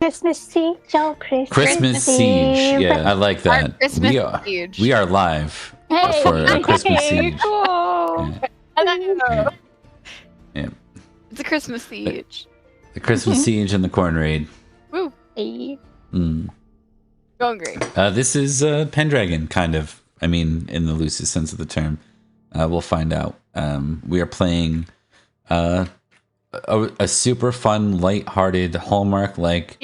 Christmas Siege. Oh, Christmas Siege. Yeah, I like that. We are live for a Christmas Siege. Cool. Yeah. Yeah. It's a Christmas Siege. The Christmas Siege and the Corn Raid. Woo. Hey. Going great. This is Pendragon, kind of. I mean, in the loosest sense of the term. We'll find out. We are playing a super fun, light-hearted, Hallmark-like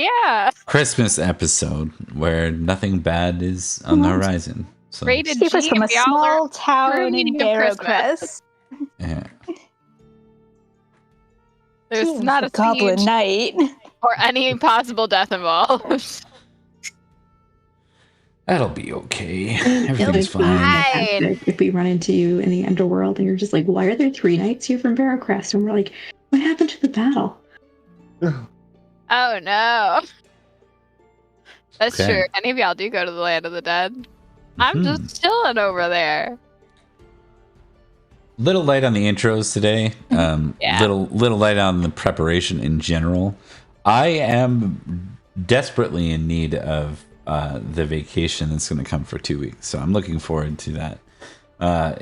Christmas episode where nothing bad is on the horizon. So. Rated She was from a small town in Barrowcrest. Yeah. There's not a goblin siege knight or any possible death involved. That'll be okay. Everything's fine. Fine. If we run into you in the underworld and you're just like, why are there 3 knights here from Barrowcrest? And we're like, what happened to the battle? Oh no. That's Okay. true. Any of y'all do go to the land of the dead. I'm just chilling over there. Little light on the intros today. Yeah. Little light on the preparation in general. I am desperately in need of the vacation that's going to come for 2 weeks, so I'm looking forward to that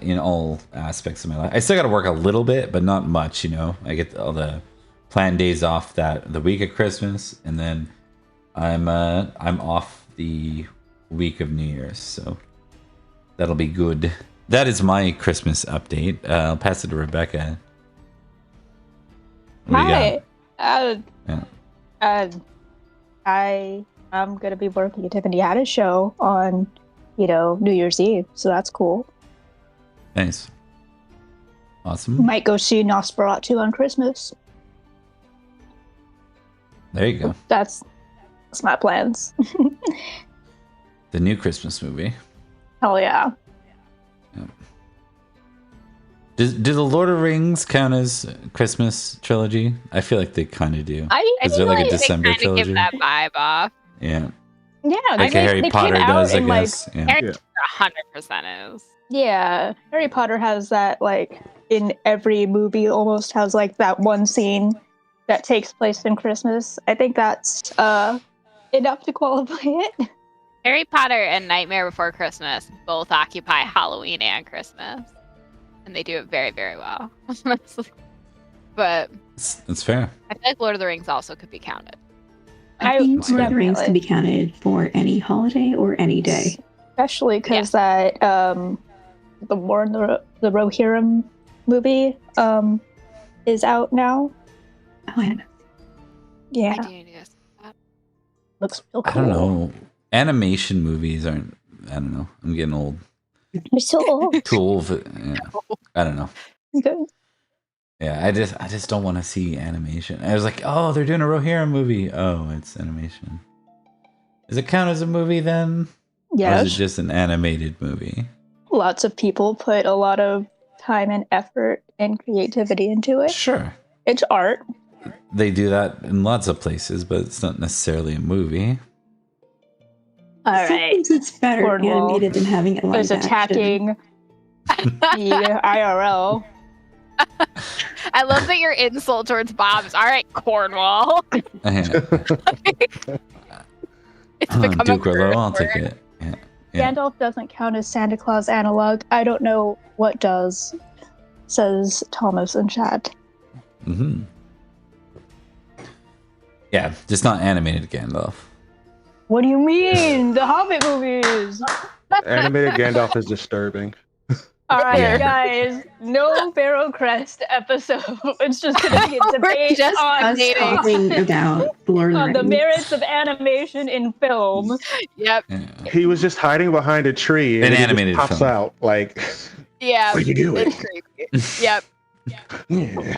in all aspects of my life. I still got to work a little bit, but not much. You know, I get all the planned days off the week of Christmas, and then I'm off the week of New Year's, so that'll be good. That is my Christmas update. I'll pass it to Rebecca. What do you got? I'm gonna be working at Tiffany Haddish show on, New Year's Eve, so that's cool. Nice. Awesome. Might go see Nosferatu on Christmas. There you go. That's my plans. The new Christmas movie. Hell yeah. Do the Lord of the Rings count as Christmas trilogy? I feel like they kind of do. Is there like a December they trilogy? give that vibe off. Yeah. Yeah, Like Harry Potter does, I guess. Yeah. Harry Potter 100% is. Yeah, Harry Potter has that, like, in every movie almost has, like, that one scene that takes place in Christmas. I think that's enough to qualify it. Harry Potter and Nightmare Before Christmas both occupy Halloween and Christmas. And they do it very, very well. But That's fair. I feel like Lord of the Rings also could be counted. I think Lord of the Rings can be counted for any holiday or any day. Especially because that the War in the Rohirrim movie is out now. Oh, yeah. Yeah, I do need to go see that. looks real cool. I don't know. Animation movies aren't. I don't know. I'm getting old. You're so old. Too old. Yeah. I don't know. Good. Yeah, I just don't want to see animation. I was like, oh, they're doing a Rohirrim movie. Oh, it's animation. Does it count as a movie then? Or Yes. is it just an animated movie? Lots of people put a lot of time and effort and creativity into it. Sure. It's art. They do that in lots of places, but it's not necessarily a movie. All right. Sometimes it's better Cornwall animated than having it live is action. attacking the IRL. I love that your insult towards Bob is, all right, Cornwall. It's become Duke a Willow, I'll curse take word. it. Yeah. Gandalf doesn't count as Santa Claus analog. I don't know what does, says Thomas in chat. Mm-hmm. Yeah, just not animated Gandalf. What do you mean? The Hobbit movies! Animated Gandalf is disturbing. Alright, Yeah. guys, no Barrowcrest episode. It's just gonna be a debate just on, Us talking about Lord of on the the Rings. merits of animation in film. Yep. Yeah. He was just hiding behind a tree and An he just animated pops film. out like, Yeah. what are you doing? It's creepy. Yep. Yeah.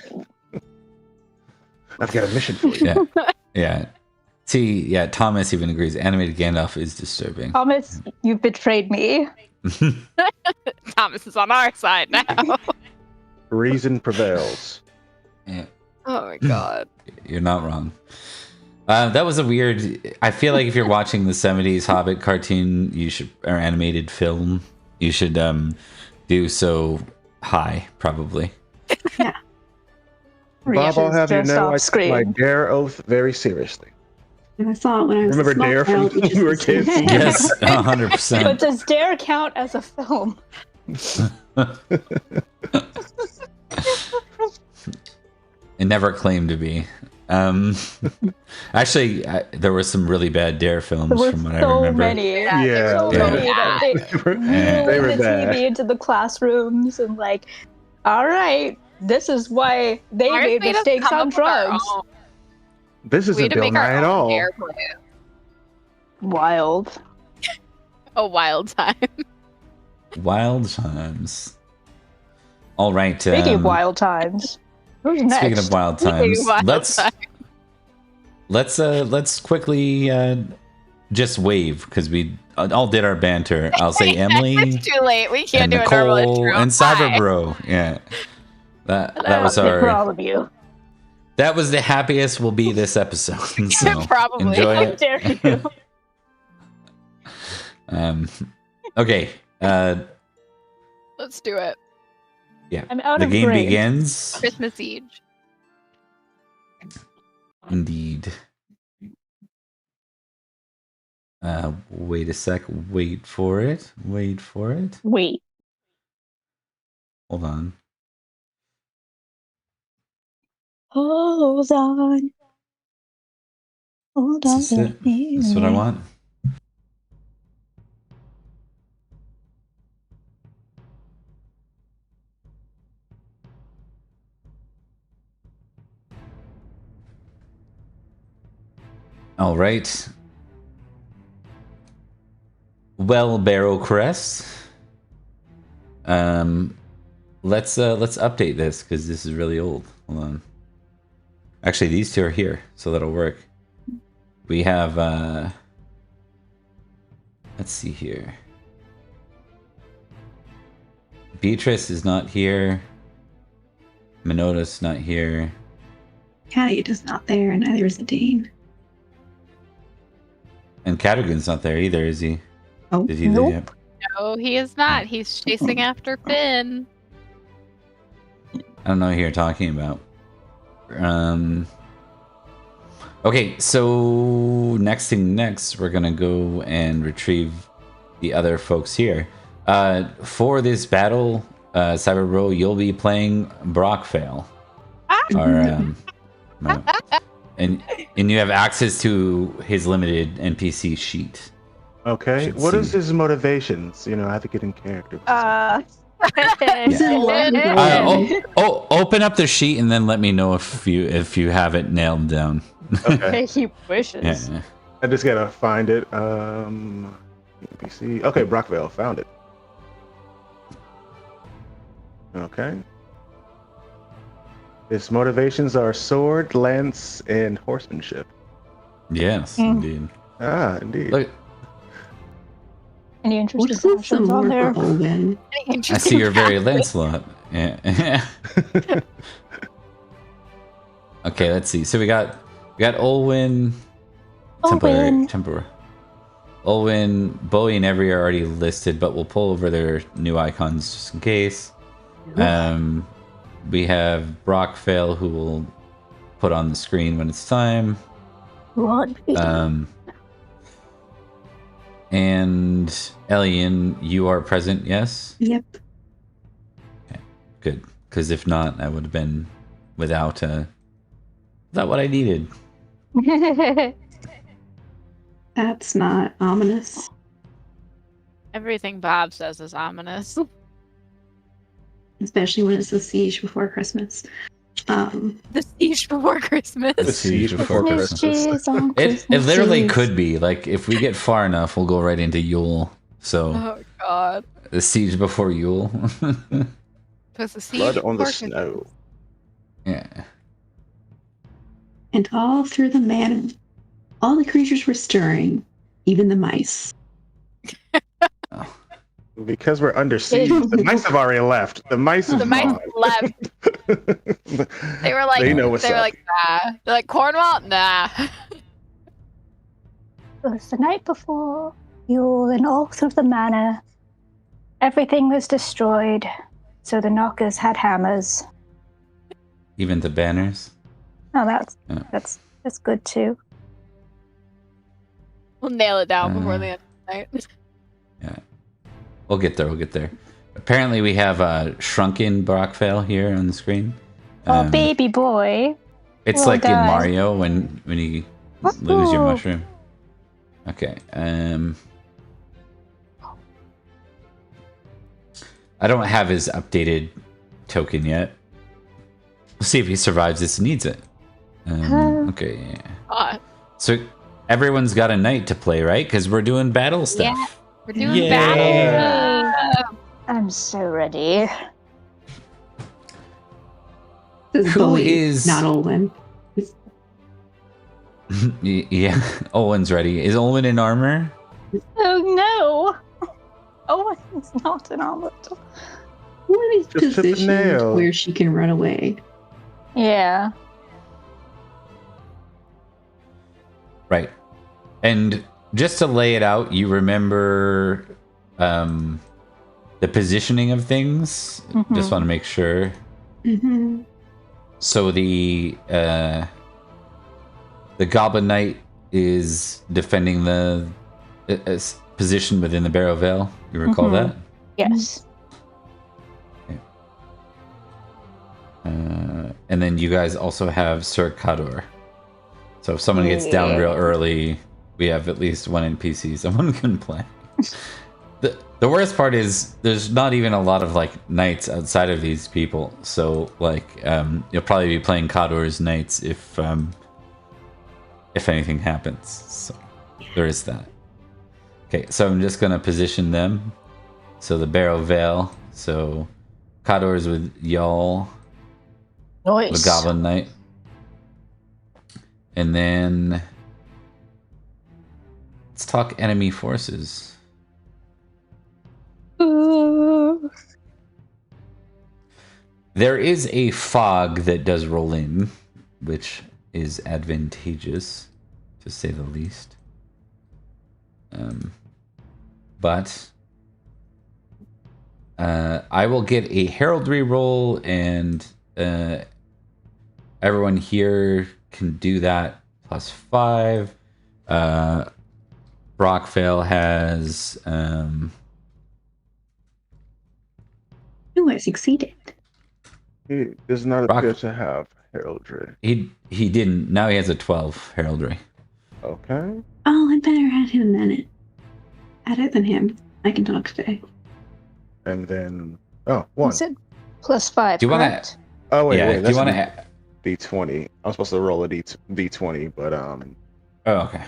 I've got a mission for you. Yeah. Yeah. See, yeah, Thomas even agrees. Animated Gandalf is disturbing. Thomas, you betrayed me. Thomas is on our side now. Reason prevails. Yeah, Oh my god. you're not wrong. That was a weird. I feel like if you're watching the '70s Hobbit cartoon, or animated film, you should do so high, probably. Bob, I'll have you just know off I take my screen. dare oath very seriously. And I saw it when I was Remember a small Dare from child, which is we were the same kids? thing. Yes, But 100%. does Dare count as a film? It never claimed to be. Actually, there were some really bad Dare films There were from what I so remember. many. Yeah, So Yeah. many that they they were wheeled the bad. TV into the classrooms and like, all right, this is why they Ours made made us mistakes come on up with our drugs. own- This We had isn't to Bill make our Nye at own all. airplane. Wild. A wild time. Wild times. All right. Speaking of wild times, who's next? Speaking of wild times, let's quickly just wave because we all did our banter. I'll say Emily It's too late. We can't and do a normal Nicole intro. and Hi. Cyberbro. Yeah, that was for our all of you. that was the happiest we'll be this episode. So Probably. enjoy How it. dare you? Okay. Let's do it. Yeah. I'm out The of game brains. begins. Christmas Siege. Indeed. Wait a sec. Wait for it. Wait for it. Wait. Hold on. Hold on. Hold on. Is this it? That's what I want. All right. Well, Barrowcrest. Let's update this because this is really old. Hold on. Actually, these two are here, so that'll work. We have let's see here. Beatrice is not here. Minota's not here. Caveat is not there, and neither is the Dane. And Cadogan's not there either, is he? Oh, Did he nope. leave? No, he is not. He's chasing after Finn. I don't know who you're talking about. Okay, so next thing next, we're gonna go and retrieve the other folks here. For this battle, Cyberbro, you'll be playing Brockvale. And you have access to his limited NPC sheet. Okay. Should What is see. his motivations? You know, I have to get in character. He's in love with Yeah. Owen. Open up the sheet and then let me know if you have it nailed down. Okay. He wishes. Yeah. I just gotta find it. NPC. Okay, Brockvale, found it. Okay. His motivations are sword, lance, and horsemanship. Yes, Mm. indeed. Ah, indeed. Look, Any What interesting is this some passions on more there? for Owen? I see you're very Lancelot. Yeah. Okay, let's see. So we got Olwyn, Olwyn. temporary. Olwyn, Bowie, and Every are already listed, but we'll pull over their new icons just in case. We have Brockvale, who will put on the screen when it's time. What? And Elian, you are present, yes? Yep. Good. Because if not, I would have been without what I needed. That's not ominous. Everything Bob says is ominous. Especially when it's the siege before Christmas. The siege before Christmas. The siege before Christmas. It literally could be. Like, if we get far enough, we'll go right into Yule. So, Oh God. the siege before Yule. Because the siege Blood on the before snow. Yeah. And all through the manor, all the creatures were stirring, even the mice. Because we're under siege, the mice have already left. The mice have The mice gone. left. They were like, They know what's they were up. like, nah. They're like, Cornwall, nah. It was the night before Yule, and all through the manor, everything was destroyed. So the knockers had hammers. Even the banners. Oh, that's Yeah. that's good too. We'll nail it down before the end of the night. Yeah. We'll get there. Apparently we have a shrunken Brockvale here on the screen. Oh, baby boy. It's Little like guy. in Mario when you lose your mushroom. Okay. I don't have his updated token yet. We'll see if he survives this and needs it. Okay. Yeah. So everyone's got a knight to play, right? Because we're doing battle stuff. Yeah, we're doing battle. I'm so ready. This Who Bowie, is- not Olwen. Yeah, Owen's ready. Is Owen in armor? Oh no! Oh, it's not an omelet. What is Just hit the positioned nail. where she can run away? Yeah. Right. And just to lay it out, you remember the positioning of things? Just want to make sure. Mm-hmm. So the Goblin Knight is defending the position within the Barrow Vale. You recall that? Yes. And then you guys also have Sir Kador. So if someone gets down real early, we have at least one NPC someone can play. The worst part is there's not even a lot of like knights outside of these people. So like you'll probably be playing Kador's knights if anything happens. So there is that. Okay, so I'm just gonna position them. So the Barrow Vale. So Kador's with y'all. Nice. The Goblin Knight. And then let's talk enemy forces. Ooh. There is a fog that does roll in, which is advantageous, to say the least. But I will get a heraldry roll, and everyone here can do that +5. Brockvale has Oh, I succeeded. He does not appear to have heraldry. he didn't. Now he has a 12 heraldry. Okay. Oh, I'd better add him then. Add it than him. I can talk today. And then one. You said +5. Do you want correct? to? Oh wait, Yeah. wait. Do That's you want a to? D20. I'm supposed to roll a D20, but Oh, okay.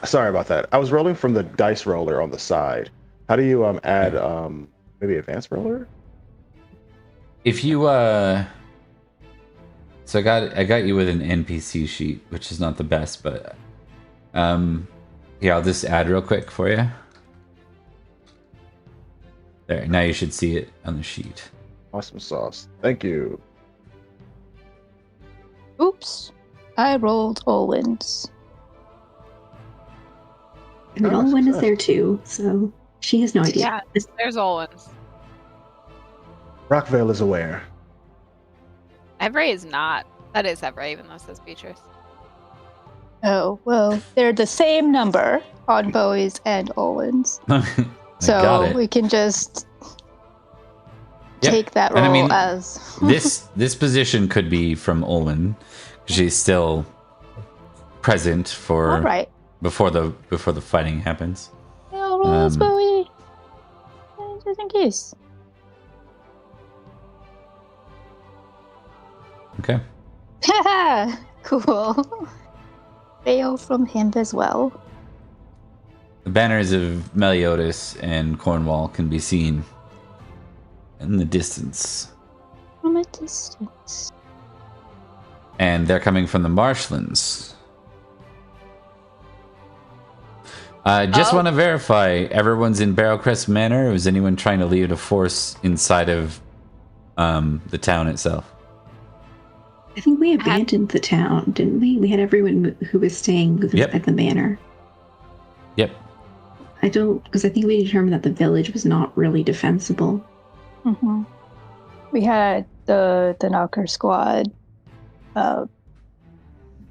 sorry about that. I was rolling from the dice roller on the side. How do you add maybe advanced roller? If you so I got you with an NPC sheet, which is not the best, but yeah, I'll just add real quick for you. There, now you should see it on the sheet. Awesome sauce. Thank you. Oops. I rolled Olwen's. And then Oh, Olwen is success. there too, so she has no idea. Yeah, there's Olwen's. Rockvale is aware. Evray is not. That is Evray, even though it says Beatrice. Oh, well, they're the same number on Bowie's and Olwen's. So we can just take that roll And I mean, as... this position could be from Olwen. She's still present for All right. before the fighting happens. I'll roll as Bowie. Just in case. Okay. Haha! Cool. Fail from him as well. The banners of Meliodas and Cornwall can be seen in the distance. From a distance. And they're coming from the marshlands. Just want to verify, everyone's in Barrowcrest Manor, or is anyone trying to lead a force inside of the town itself? I think we abandoned the town, didn't we? We had everyone who was staying at the manor. Yep. I don't, because I think we determined that the village was not really defensible. Mm-hmm. We had the Knocker squad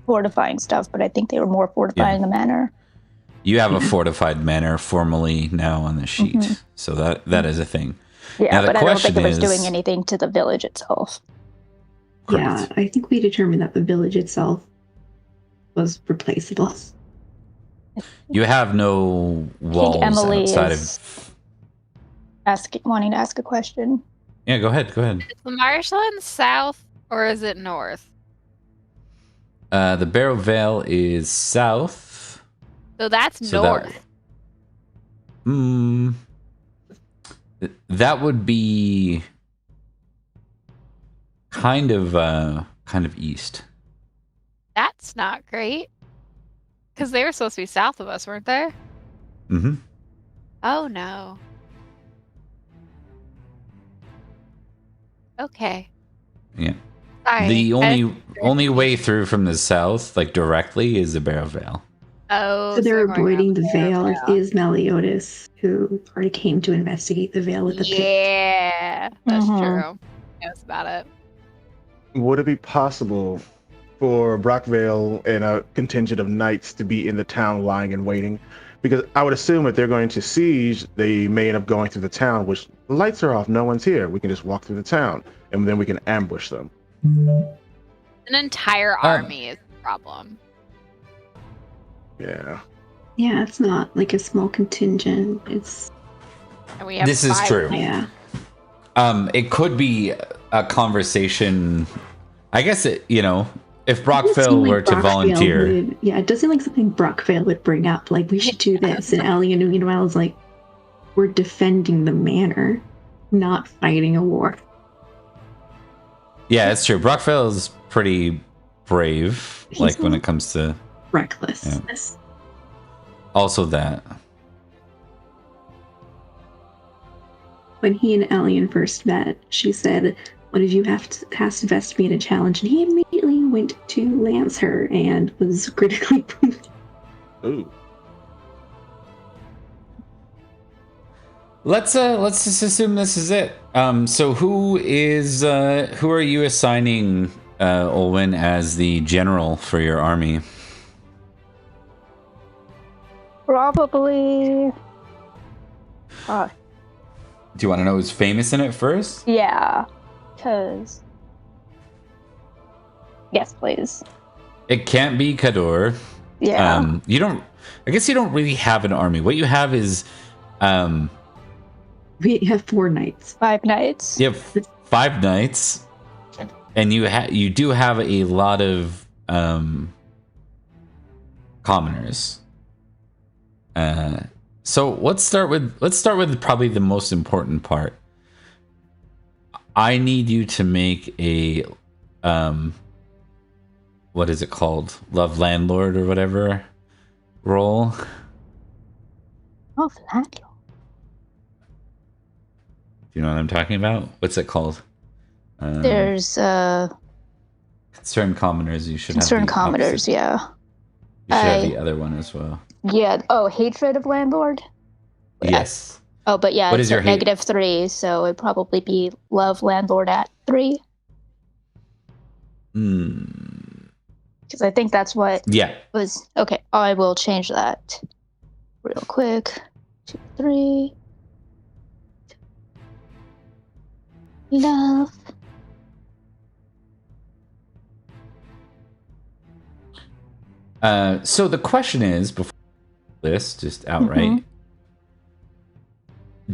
fortifying stuff, but I think they were more fortifying the manor. You have a fortified manor formally now on the sheet, Mhm. so that is a thing. Yeah, Now, the but I don't think it was question doing is- anything to the village itself. Yeah, Correct. I think we determined that the village itself was replaceable. You have no I think walls Emily outside is of. wanting to ask a question. Yeah, go ahead. Is the marshland south or is it north? The Barrow Vale is south. So that's So north. that would be kind of east. That's not great. Because they were supposed to be south of us, weren't they? Mm-hmm. Oh no. Okay. Yeah. Sorry. The only way through from the south, like directly, is the Barrow Vale. Oh, So they're going avoiding around the there. veil. It is Meliodas who already came to investigate the veil with the pit. Yeah, that's Mhm. true. Knows about it. Would it be possible for Brockvale and a contingent of knights to be in the town lying in waiting? Because I would assume if they're going to siege, they may end up going through the town, which the lights are off, no one's here. We can just walk through the town, and then we can ambush them. An entire army is the problem. Yeah. Yeah, it's not like a small contingent. It's And we have This is 5 true. yeah. It could be a conversation. I guess if It doesn't seem Brockville like were to Brockvale volunteer. it doesn't seem like something Brockvale would bring up. Like, we should do this. And Allie and meanwhile is like, we're defending the manor, not fighting a war. Yeah, it's true. Brockville is pretty brave, He's like when not- it comes to Reckless. also that. When he and Allian first met, she said, one of you has to best me in a challenge, and he immediately went to lance her and was critically wounded. Ooh. Let's just assume this is it. So who are you assigning Olwen as the general for your army? Probably. Do you want to know who's famous in it first? Yeah. Because. Yes, please. It can't be Kador. Yeah. You don't. I guess you don't really have an army. What you have is, We have 4 knights. 5 knights. you have 5 knights, and you do have a lot of commoners. So let's start with probably the most important part. I need you to make a what is it called? Love landlord or whatever roll. Oh, landlord. Do you know what I'm talking about? What's it called? There's Concerned commoners. You should concerned have the commoners. opposite. Yeah. You should have the other one as well. Yeah. Oh, hatred of landlord. Yes. Oh, but yeah, What it's is your at hate? -3, so it'd probably be love landlord at 3. Because I think that's what Yeah. was. Okay, I will change that real quick. 2, 3. Love. So the question is, before this, just outright,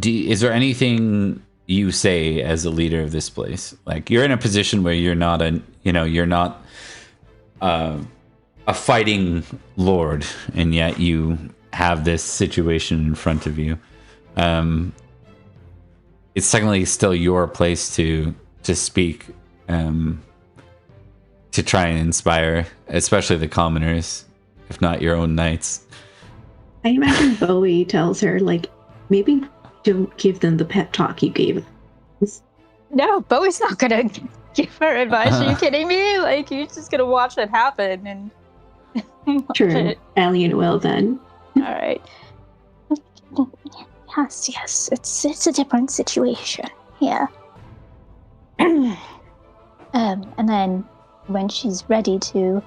is there anything you say as a leader of this place? Like, you're in a position where you're not a fighting lord, and yet you have this situation in front of you. It's technically still your place to speak, to try and inspire, especially the commoners, if not your own knights. I imagine Bowie tells her, like, maybe don't give them the pep talk you gave. No, Bowie's not gonna give her advice. Are you kidding me? Like, you're just gonna watch it happen and. watch True. it. Allian will then. All right. Yes. It's a different situation. Yeah. And then when she's ready to.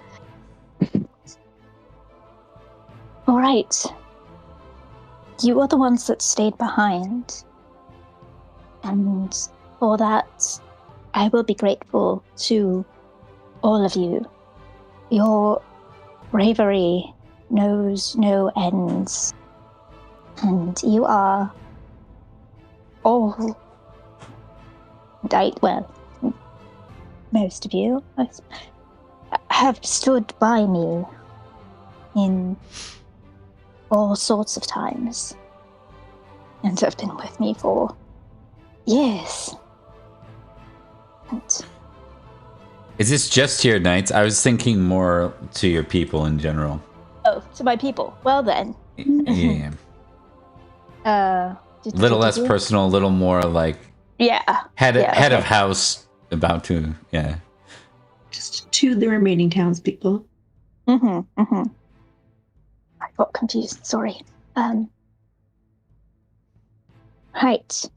All right. You are the ones that stayed behind. And for that, I will be grateful to all of you. Your bravery knows no ends. And you are all most of you have stood by me in all sorts of times and have been with me for years. And Is this just to your knights? I was thinking more to your people in general. oh, to my people. Well then. Yeah. A Little less personal, a little more like head of house about to Just to the remaining townspeople. I got confused, sorry. Right.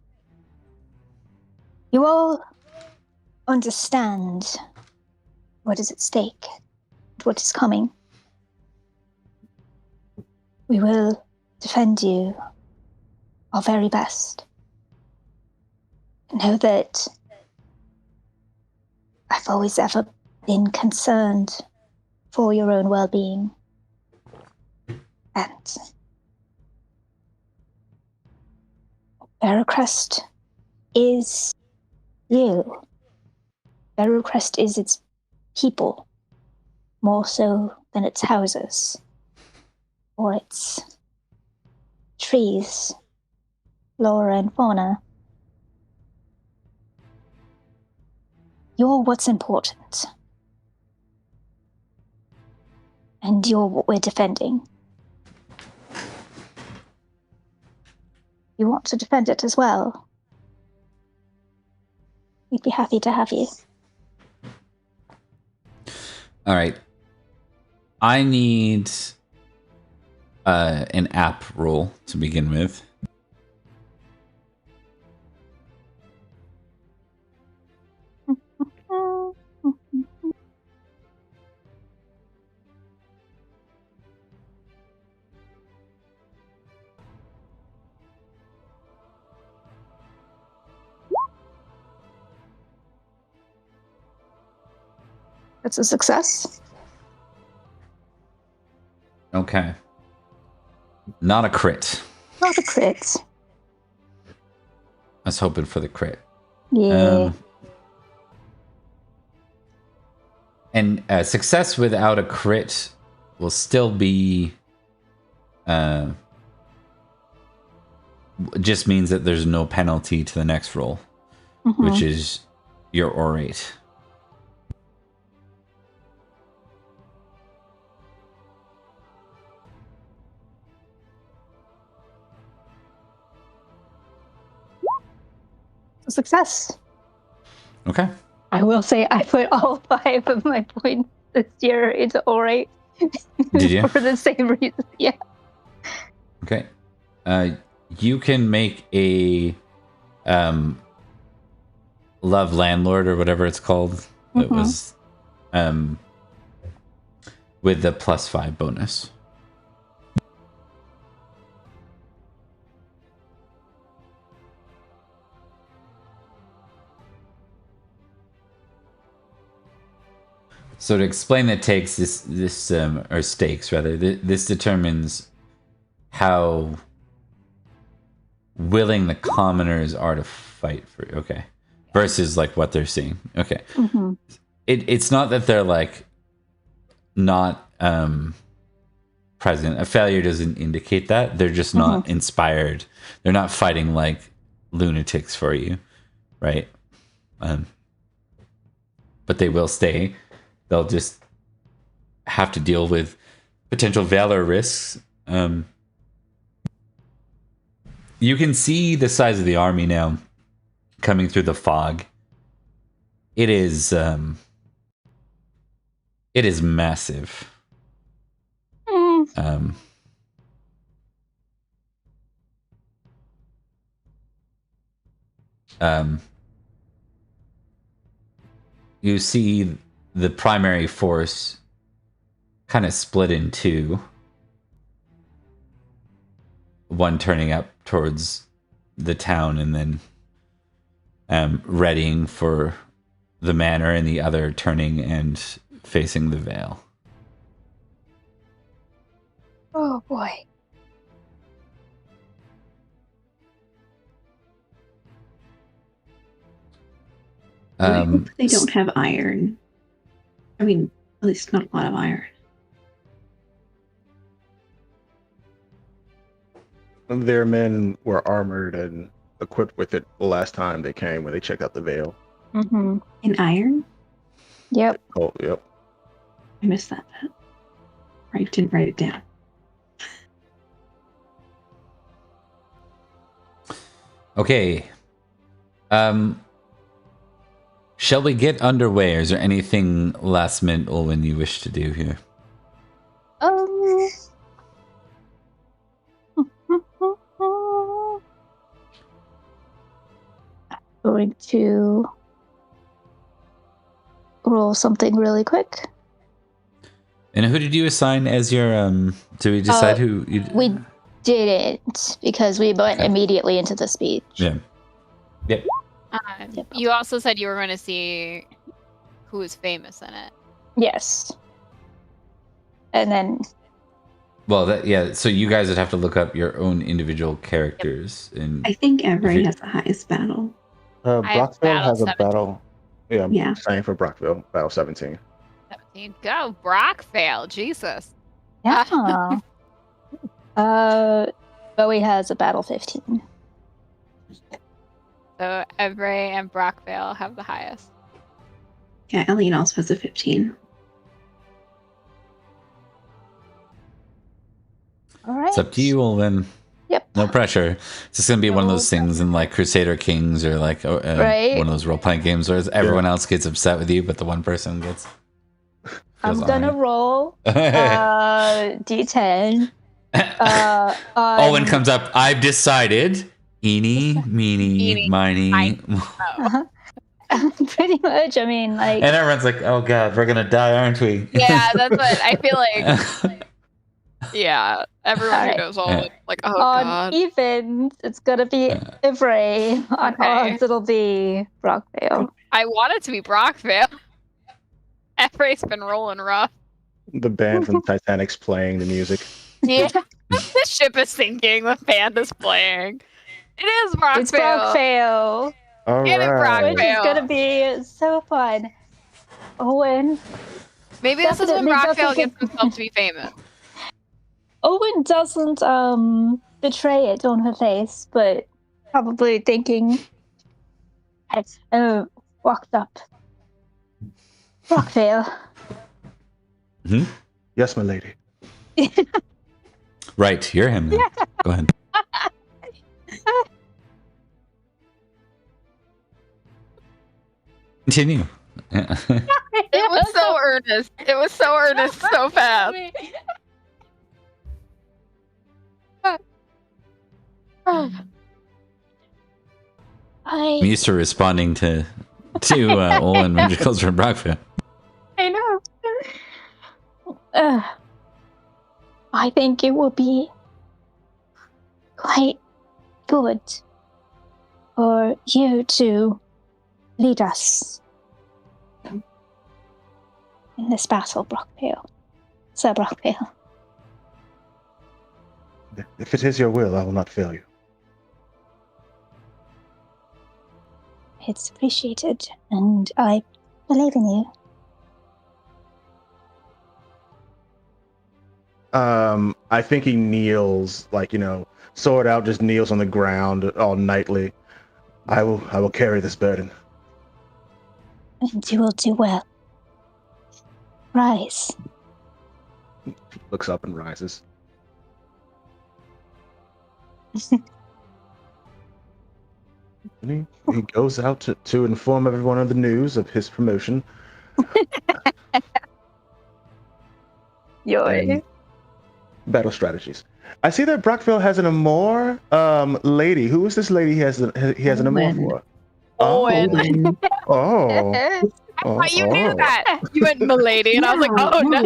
You all understand what is at stake, what is coming. We will defend you our very best. Know that I've always ever been concerned for your own well-being. And Barrowcrest is you. Barrowcrest is its people, more so than its houses, or its trees, flora and fauna. You're what's important. And you're what we're defending. You want to defend it as well? We'd be happy to have you. All right. I need an app roll to begin with. It's a success. Okay. Not a crit. Not a crit. I was hoping for the crit. Yeah. And success without a crit will still be... just means that there's no penalty to the next roll, which is your orate. Success. Okay. I will say I put all 5 of my points this year into orate. Did you? For the same reason, yeah. Okay. You can make a love landlord or whatever it's called. It was with the +5 bonus. So to explain the takes, this or stakes rather, this determines how willing the commoners are to fight for. Okay, versus like what they're seeing. Okay, it's not that they're like not present. A failure doesn't indicate that. They're just not inspired. They're not fighting like lunatics for you, right? But they will stay. They'll just have to deal with potential valor risks. You can see the size of the army now coming through the fog. It is massive. You see the primary force kind of split in two. one turning up towards the town and then readying for the manor, and the other turning and facing the Vale. Oh boy. I hope they don't have iron. I mean, at least not a lot of iron. Their men were armored and equipped with it the last time they came when they checked out the Vale. Mm-hmm. In iron? Yep. Oh, yep. I missed that bit. I didn't write it down. Okay. Shall we get underway, or is there anything last minute, Olwen, you wish to do here? Going to roll something really quick. And who did you assign as your did we decide who you We didn't, because we went immediately into the speech. Yeah. Yep. You also said you were going to see who is famous in it. Yes. And then Well, so you guys would have to look up your own individual characters. And I think Everett has the highest battle. Brockville has a 17. battle. Yeah, Yeah. same for Brockville, battle 17. 17. Go, Brockvale. Jesus. yeah. Bowie has a battle 15. So Evray and Brockvale have the highest. Yeah, Ellie also has a 15. All right. it's up to you, Olwen. Yep. No pressure. It's just gonna be one of those things in like Crusader Kings or like Right. one of those role playing games where everyone else gets upset with you, but the one person gets. I'm feels gonna honored. roll D10. Olwen comes up. I've decided. Eeny, meeny, Eeny, miny. Pretty much. I mean, like, And everyone's like, "Oh God, we're gonna die, aren't we?" Yeah, that's what I feel like. Yeah, everyone who Alright. knows all of it, like, oh on god. evens, it's gonna be Ivray. On Okay. odds, it'll be Brockvale. I want it to be Brockvale. Everay's been rolling rough. The band from Titanic's playing the music. Yeah, the ship is sinking. The band is playing. It is Brockvale. It's Brockvale. All Get it, right. Which is gonna be so fun. Owen. Maybe this is when Definitely Brockvale doesn't gets get- himself to be famous. Owen doesn't betray it on her face, but probably thinking walked up. Brockvale. Yes, my lady. Right, you're him. Then. Go ahead. Continue. Yeah. It was so earnest. It was so earnest so fast. I'm used to responding to Olwen when she calls her Brockville. I know. I think it will be quite good for you to lead us in this battle, Brockvale. Sir Brockvale. If it is your will, I will not fail you. It's appreciated, and I believe in you. I think he kneels, sword out, just kneels on the ground all knightly. I will carry this burden. And you will do well. Rise. Looks up and rises. And he goes out to inform everyone of the news of his promotion. Yoy. Battle strategies. I see that Brockville has an Amor lady. Who is this lady he has an Amor Owen. for? Owen. Owen. Oh. You knew that. You went Milady, and I was like, oh no.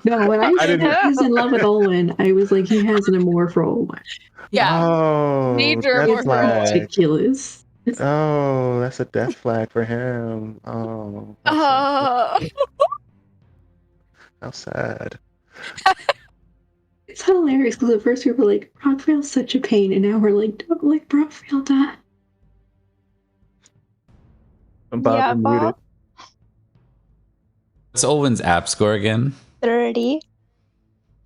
No, when I said didn't- he's in love with Olwen, I was like, he has an amour for Olwen. Yeah. Oh, Major red amour. It's flag. ridiculous. Oh, that's a death flag for him. Oh, Oh. how sad. It's hilarious because at first we were like, Brockvale's such a pain, and now we're like, don't let Brockvale die. Bob, Yeah, you're muted. Bob. What's Olwen's app score again? 30.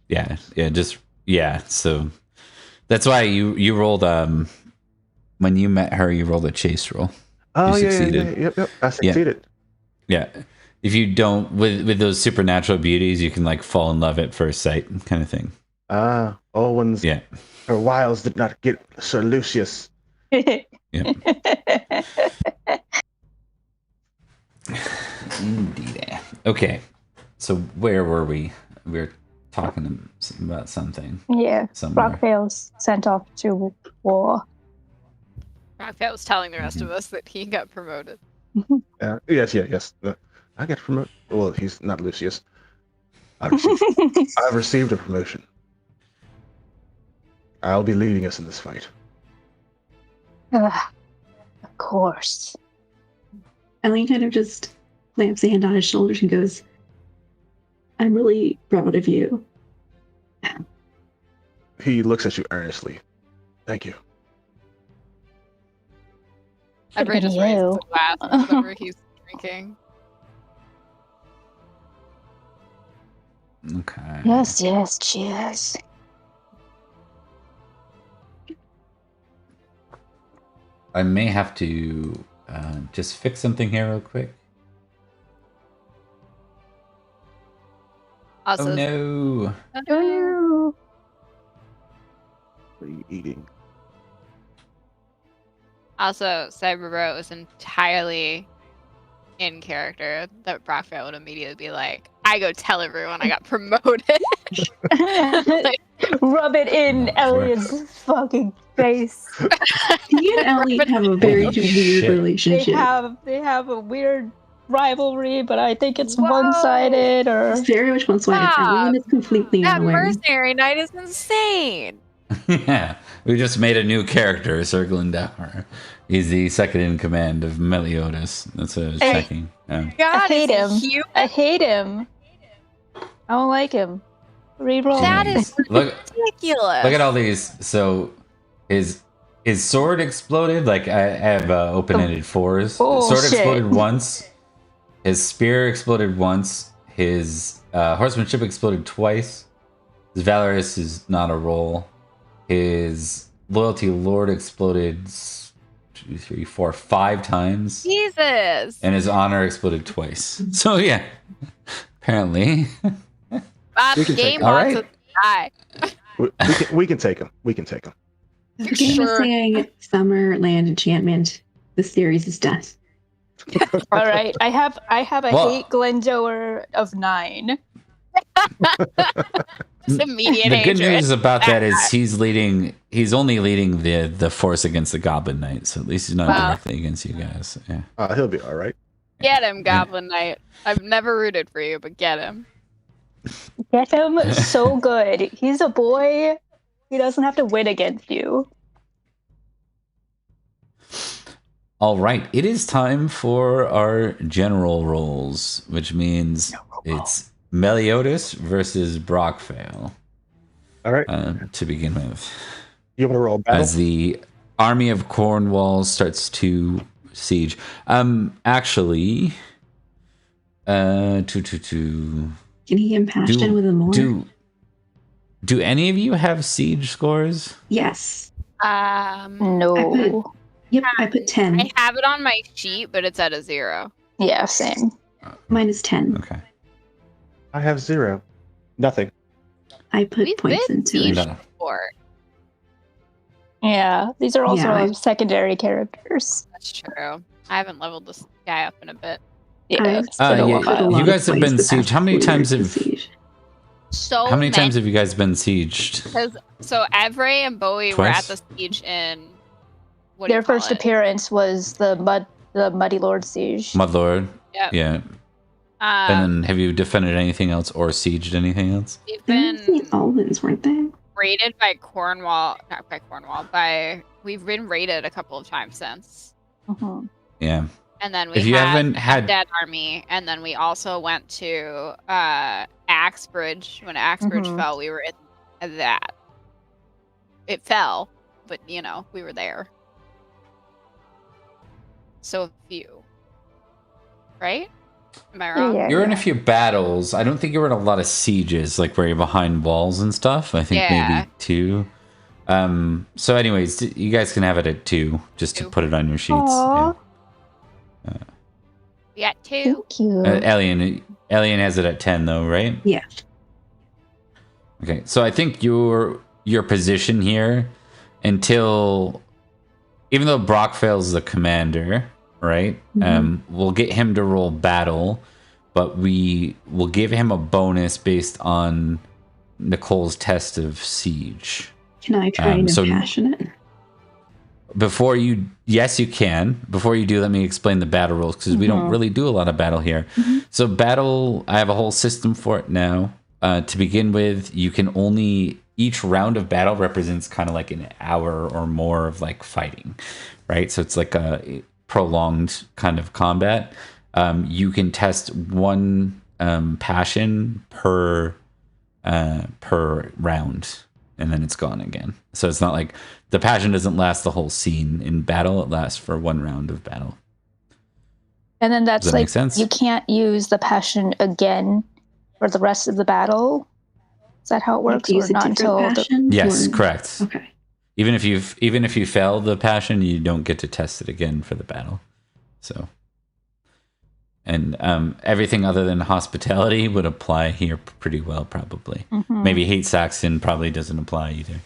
Yeah. So that's why you rolled when you met her, you rolled a chase roll. Oh, You yeah, succeeded. yep. I succeeded. Yeah. If you don't with those supernatural beauties, you can like fall in love at first sight kind of thing. Ah, Owen's. Yeah. Her wiles did not get Sir Lucius. Yeah. Indeed. Okay. So where were we? We were talking about something. Yeah. Somewhere. Brockvale's sent off to war. Rockfell was telling the rest of us that he got promoted. Yes. I get promoted. Well, he's not Lucius. I've received a promotion. I'll be leading us in this fight. Of course. Eileen kind of just clamps a hand on his shoulders and goes, I'm really proud of you. He looks at you earnestly. Thank you. Every just raises You. a glass of whatever he's drinking. Okay. Yes, cheers. I may have to just fix something here real quick. Also, Oh no. Oh, What are you eating? Also, Cyberbro was entirely in character that Brockfair would immediately be like, I go tell everyone I got promoted. Like, rub it in No, Elliot's fucking face. He and Ellie have a very Holy weird shit. relationship. They have a weird rivalry, but I think it's Whoa. one-sided or It's very much one-sided. Ellie is completely that unaware. mercenary knight is insane. Yeah. We just made a new character, Sir Glendower. He's the second in command of Meliodas. That's what I was Hey. checking. God, I hate is he him. human? I hate him. I don't like him. Reroll. That is Look ridiculous. at all these. So his sword exploded. Like I have open-ended fours. His sword Bullshit. exploded once. His spear exploded once. His horsemanship exploded twice. His valorous is not a roll. His loyalty lord exploded 2, 3, 4, 5 times. Jesus. And his honor exploded twice. So yeah, apparently. We can Game take- All wants right. us to die. We can take him. We can take him. The game Sure. is saying Summerland Enchantment. The series is done. All right. I have a Well- hate Glendower of 9. Just immediate The good hatred. news about that is he's only leading the force against the Goblin Knight, so at least he's not Wow. directly against you guys. Yeah. He'll be all right. Get him, Goblin Knight. I've never rooted for you, but get him. Get him so good. He's a boy. He doesn't have to win against you. All right, it is time for our general rolls, which means it's Meliodas versus Brockvale All right. to begin with. You want to roll battle? As the army of Cornwall starts to siege. Actually, Can he impassion with a more? do any of you have siege scores? Yes. No. Yep, I put 10. I have it on my sheet, but it's at a 0. Yeah, same. Mine is 10. Okay. I have 0. Nothing. I put We've points been into sieged it. No. before. Yeah, these are also Yeah. secondary characters. That's true. I haven't leveled this guy up in a bit. Yeah, I've it's been a yeah, while. Put a lot you of guys have points been the sieged. past How many 4 times years have to siege. So how many times have you guys been sieged? So Evray and Bowie were at Twice? the siege in what do Their you call first it? appearance was the Muddy Lord siege. Mudlord. Yep. Yeah. And then have you defended anything else or sieged anything else? We've They were been in St. Albans, weren't they? raided by we've been raided a couple of times since. Mhm. Yeah. And then we If you haven't had Dead Army, and then we also went to Axebridge. When Axebridge Mhm. fell, we were in that. It fell, but we were there. So a few. Right? Am I wrong? Yeah. You're in a few battles. I don't think you were in a lot of sieges, like where you're behind walls and stuff. I think maybe 2. So anyways, you guys can have it at 2, just to 2. put it on your sheets. Aw. Yeah. We got 2. Thank you. Alien has it at 10 though, right? Yeah. Okay, so I think your position here, until, even though Brock fails the commander, right? We'll get him to roll battle, but we will give him a bonus based on Nicole's test of siege. Can I try and impassion it? Yes, you can. Before you do, let me explain the battle rules, because we don't really do a lot of battle here. So battle, I have a whole system for it now. To begin with, you can each round of battle represents kind of like an hour or more of like fighting, right? So it's like a prolonged kind of combat. You can test 1 passion per round, and then it's gone again. So it's not like the passion doesn't last the whole scene in battle. It lasts for 1 round of battle. And then that's Does that like make sense? you can't use the passion again for the rest of the battle. Is that how it works, Use or a not different until? passion? Yes, or- correct. Okay. Even if you fail the passion, you don't get to test it again for the battle. So, and everything other than hospitality would apply here pretty well, probably. Maybe hate Saxon probably doesn't apply either.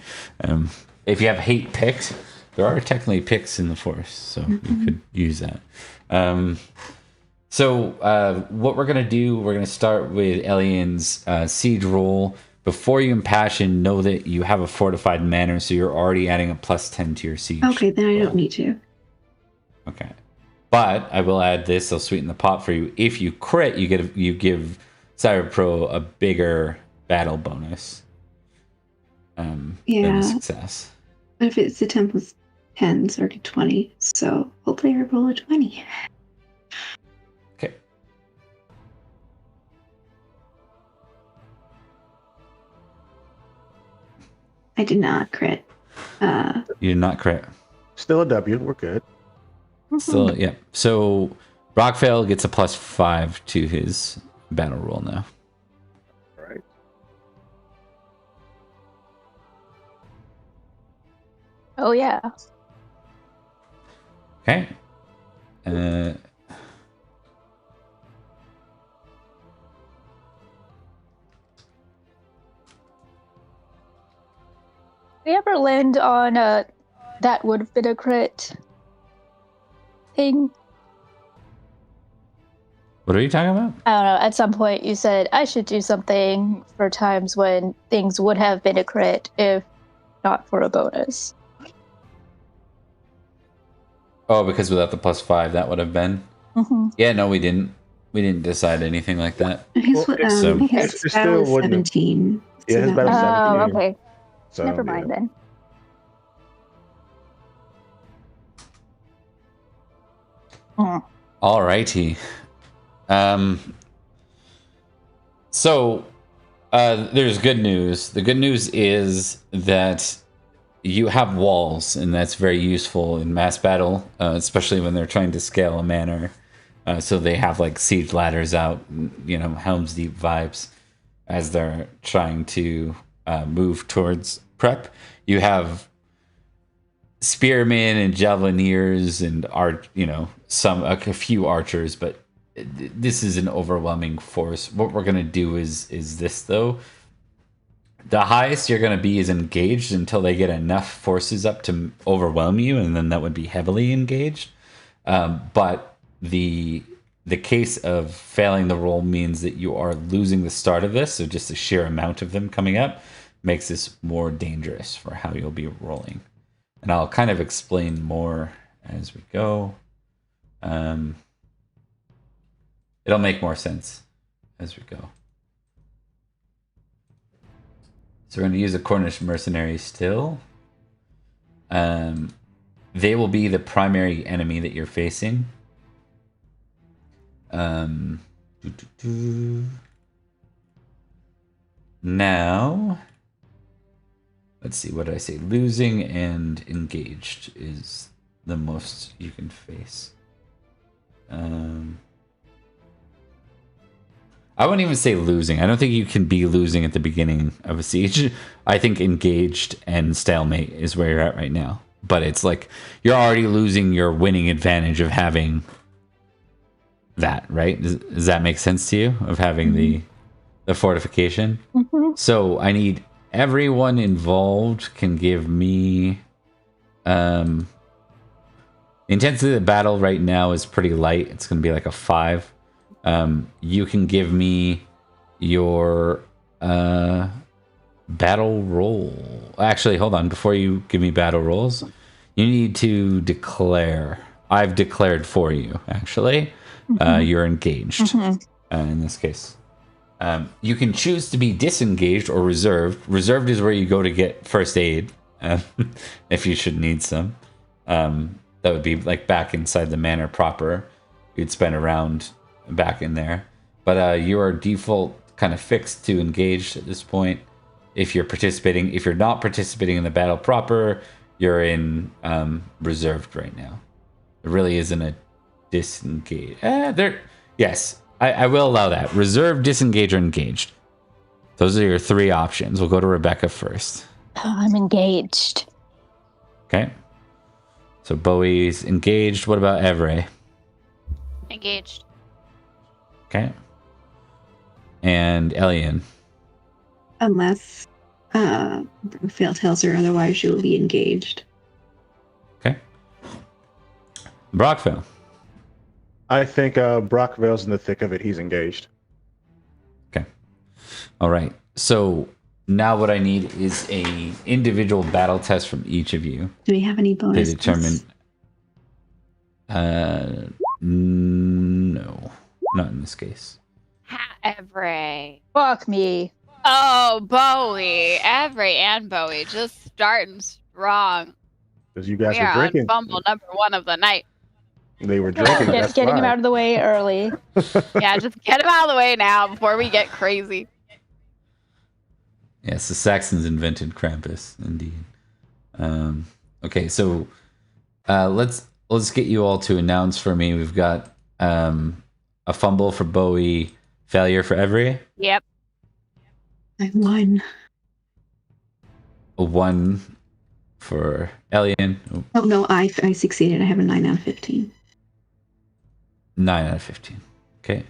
If you have hate picked, there are technically picks in the force, so you could use that. So what we're gonna do, we're gonna start with Elian's siege roll. Before you impassion, know that you have a fortified manor, so you're already adding a +10 to your siege. Okay, then I roll. don't need to. Okay, but I will add this. I'll sweeten the pot for you. If you crit, you give Cyberpro a bigger battle bonus. Than Yeah. a success. If it's a 10 plus 10, so I get 20. So hopefully I roll a 20. Okay. I did not crit. You did not crit. Still a W. We're good. Still, yeah. So Rockvale gets a +5 to his battle roll now. All right. Oh yeah. Okay. Did you ever land on that would have been a crit thing? What are you talking about? I don't know. At some point, you said I should do something for times when things would have been a crit if not for a bonus. Oh, because without the +5, that would have been. Yeah, no, we didn't. We didn't decide anything like that. His, Well, it's- his it's battle still is wouldn't- 17. Yeah, his that battle was- is Oh, 17. okay. So, Never mind then. All righty. So there's good news. The good news is that you have walls, and that's very useful in mass battle, especially when they're trying to scale a manor. So they have like siege ladders out, Helm's Deep vibes as they're trying to move towards prep. You have spearmen and javelineers and a few archers, but this is an overwhelming force. What we're gonna do is this though. The highest you're gonna be is engaged until they get enough forces up to overwhelm you, and then that would be heavily engaged. But the case of failing the roll means that you are losing the start of this, so just the sheer amount of them coming up makes this more dangerous for how you'll be rolling. And I'll kind of explain more as we go. It'll make more sense as we go. So we're going to use a Cornish mercenary still. They will be the primary enemy that you're facing. Now, let's see, what did I say? Losing and engaged is the most you can face. I wouldn't even say losing. I don't think you can be losing at the beginning of a siege. I think engaged and stalemate is where you're at right now. But it's like you're already losing your winning advantage of having that, right? Does that make sense to you? Of having the fortification? Mm-hmm. So I need everyone involved can give me the intensity of the battle right now is pretty light. It's going to be like a 5. You can give me your battle roll. Actually, hold on. Before you give me battle rolls, you need to declare. I've declared for you, actually. You're engaged in this case. You can choose to be disengaged or reserved. Reserved is where you go to get first aid if you should need some. That would be like back inside the manor proper. You'd spend a round back in there. But you are default kind of fixed to engaged at this point. If you're participating, if you're not participating in the battle proper, you're in reserved right now. There really isn't a disengage. Yes, I will allow that. Reserved, disengage, or engaged. Those are your 3 options. We'll go to Rebecca first. I'm engaged. Okay. So Bowie's engaged. What about Evray? Engaged. Okay. And Elian? Unless Brookvale tells her otherwise, she will be engaged. Okay. Brockvale? I think Brockvale's in the thick of it. He's engaged. Okay. All right. So now what I need is a individual battle test from each of you. Do we have any To bonus? determine. No, not in this case. Every. Fuck me. Oh, Bowie. Every and Bowie just starting strong. Because you guys We were are on drinking. fumble number 1 of the night. They were drinking. That's Getting him why. out of the way early. Yeah, just get him out of the way now before we get crazy. Yes, the Saxons invented Krampus, indeed. Okay, so let's get you all to announce for me. We've got a fumble for Bowie, failure for Every, Yep. I won. a 1 for Elian, Oh no, I succeeded. I have a 9 out of 15. 9 out of 15. Okay,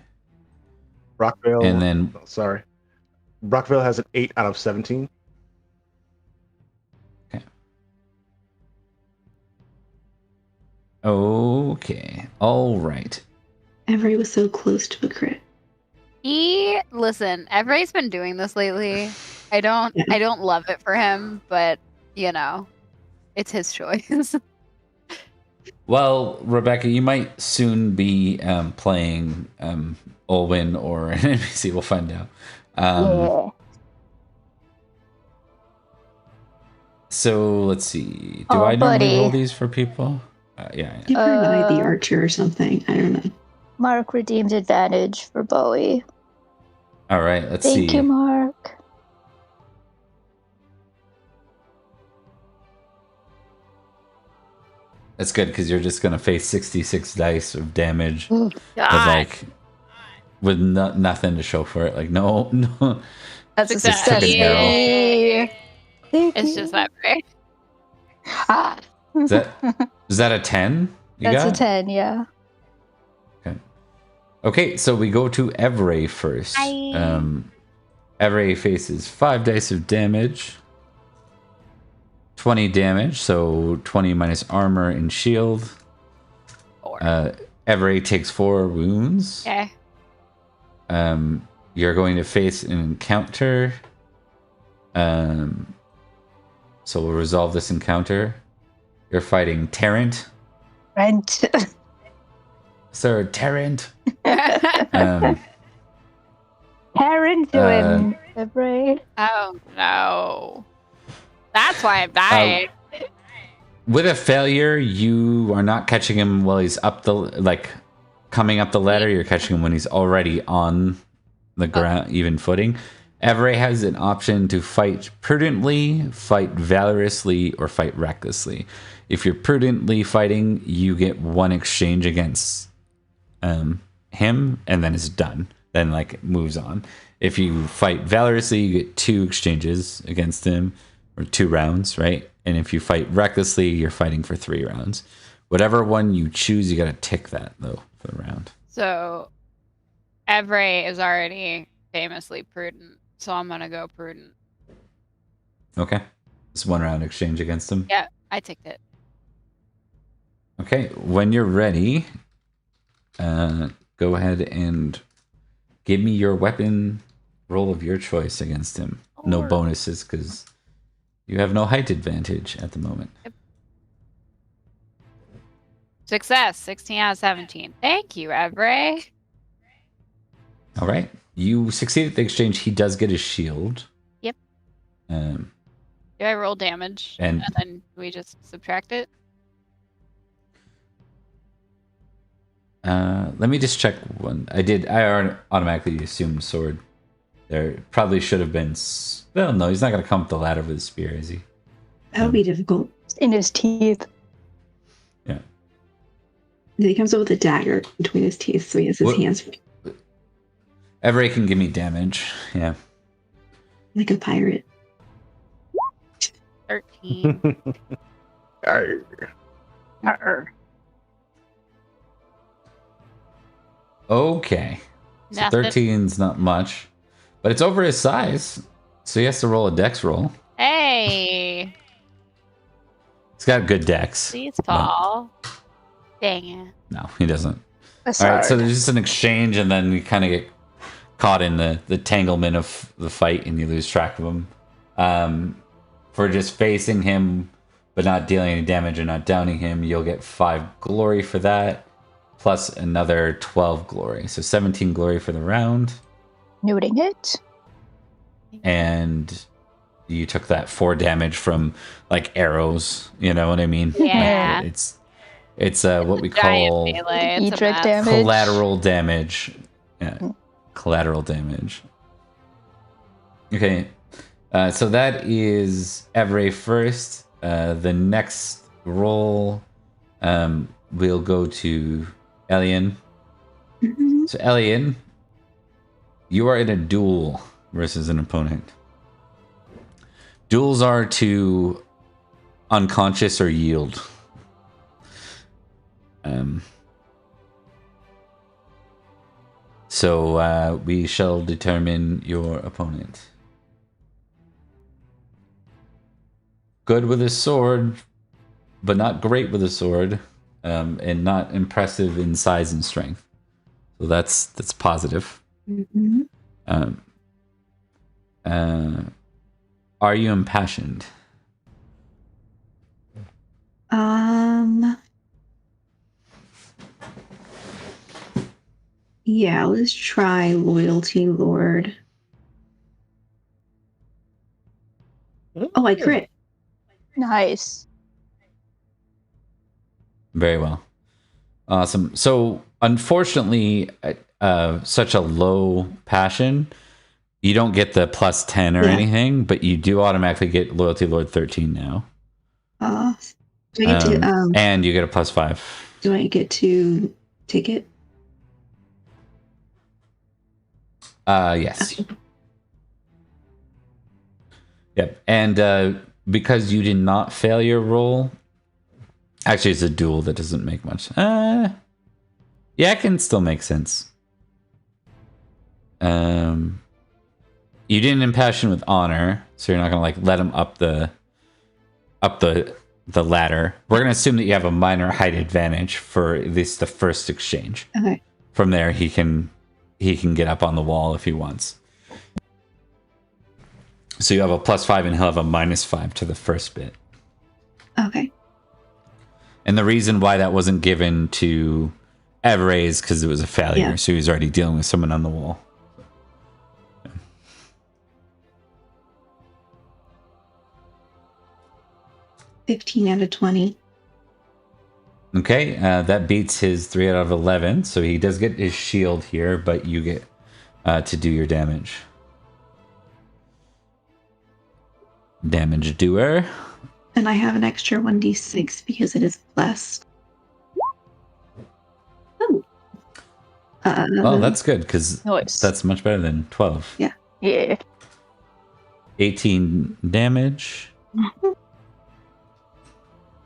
Brockvale. and then Sorry. Brockvale has an 8 out of 17. okay, all right. Every was so close to a crit. Listen, Every's been doing this lately. I don't love it for him, but you know, it's his choice. Well, Rebecca, you might soon be playing Olwyn or an NPC. We'll find out. Yeah. So let's see. Do Oh, I normally buddy. roll these for people? Yeah. You provide the archer or something. I don't know. Mark redeemed advantage for Bowie. All right. Let's see. Thank you, Mark. That's good because you're just gonna face 66 dice of damage Ooh. with God, like with nothing to show for it. Like no. that's It's a exactly second arrow. it. Thank It's you. just that way. Ah. Is that a 10? You That's got? a 10, yeah. Okay, so we go to Evray first. Hi. Evray faces 5 dice of damage. 20 damage, so 20 minus armor and shield. 4. Evray takes 4 wounds. Okay. You're going to face an encounter. So we'll resolve this encounter. You're fighting Tarrant. Rent. Sir Tarrant. Tear into him, Everett. Oh no. That's why I'm dying. With a failure, you are not catching him while he's up coming up the ladder. You're catching him when he's already on the ground, even footing. Everett has an option to fight prudently, fight valorously, or fight recklessly. If you're prudently fighting, you get one exchange against him, and then it's done. Then moves on. If you fight valorously, you get 2 exchanges against him, or 2 rounds, right? And if you fight recklessly, you're fighting for 3 rounds. Whatever one you choose, you got to tick that though for the round. So, Everett is already famously prudent, so I'm gonna go prudent. Okay, it's 1 round exchange against him. Yeah, I ticked it. Okay, when you're ready, go ahead and give me your weapon roll of your choice against him. No bonuses because you have no height advantage at the moment. Yep. Success, 16 out of 17. Thank you, Everett. All right, you succeed at the exchange. He does get his shield. Yep. Do I roll damage and then we just subtract it? Let me just check one. I automatically assumed sword. There probably should have been. Well, no, he's not going to come up the ladder with his spear, is he? That would be difficult. In his teeth. Yeah. He comes up with a dagger between his teeth, so he has his hands. Everett can give me damage. Yeah. Like a pirate. 13. Okay. So 13's not much. But it's over his size. So he has to roll a dex roll. Hey! He's got good dex. Please fall. Dang it. No, he doesn't. Alright, so there's just an exchange and then you kind of get caught in the tanglement of the fight and you lose track of him. For just facing him but not dealing any damage and not downing him, you'll get 5 glory for that, plus another 12 glory. So 17 glory for the round. Noting it. And you took that 4 damage from arrows, you know what I mean? Yeah. It's what we call Edric damage. Collateral damage. Yeah. Collateral damage. Okay. So that is Everett first. The next roll we'll go to Elian. Mm-hmm. So Elian, you are in a duel versus an opponent. Duels are to unconscious or yield. So we shall determine your opponent. Good with his sword, but not great with a sword, and not impressive in size and strength. So that's positive. Mm-hmm. Are you impassioned? Yeah, let's try Loyalty Lord. Oh, I crit. Nice. Very well. Awesome. So, unfortunately, such a low passion, you don't get the plus 10 or anything, but you do automatically get Loyalty Lord 13 now. Do I get to, and you get a plus 5. do I get to take it? Yes. Okay. Yep. And because you did not fail your roll, actually, it's a duel that doesn't make much. Yeah, it can still make sense. You didn't impassion with honor, so you're not gonna let him up the ladder. We're gonna assume that you have a minor height advantage for at least the first exchange. Okay. From there, he can get up on the wall if he wants. So you have a plus 5 and he'll have a minus 5 to the first bit. Okay. And the reason why that wasn't given to raised because it was a failure. Yeah. So he was already dealing with someone on the wall. 15 out of 20. Okay, that beats his 3 out of 11. So he does get his shield here, but you get to do your damage. Damage doer. And I have an extra 1d6 because it is blessed. Oh. Oh, that's good because Nice. that's much better than 12. Yeah. 18 damage.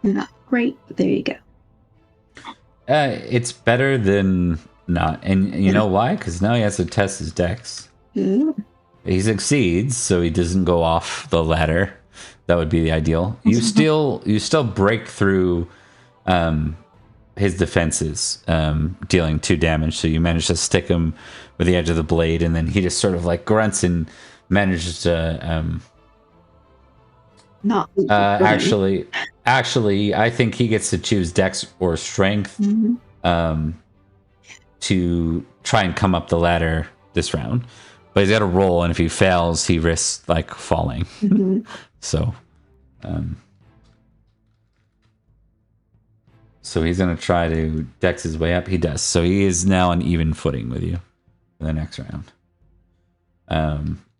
Not great, but there you go. It's better than not. And you know why? Because now he has to test his dex. Ooh. He succeeds, so he doesn't go off the ladder. That would be the ideal. You still break through his defenses, dealing 2 damage. So you manage to stick him with the edge of the blade, and then he just sort of like grunts and manages to Not actually, I think he gets to choose dex or strength to try and come up the ladder this round. But he's got to roll, and if he fails, he risks like falling. So he's gonna try to dex his way up. He does. So he is now on even footing with you for the next round.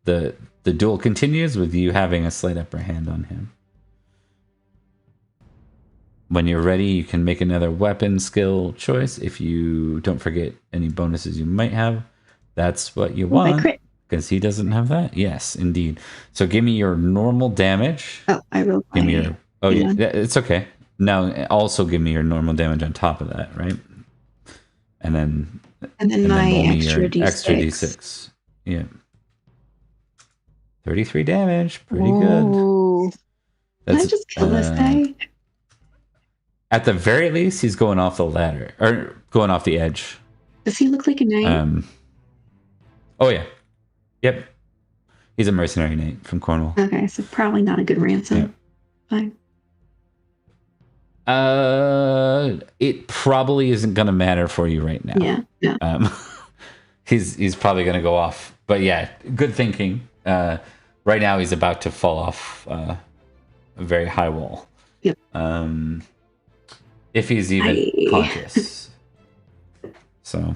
The duel continues with you having a slight upper hand on him. When you're ready, you can make another weapon skill choice. If you don't forget any bonuses you might have, that's what you want. Because he doesn't have that. Yes, indeed. So give me your normal damage. Oh, I rolled. Give me your. Oh yeah, it's okay. Now also give me your normal damage on top of that, right? And then my roll me extra your d6. extra d6. Yeah. 33 damage. Pretty good. Ooh. Can I just kill this guy? At the very least, he's going off the ladder or going off the edge. Does he look like a knight? Oh yeah. Yep. He's a mercenary knight from Cornwall. Okay, so probably not a good ransom. Fine. It probably isn't gonna matter for you right now. Yeah. He's probably gonna go off. But yeah, good thinking. Right now he's about to fall off a very high wall. Yep. If he's even conscious. So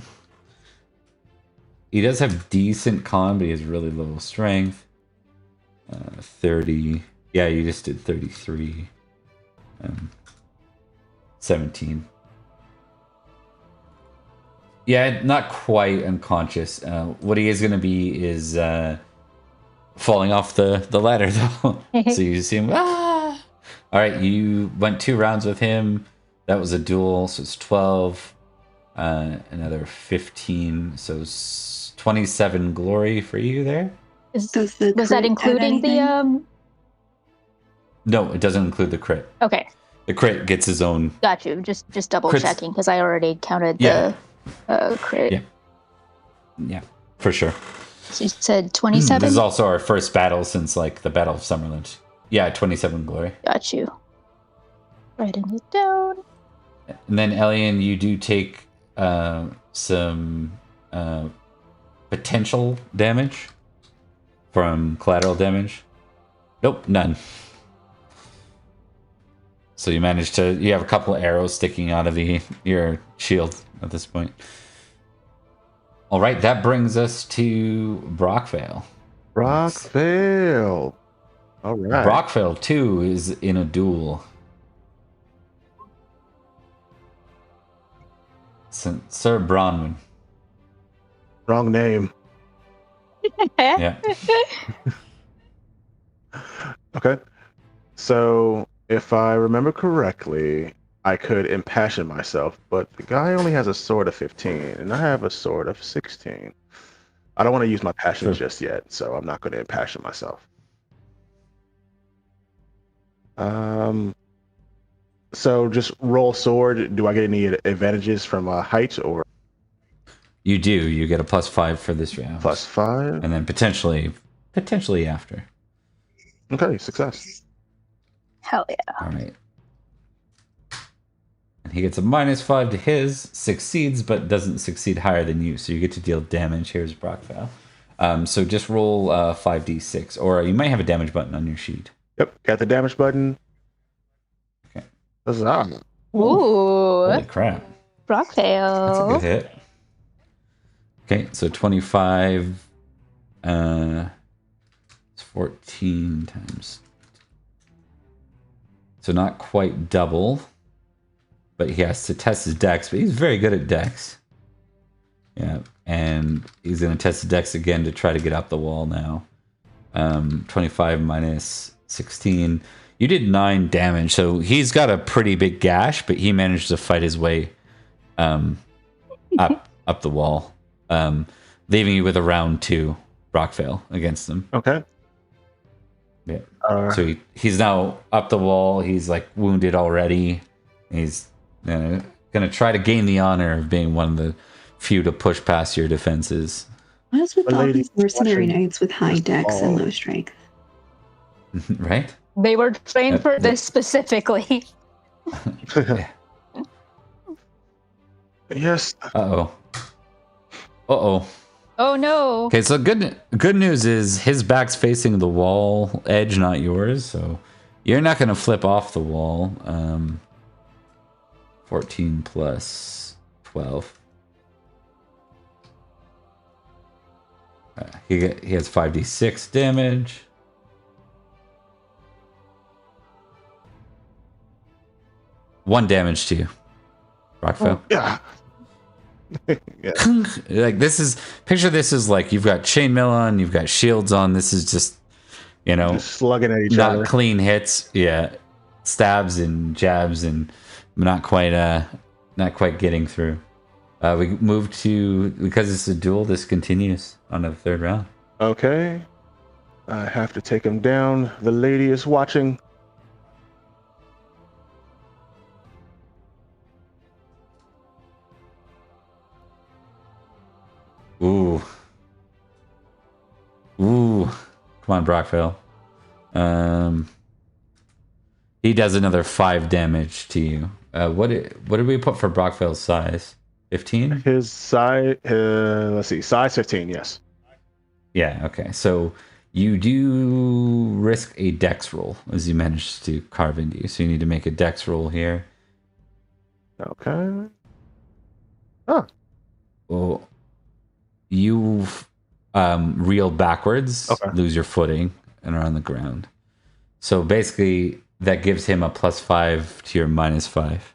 he does have decent con, but he has really low strength. 30. Yeah, you just did 33. 17. Yeah, not quite unconscious. What he is going to be is falling off the ladder, though. So you see him. Ah! All right, you went 2 rounds with him. That was a duel, so it's 12. Another 15, so 27 glory for you there. Was that including the No, it doesn't include the crit. Okay. The crit gets his own. Got you. Just double checking because I already counted the crit. Yeah, for sure. So you said 27. This is also our first battle since like the Battle of Summerland. Yeah, 27 glory. Got you. Writing it down. And then Elian, you do take some potential damage from collateral damage. Nope, none. So you have a couple of arrows sticking out of your shield at this point. All right, that brings us to Brockvale. Brockvale. All right. Brockvale too is in a duel. Sir Bronwyn. Wrong name. Yeah. Okay. So if I remember correctly, I could impassion myself, but the guy only has a sword of 15, and I have a sword of 16. I don't want to use my passion just yet, so I'm not going to impassion myself. So just roll sword. Do I get any advantages from height or? You do. You get a +5 for this round. +5, and then potentially after. Okay, success. Hell yeah. All right. And He gets a -5 to his, succeeds, but doesn't succeed higher than you. So you get to deal damage. Here's Brockvale. So just roll 5d6, or you might have a damage button on your sheet. Yep, got the damage button. Okay. Huzzah. Ooh, Holy crap. That's a Brockvale. good hit. Okay, so 25. It's 14 times. So not quite double. But he has to test his dex, but he's very good at dex. Yeah, and he's going to test the dex again to try to get up the wall now. 25 minus 16. You did 9 damage, so he's got a pretty big gash, but he managed to fight his way up the wall, leaving you with a round 2 Brockvale against him. Okay. Yeah. So he's now up the wall. He's like wounded already. He's gonna try to gain the honor of being one of the few to push past your defenses. What is with A all lady these mercenary watching knights with high dex and low strength? Right? They were trained for this specifically. Yes. Uh-oh. Uh-oh. Oh no. Okay, so good news is his back's facing the wall edge, not yours, so you're not gonna flip off the wall. 14 plus 12. He has 5d6 damage. One damage to you, Brockvale. Yeah. Like picture this as like you've got chainmail on, you've got shields on. This is just, Just slugging at each not other. clean hits. Yeah, stabs and jabs and not quite getting through. We move to, because it's a duel, this continues on the 3rd round. Okay. I have to take him down. The lady is watching. Ooh. Come on, Brockvale. He does another 5 damage to you. What did we put for Brockvale's size? 15? His size, let's see, size 15, yes. Yeah, okay. So you do risk a dex roll as you manage to carve into you. So you need to make a dex roll here. Okay. Oh, Well, you reel backwards, Okay. lose your footing, and are on the ground. So basically, that gives him a +5 to your -5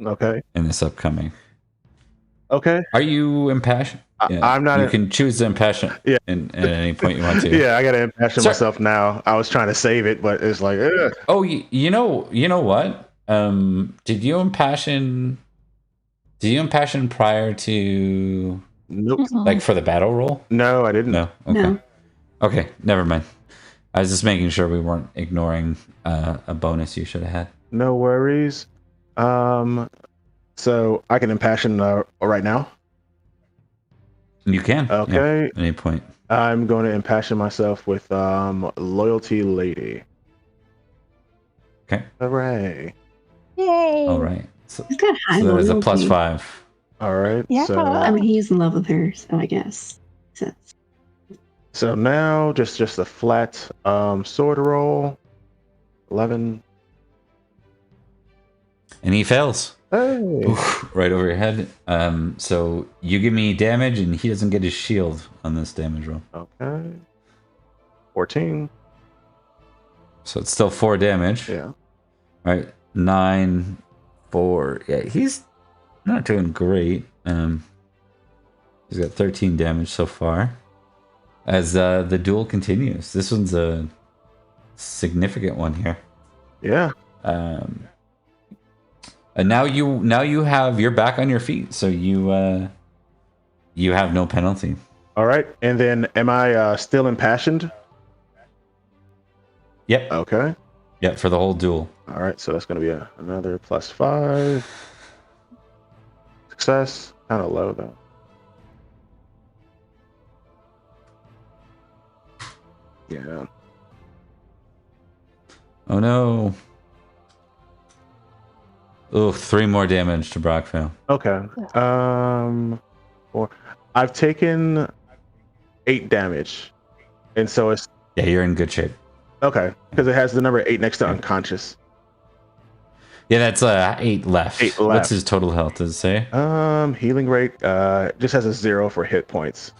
okay. in this upcoming. Okay. Are you impassioned? I'm not. You can choose to impassion Yeah. at any point you want to. Yeah, I gotta impassion Sir- myself now. I was trying to save it, but it's like, ugh. Oh, you know what? Did you impassion prior to, Nope. like, for the battle roll? No, I didn't. No. Okay. No. Okay, never mind. I was just making sure we weren't ignoring a bonus you should have had. No worries. So I can impassion right now. You can. Okay. Yeah, at any point. I'm going to impassion myself with Loyalty Lady. Okay. Hooray. Yay. All right. So, He's got high so that is a loyalty. +5. All right. Yeah. I mean, he's in love with her, so I guess. So now just a flat sword roll. 11. And he fails. Hey. Oof, right over your head. So you give me damage, and he doesn't get his shield on this damage roll. Okay. 14. So it's still 4 damage. Yeah. All right. 9, 4. Yeah, he's not doing great. He's got 13 damage so far. As the duel continues, this one's a significant one here. Yeah. And now you're back on your feet, so you have no penalty. All right. And then am I still impassioned? Yep. Okay. Yep. For the whole duel. All right. So that's going to be another +5. Success. Kind of low, though. Yeah. Oh no. Oh, 3 more damage to Brockvale. Okay. Or I've taken 8 damage, and so it's Yeah, you're in good shape. okay because it has the number 8 next to unconscious. Yeah, that's 8 left. 8 What's left. his total health? Does it say? Healing rate just has a 0 for hit points.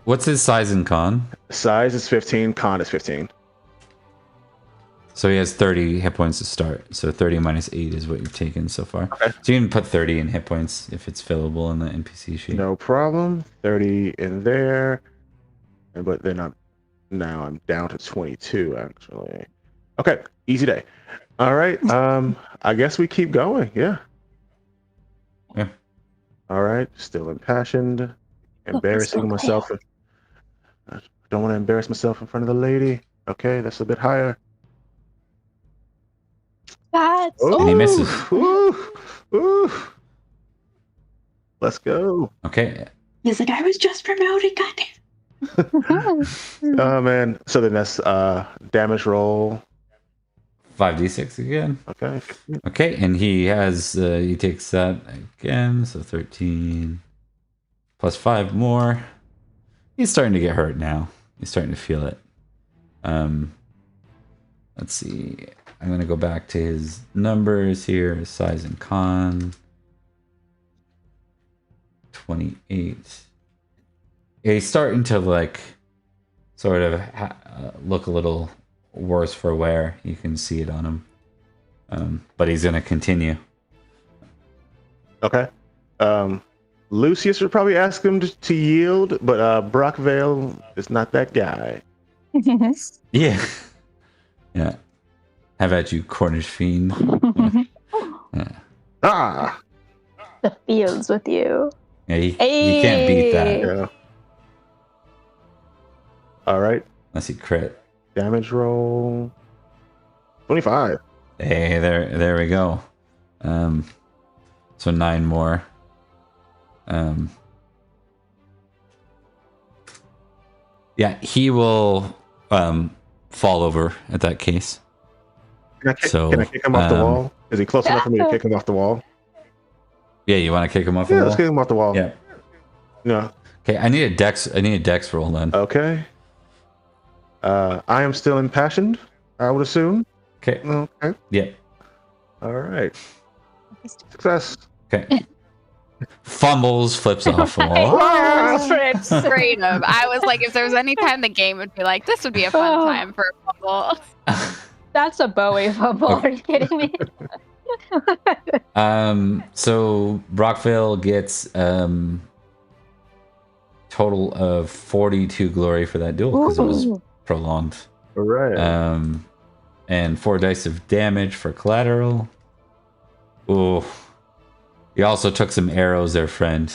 What's his size and con? Size is 15. Con is 15. So he has 30 hit points to start. So 30 minus 8 is what you've taken so far. Okay. So you can put 30 in hit points if it's fillable in the NPC sheet. No problem. 30 in there, but then I'm down to 22 actually. Okay, easy day. All right. I guess we keep going. Yeah. Yeah. All right. Still impassioned. Embarrassing myself. I don't want to embarrass myself in front of the lady. Okay, that's a bit higher. That's And he misses. Ooh. Let's go. Okay. He's like, I was just promoted, goddamn. Oh man. So then that's damage roll. 5d6 again. Okay. Okay, and he takes that again, so 13 plus 5 more. He's starting to get hurt now. He's starting to feel it. Let's see. I'm going to go back to his numbers here, his size and con. 28. Yeah, he's starting to like sort of look a little worse for wear. You can see it on him. But he's going to continue. Okay. Lucius would probably ask him to yield, but Brockvale is not that guy. Yeah. Yeah. How about you, Cornish fiend? Yeah. Ah! The fields with you. Yeah, you can't beat that Yeah. All right. unless you crit. Damage roll. 25. Hey, there we go. So 9 more. Yeah, he will fall over at that case. Can I kick him off the wall? Is he close enough for me to kick him off the wall? Yeah, you want to kick him off the Yeah, wall? let's kick him off the wall. Yeah. Yeah. Okay, I need a dex roll then. Okay. I am still impassioned, I would assume. Okay. Okay. Yeah. All right. Success. Okay. Fumbles, flips off the wall. Straight up. I was like, if there was any time the game would be like, this would be a fun time for a fumble. That's a Bowie fumble. Are you kidding me? So Brockvale gets total of 42 glory for that duel because it was prolonged. All right. And 4 dice of damage for collateral. Ooh. You also took some arrows there, friend.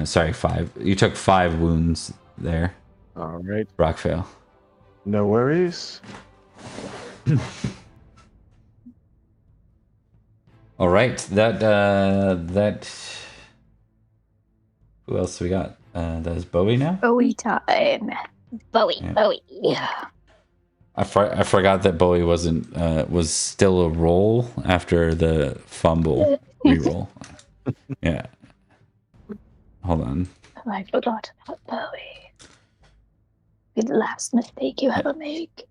Sorry, 5. You took 5 wounds there, All right. Brockvale. No worries. All right, that. Who else we got? That is Bowie now. Bowie time. Bowie. Yeah. Bowie. Yeah. I forgot that Bowie was still a roll after the fumble reroll. Yeah. Hold on. I forgot about Bowie. Be the last mistake you ever make.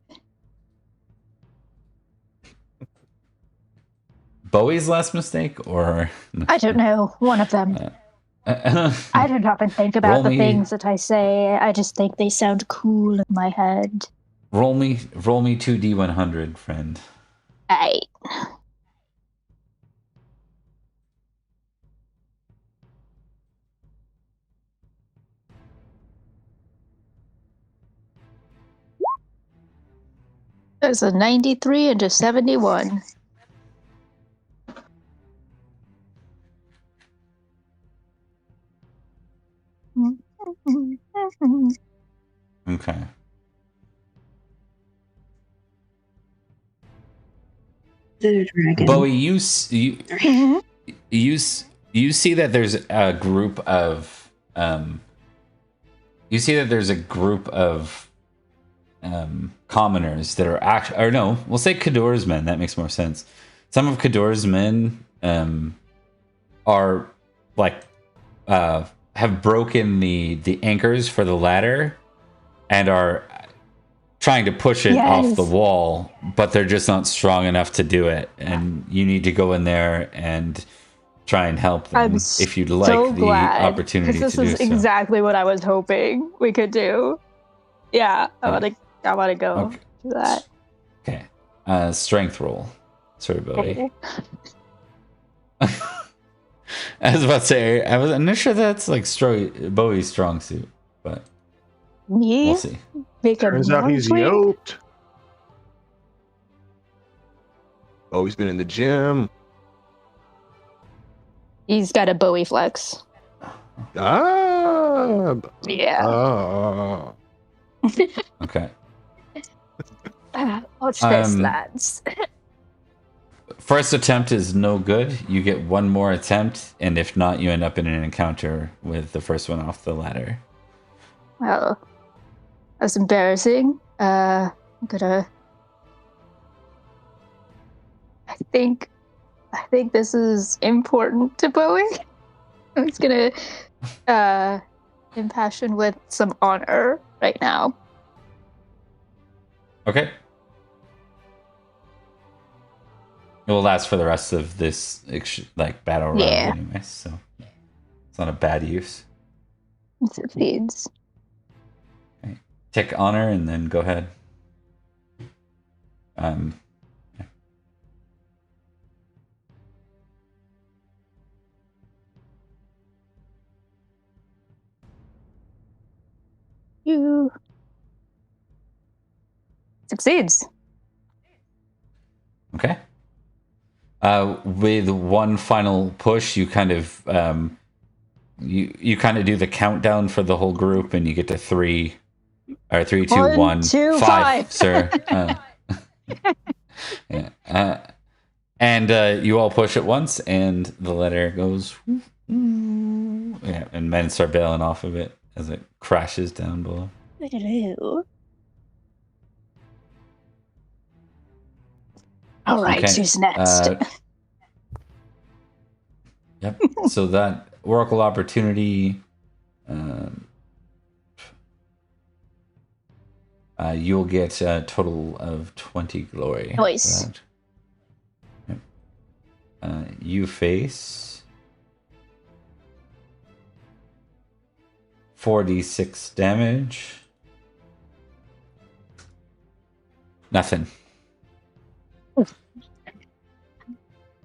Bowie's last mistake, or I don't know. One of them. I don't often think about Roll the me- things that I say. I just think they sound cool in my head. roll me 2d100, friend. 8. There's a 93 and a 71. Okay. The dragon. Bowie, you see that there's a group of commoners that are actually, or no, we'll say Kador's men. That makes more sense. some of Kador's men are like have broken the anchors for the ladder and are trying to push it off the wall, but they're just not strong enough to do it. And you need to go in there and try and help them if you'd like the opportunity to do so. This is exactly what I was hoping we could do. Yeah, I want to go to that. Okay. Strength roll. Sorry, Bowie. I was about to say, I'm not sure that's like Bowie's strong suit, but we'll see. Turns out he's yoked. Oh, he's been in the gym. He's got a Bowie flex. Ah. Yeah. Ah. Okay. Watch this, lads. First attempt is no good. You get one more attempt, and if not, you end up in an encounter with the first one off the ladder. Well, that's embarrassing. I'm gonna. I think this is important to Bowie. I'm just gonna impassion with some honor right now. Okay. It will last for the rest of this battle round anyway, so it's not a bad use. It succeeds. Okay. Tick honor and then go ahead. You succeeds. Okay. With one final push, you kind of you kind of do the countdown for the whole group, and you get to 3, 2, 1, 1, 2, 5, sir. Yeah. And you all push at once, and the letter goes. Yeah, and men start bailing off of it as it crashes down below. All right, who's next? Yep. So that Oracle opportunity, you'll get a total of 20 glory. Nice. Yep. You face 4d6 damage. Nothing.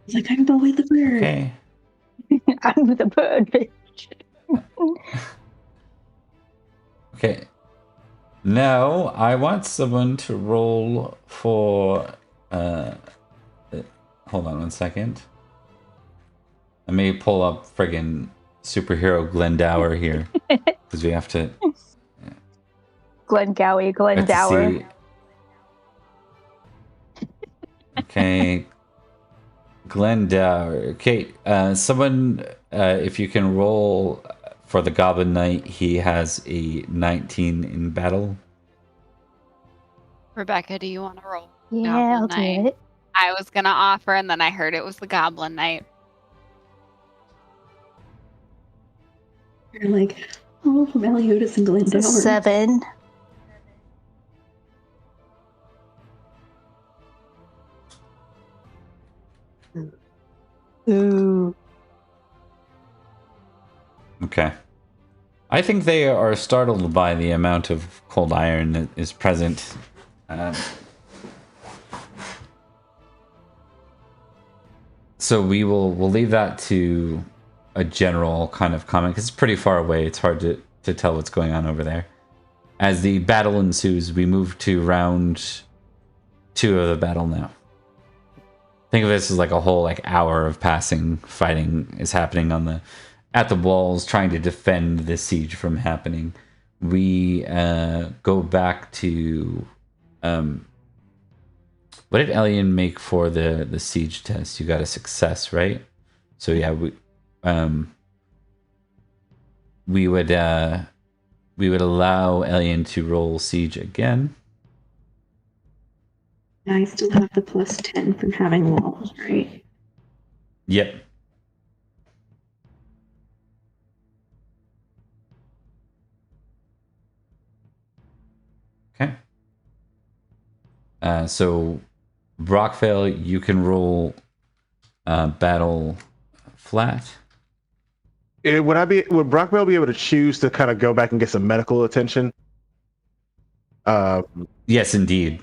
He's like, I'm Bowie the bird. Okay. I'm the bird, bitch. Okay. Now, I want someone to roll for... hold on 1 second. Let me pull up friggin' superhero Glendower here. Because we have to... Glendower. Okay. Glendower. Okay, someone, if you can roll for the Goblin Knight, he has a 19 in battle. Rebecca, do you want to roll? Yeah, I'll do it. I was going to offer, and then I heard it was the Goblin Knight. You're like, oh, Meliodas and Glendower. 7. Ooh. Okay. I think they are startled by the amount of cold iron that is present. So we'll leave that to a general kind of comment, because it's pretty far away. It's hard to tell what's going on over there. As the battle ensues, we move to round 2 of the battle now. Think of this as like a whole hour of fighting is happening at the walls, trying to defend the siege from happening. We go back to what did Elian make for the siege test? You got a success, right? So yeah, we would allow Elian to roll siege again. I still have the +10 from having walls, right? Yep. Okay. So, Brockvale, you can roll battle flat. Would Brockvale be able to choose to kind of go back and get some medical attention? Yes, indeed.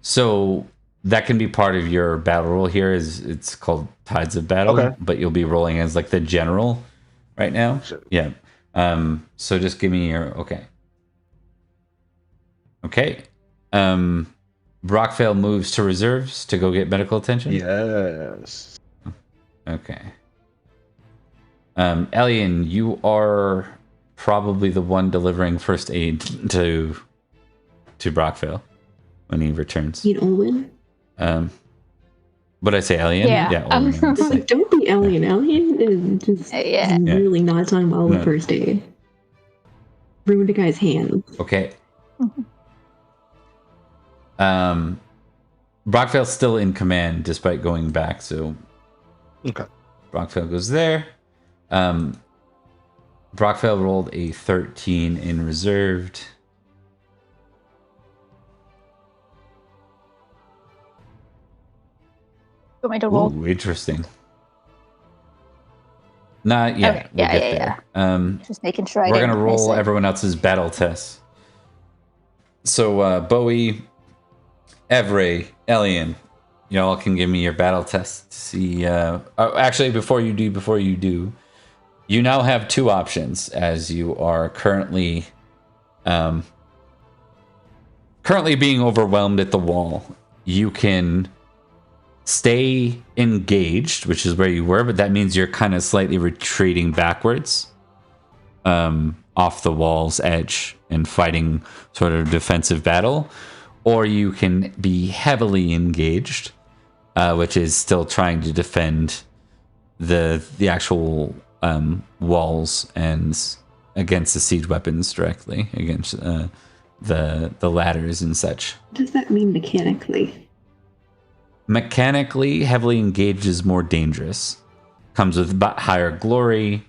So that can be part of your battle roll here. It's called Tides of Battle, Okay. but you'll be rolling as like the general right now. Sure. Yeah. So just give me your okay. Okay. Brockvale moves to reserves to go get medical attention. Yes. Okay. Elian, you are probably the one delivering first aid to Brockvale when he returns. Need Olwen? What did I say, Elian? Yeah. Olwen, I would It's say. like, don't be Alien. Alien is just Yeah. really not talking well No. the first aid. Ruined a guy's hand. Okay. Brockvale's still in command despite going back, so Okay. Brockvale goes there. Brockvale rolled a 13 in reserved. You want me to roll? Ooh, interesting. Not yet. Okay, We'll yeah, get yeah, there. Just making sure I We're didn't gonna roll miss it. everyone else's battle tests. So Bowie, Evray, Elian, y'all can give me your battle test to see. Actually, before you do, you now have two options as you are currently being overwhelmed at the wall. You can stay engaged, which is where you were, but that means you're kind of slightly retreating backwards off the wall's edge and fighting sort of defensive battle, or you can be heavily engaged, which is still trying to defend the actual walls and against the siege weapons directly against the ladders and such. What does that mean mechanically? Mechanically, heavily engaged is more dangerous. Comes with higher glory.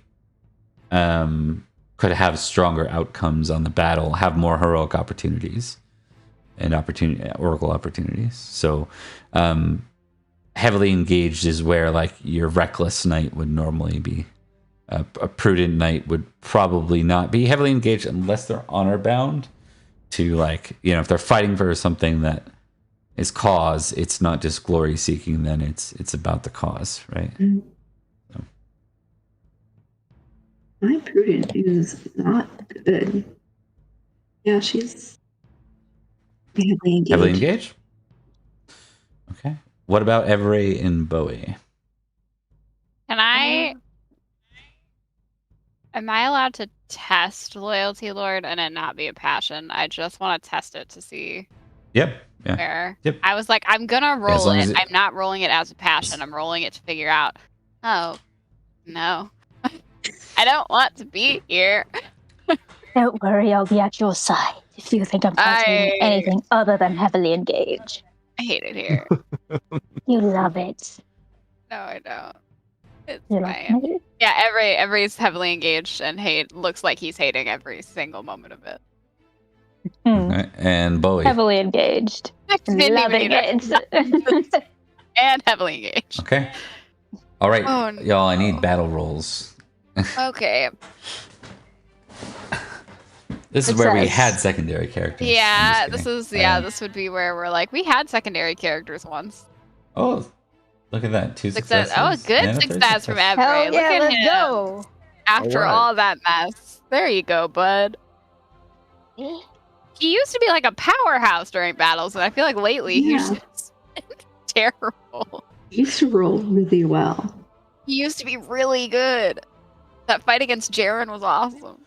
Could have stronger outcomes on the battle. Have more heroic opportunities and oracle opportunities. So, heavily engaged is where like your reckless knight would normally be. A prudent knight would probably not be heavily engaged unless they're honor bound. To like, if they're fighting for something that is cause, it's not just glory seeking, then it's about the cause, right? So. My prudent is not good. Yeah, she's heavily engaged. Heavily engaged? Okay. What about Everett and Bowie? Am I allowed to test Loyalty Lord and it not be a passion? I just want to test it to see Yep. Yeah. where. Yep. I was like, I'm gonna as roll long it. as it- I'm not rolling it as a passion. I'm rolling it to figure out. Oh, no. I don't want to be here. Don't worry, I'll be at your side if you think I'm fighting anything other than heavily engaged. I hate it here. You love it. No, I don't. It's You love fine. it. Yeah, every's heavily engaged and looks like he's hating every single moment of it. Okay. And Bowie. Heavily engaged. Loving it. And heavily engaged. Okay. All right, Oh, y'all. I need no. battle rolls. Okay. This is It where we says- had secondary characters. Yeah, I'm just this kidding. is this would be where we're like, we had secondary characters once. Oh, look at that. Two Success. successes. Oh, good and a third success from success. Everett. Hell Look yeah, at let's him. go. After Alright. all that mess. There you go, bud. He used to be like a powerhouse during battles, and I feel like lately he's Yeah. just terrible. He used to roll really well. He used to be really good. That fight against Jaren was awesome.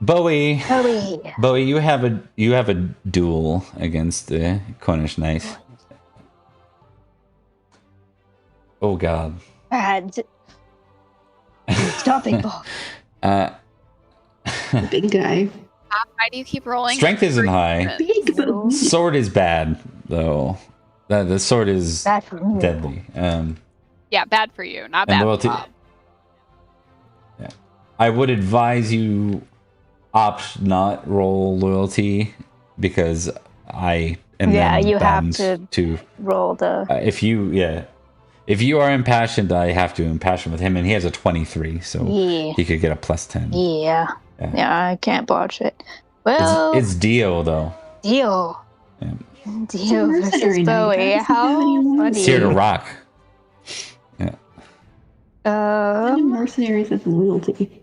Bowie. Bowie. Bowie, you have a duel against the Cornish knight. Oh God. Bad. Stop it, Bob. The big guy. Why do you keep rolling? Strength isn't high. Big bone. Sword is bad, though. The sword is Bad for me. deadly. Yeah, bad for you, not And bad loyalty. for Bob. Yeah. I would advise you opt not roll loyalty because I am Yeah, then you have bound to roll the. if you are impassioned, I have to impassion with him, and he has a 23, so Yeah. he could get a plus 10. Yeah. Yeah, I can't botch it. Well, It's Dio though. Dio. Yeah. Dio versus mercenary knight. Bowie. How does he have any How loyalty? funny. It's here to rock. Yeah. How do mercenaries have loyalty?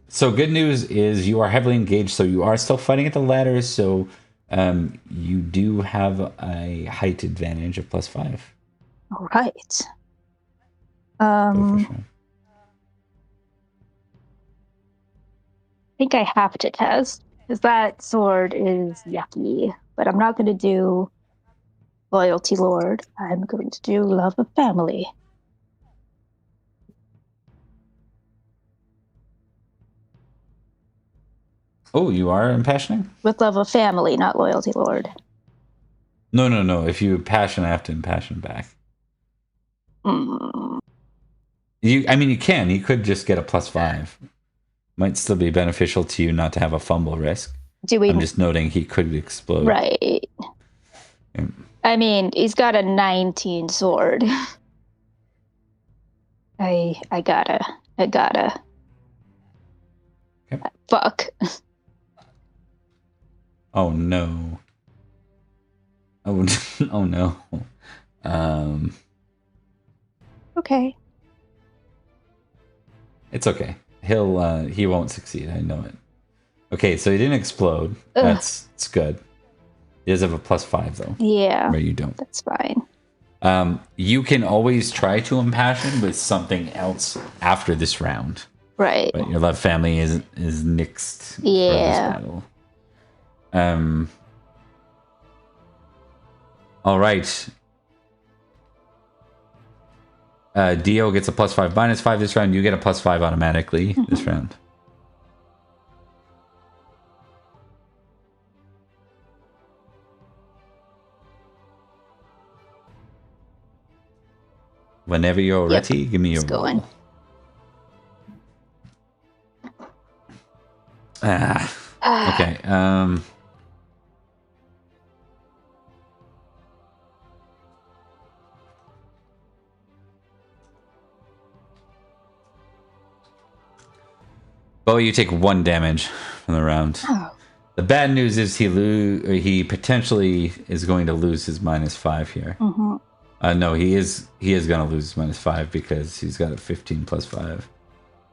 So good news is you are heavily engaged, so you are still fighting at the ladders, so you do have a height advantage of +5. All right. Go for I sure. think I have to test because that sword is yucky. But I'm not going to do loyalty lord. I'm going to do love of family. Oh, you are impassioning? With love of family, not loyalty lord. No. If you impassion, I have to impassion back. Mm. You can. You could just get a +5. Might still be beneficial to you not to have a fumble risk. Do we? I'm just noting he could explode. Right. Yeah. I mean, he's got a 19 sword. I gotta. Okay. Fuck. Oh no. Oh, oh no. Okay. It's okay. He won't succeed. I know it. Okay, so he didn't explode. Ugh. It's good. He does have a +5 though. Yeah. Where you don't. That's fine. You can always try to impassion with something else after this round. Right. But your love family is nixed for this Yeah. battle. All right. Dio gets a +5, -5 this round. You get a +5 automatically this round. Whenever you're Yep. ready, give me your It's roll. going. Okay. Bo, you take 1 damage from the round. Oh. The bad news is he potentially is going to lose his -5 here. Mm-hmm. No, he is going to lose his -5 because he's got a 15 +5.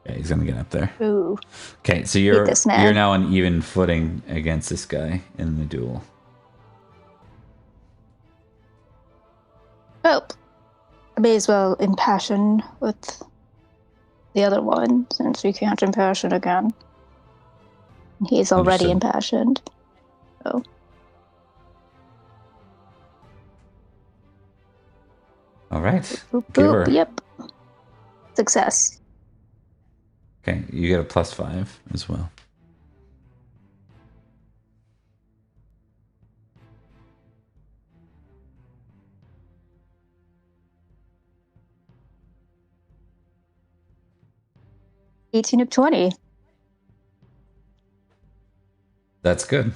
Yeah, he's going to get up there. Ooh. Okay, so you're this man. you're now on even footing against this guy in the duel. Oh. I may as well impassion with the other one since we can't impassion again. He's already Understood. impassioned. So. All right. Boop, Give boop. her. Yep. Success. Okay, you get a +5 as well. $18 of 20. That's good.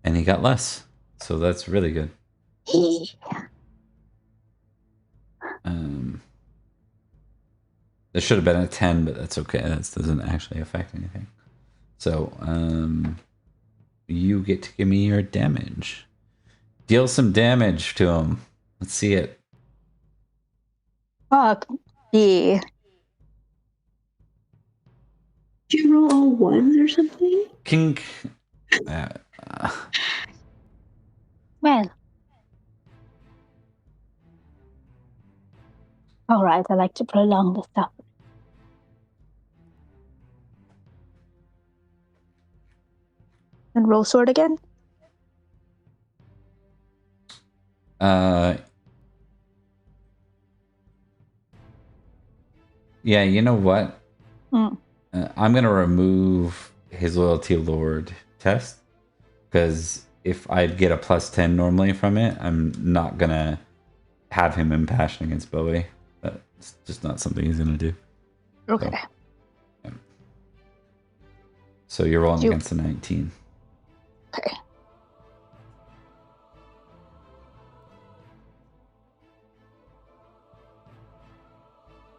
And he got less, so that's really good. There should have been a 10, but that's okay. That doesn't actually affect anything. So, you get to give me your damage. Deal some damage to him. Let's see it. Fuck. Yeah. Did you roll all ones or something? Kink. Well. All right, I like to prolong the suffering. And roll sword again? Yeah, you know what? Hmm. I'm gonna remove his loyalty lord test because if I get a +10 normally from it, I'm not gonna have him impassion against Bowie. That's just not something he's gonna do. Okay. So, yeah. So you're rolling against a 19. Okay.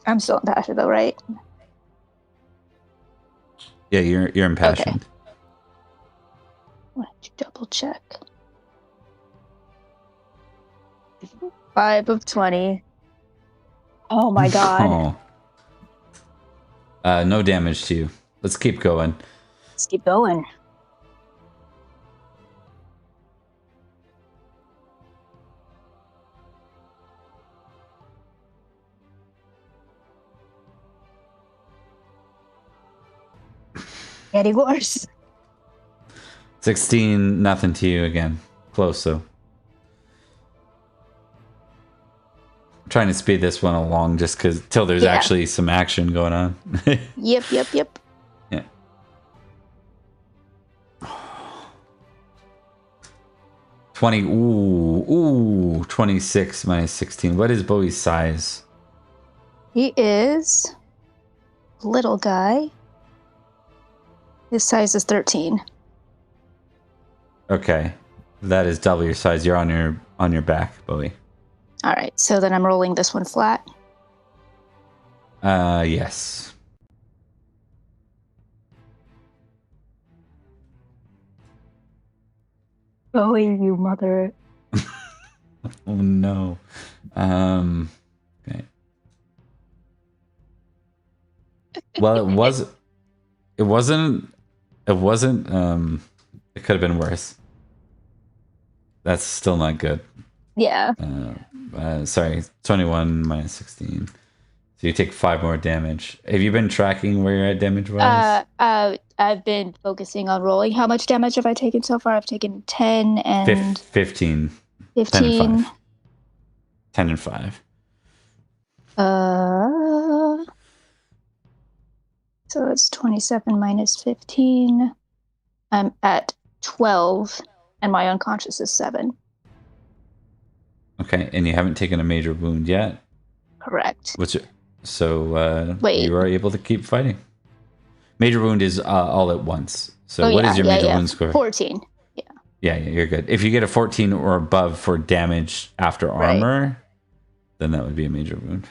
I'm still impassioned though, right? Yeah, you're impassioned. Why don't you double check? 5 of 20. Oh my god. No damage to you. Let's keep going. Let's keep going. Getting worse. 16, nothing to you again. Close though. I'm trying to speed this one along just because till there's actually some action going on. Yep. Yeah. Ooh, 26 minus 16. What is Bowie's size? He is a little guy. His size is 13. Okay. That is double your size. You're on your back, Bowie. All right, so then I'm rolling this one flat. Yes. Bowie, you mother. Oh no. Okay. Well, it wasn't, it could have been worse. That's still not good. Yeah. Sorry, 21 minus 16. So you take 5 more damage. Have you been tracking where you're at damage-wise? I've been focusing on rolling. How much damage have I taken so far? I've taken 10 and... 15. 15. 10 and 5. 10 and 5. So it's 27 minus 15. I'm at 12, and my unconscious is 7. Okay, and you haven't taken a major wound yet? Correct. So Wait. you are able to keep fighting. Major wound is all at once. So what is your major wound score? 14. Yeah, you're good. If you get a 14 or above for damage after armor, then that would be a major wound.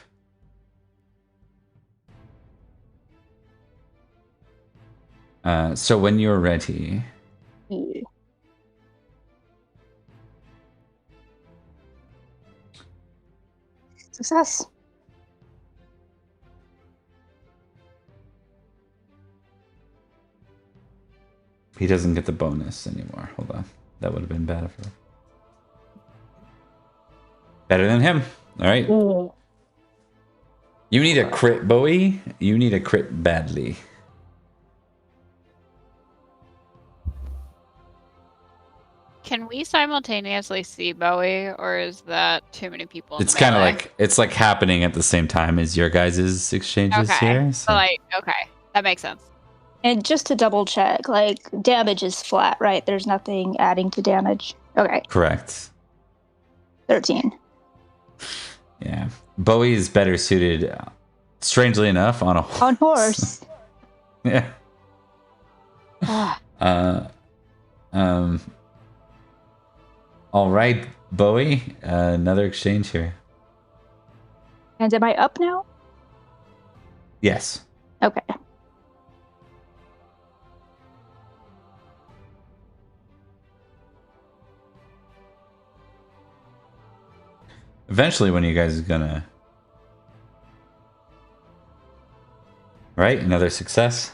So when you're ready... Yeah. Success. He doesn't get the bonus anymore. Hold on. That would have been bad for him. Better than him. All right. Ooh. You need a crit, Bowie. You need a crit badly. Can we simultaneously see Bowie, or is that too many people? It's kind of like it's like happening at the same time as your guys' exchanges here. So. Okay, that makes sense. And just to double check, like, damage is flat, right? There's nothing adding to damage. Okay. Correct. 13. Yeah. Bowie is better suited, strangely enough, on a horse. On horse. Yeah. All right, Bowie. Another exchange here. And am I up now? Yes. Okay. Eventually, when you guys are gonna... Right? Another success.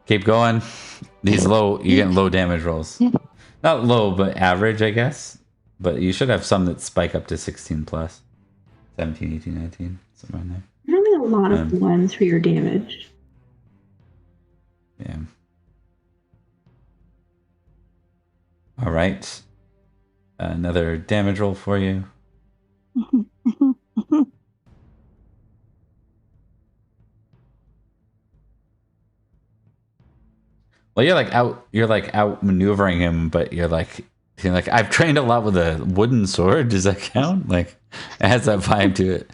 Keep going. These low, you're getting low damage rolls. Not low, but average, I guess. But you should have some that spike up to 16 plus. 17, 18, 19, somewhere in there. You're having a lot of ones for your damage. Yeah. All right. Another damage roll for you. Well, you're like out maneuvering him, but you're like I've trained a lot with a wooden sword. Does that count? Like, it has that vibe to it.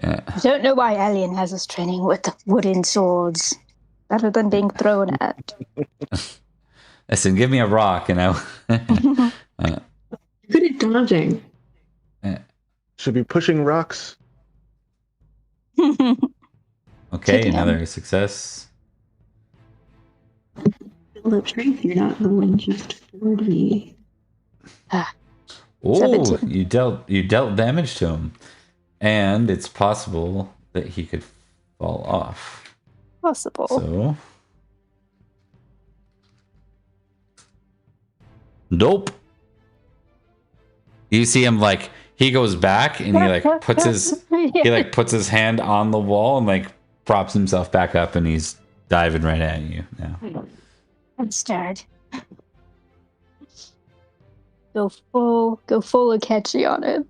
Yeah. I don't know why Alien has us training with wooden swords rather than being thrown at. Listen, give me a rock and I. Good at dodging. Should be pushing rocks. Okay, Kicking another success. Build up strength. You're not going just for me. Oh, 17. you dealt damage to him, and it's possible that he could fall off. Possible. So, nope. You see him like he goes back and he like puts his hand on the wall and like props himself back up and he's diving right at you now. I'm scared. Go full Akechi on it.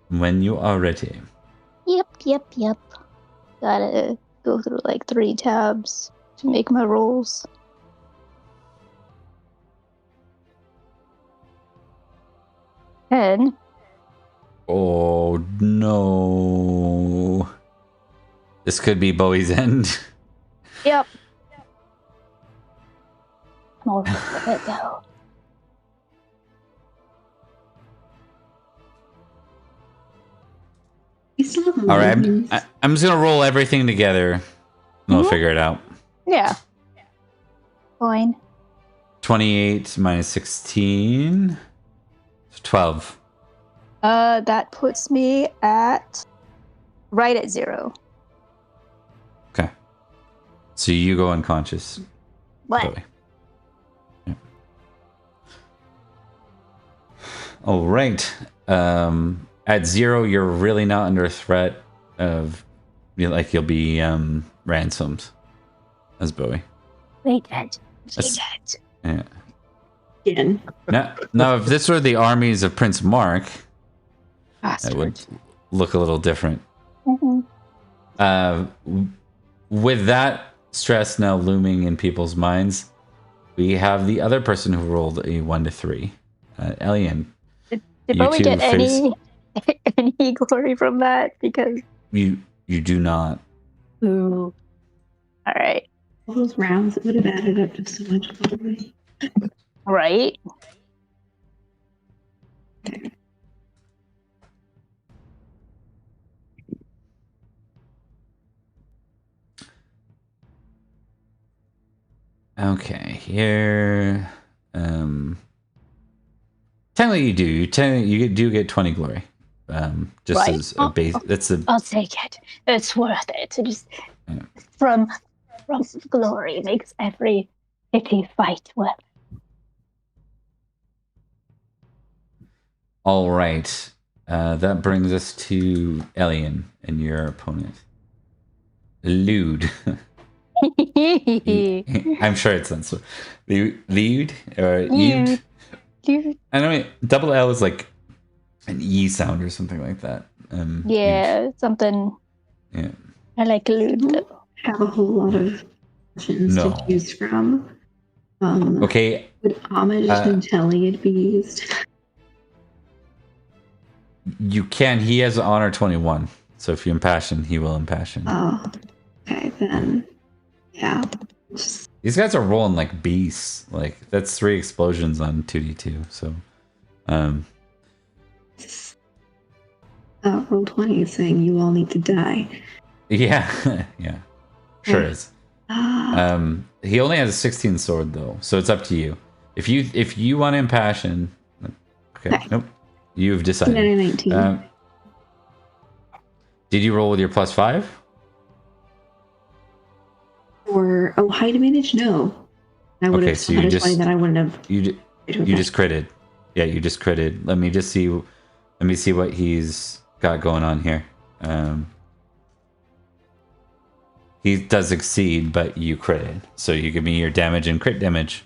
When you are ready. Yep. Gotta go through like 3 tabs to make my rolls. And Oh no. This could be Bowie's end. yep. I'm all right with it though. All right, I'm just gonna roll everything together. And we'll figure it out. Yeah. Fine. 28 minus 16. 12. That puts me at right at 0. Okay. So you go unconscious. What? Bowie. Yeah. All right. At 0, you're really not under threat of you'll be ransomed as Bowie. They dead. Yeah. Again. Now, if this were the armies of Prince Mark, Bastard. it would look a little different. Mm-hmm. With that stress now looming in people's minds, we have the other person who rolled a 1 to 3, Elian. Did Bowie get any glory from that? Because you do not. ooh. All right. All those rounds, it would have added up to so much glory. Right. Okay, here. Technically, you do. You do get 20 glory. Just Right. as a base. That's a. I'll take it. It's worth it. To just Yeah. from glory makes every fight worth. All right. That brings us to Elian and your opponent, Lude. I'm sure it's not so. Lude or Lude. I don't know. Double L is like an E sound or something like that. Yeah, something. Yeah. I like lewd. Have a whole lot of options No. to choose from. Okay. Would homage and Telliad be used? You can. He has honor 21. So if you impassion, he will impassion. Oh, okay, then. Yeah. Just These guys are rolling like beasts. Like that's 3 explosions on 2d2. So, roll 20 is saying you all need to die. yeah, yeah, sure is. He only has a 16 sword though, so it's up to you. If you want to impassion, okay, nope, you've decided. 19. Did you roll with your +5? Or high advantage? No. I would have so you just 20 that I wouldn't have. You just critted. Yeah, you just critted. Let me see what he's got going on here. He does exceed, but you critted. So you give me your damage and crit damage.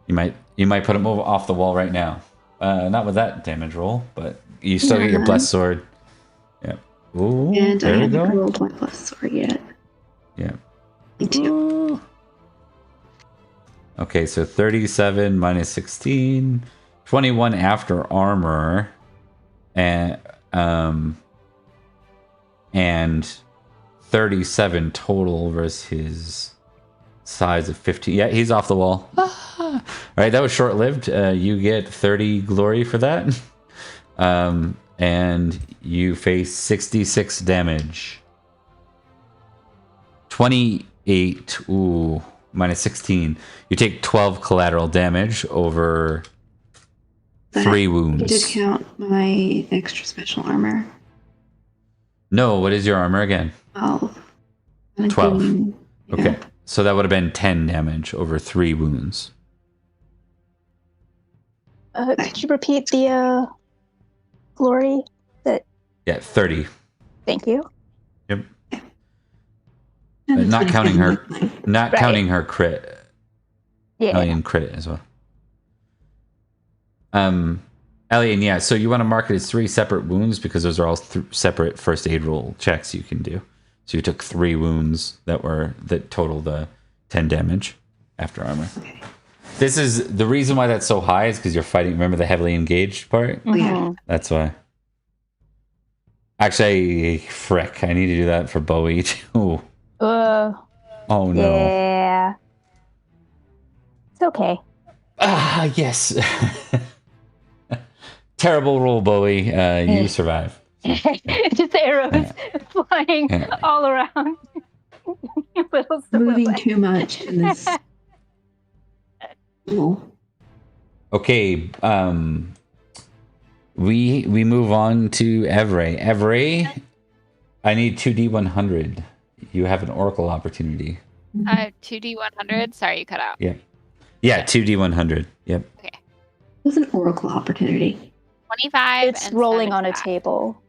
You might put him off the wall right now. Not with that damage roll, but you still get your blessed sword. Yeah. Ooh, And I there we haven't go. rolled my blessed sword yet. Yeah. Me too. Ooh. Okay, so 37 minus 16, 21 after armor, and 37 total versus his size of 15. Yeah, he's off the wall. All right, that was short-lived. You get 30 glory for that. And you face 66 damage. 28, ooh, minus 16. You take 12 collateral damage over 3 wounds. You did count my extra special armor. No, what is your armor again? 12. 12. Yeah. Okay, so that would have been 10 damage over 3 wounds. Could you repeat the glory? Yeah, 30. Thank you. Yep. And Not counting her, not Right. counting her crit. Yeah. Alien crit as well. Alien, yeah. So you want to mark it as 3 separate wounds because those are all separate first aid roll checks you can do. So you took 3 wounds that total the 10 damage after armor. Okay. This is the reason why that's so high is because you're fighting. Remember the heavily engaged part? Yeah. That's why. Actually, frick! I need to do that for Bowie too. Oh no. Yeah. It's okay. Ah, yes. Terrible roll, Bowie. You survive. Just arrows flying all around. Little Moving silhouette. too much in this. Oh. Okay. We move on to Evray. Evray, I need 2d100. You have an Oracle opportunity. 2d100. Sorry, you cut out. Yeah. Yeah, 2d100. Yep. Okay. It was an oracle opportunity. 25. It's and rolling on a 75. table.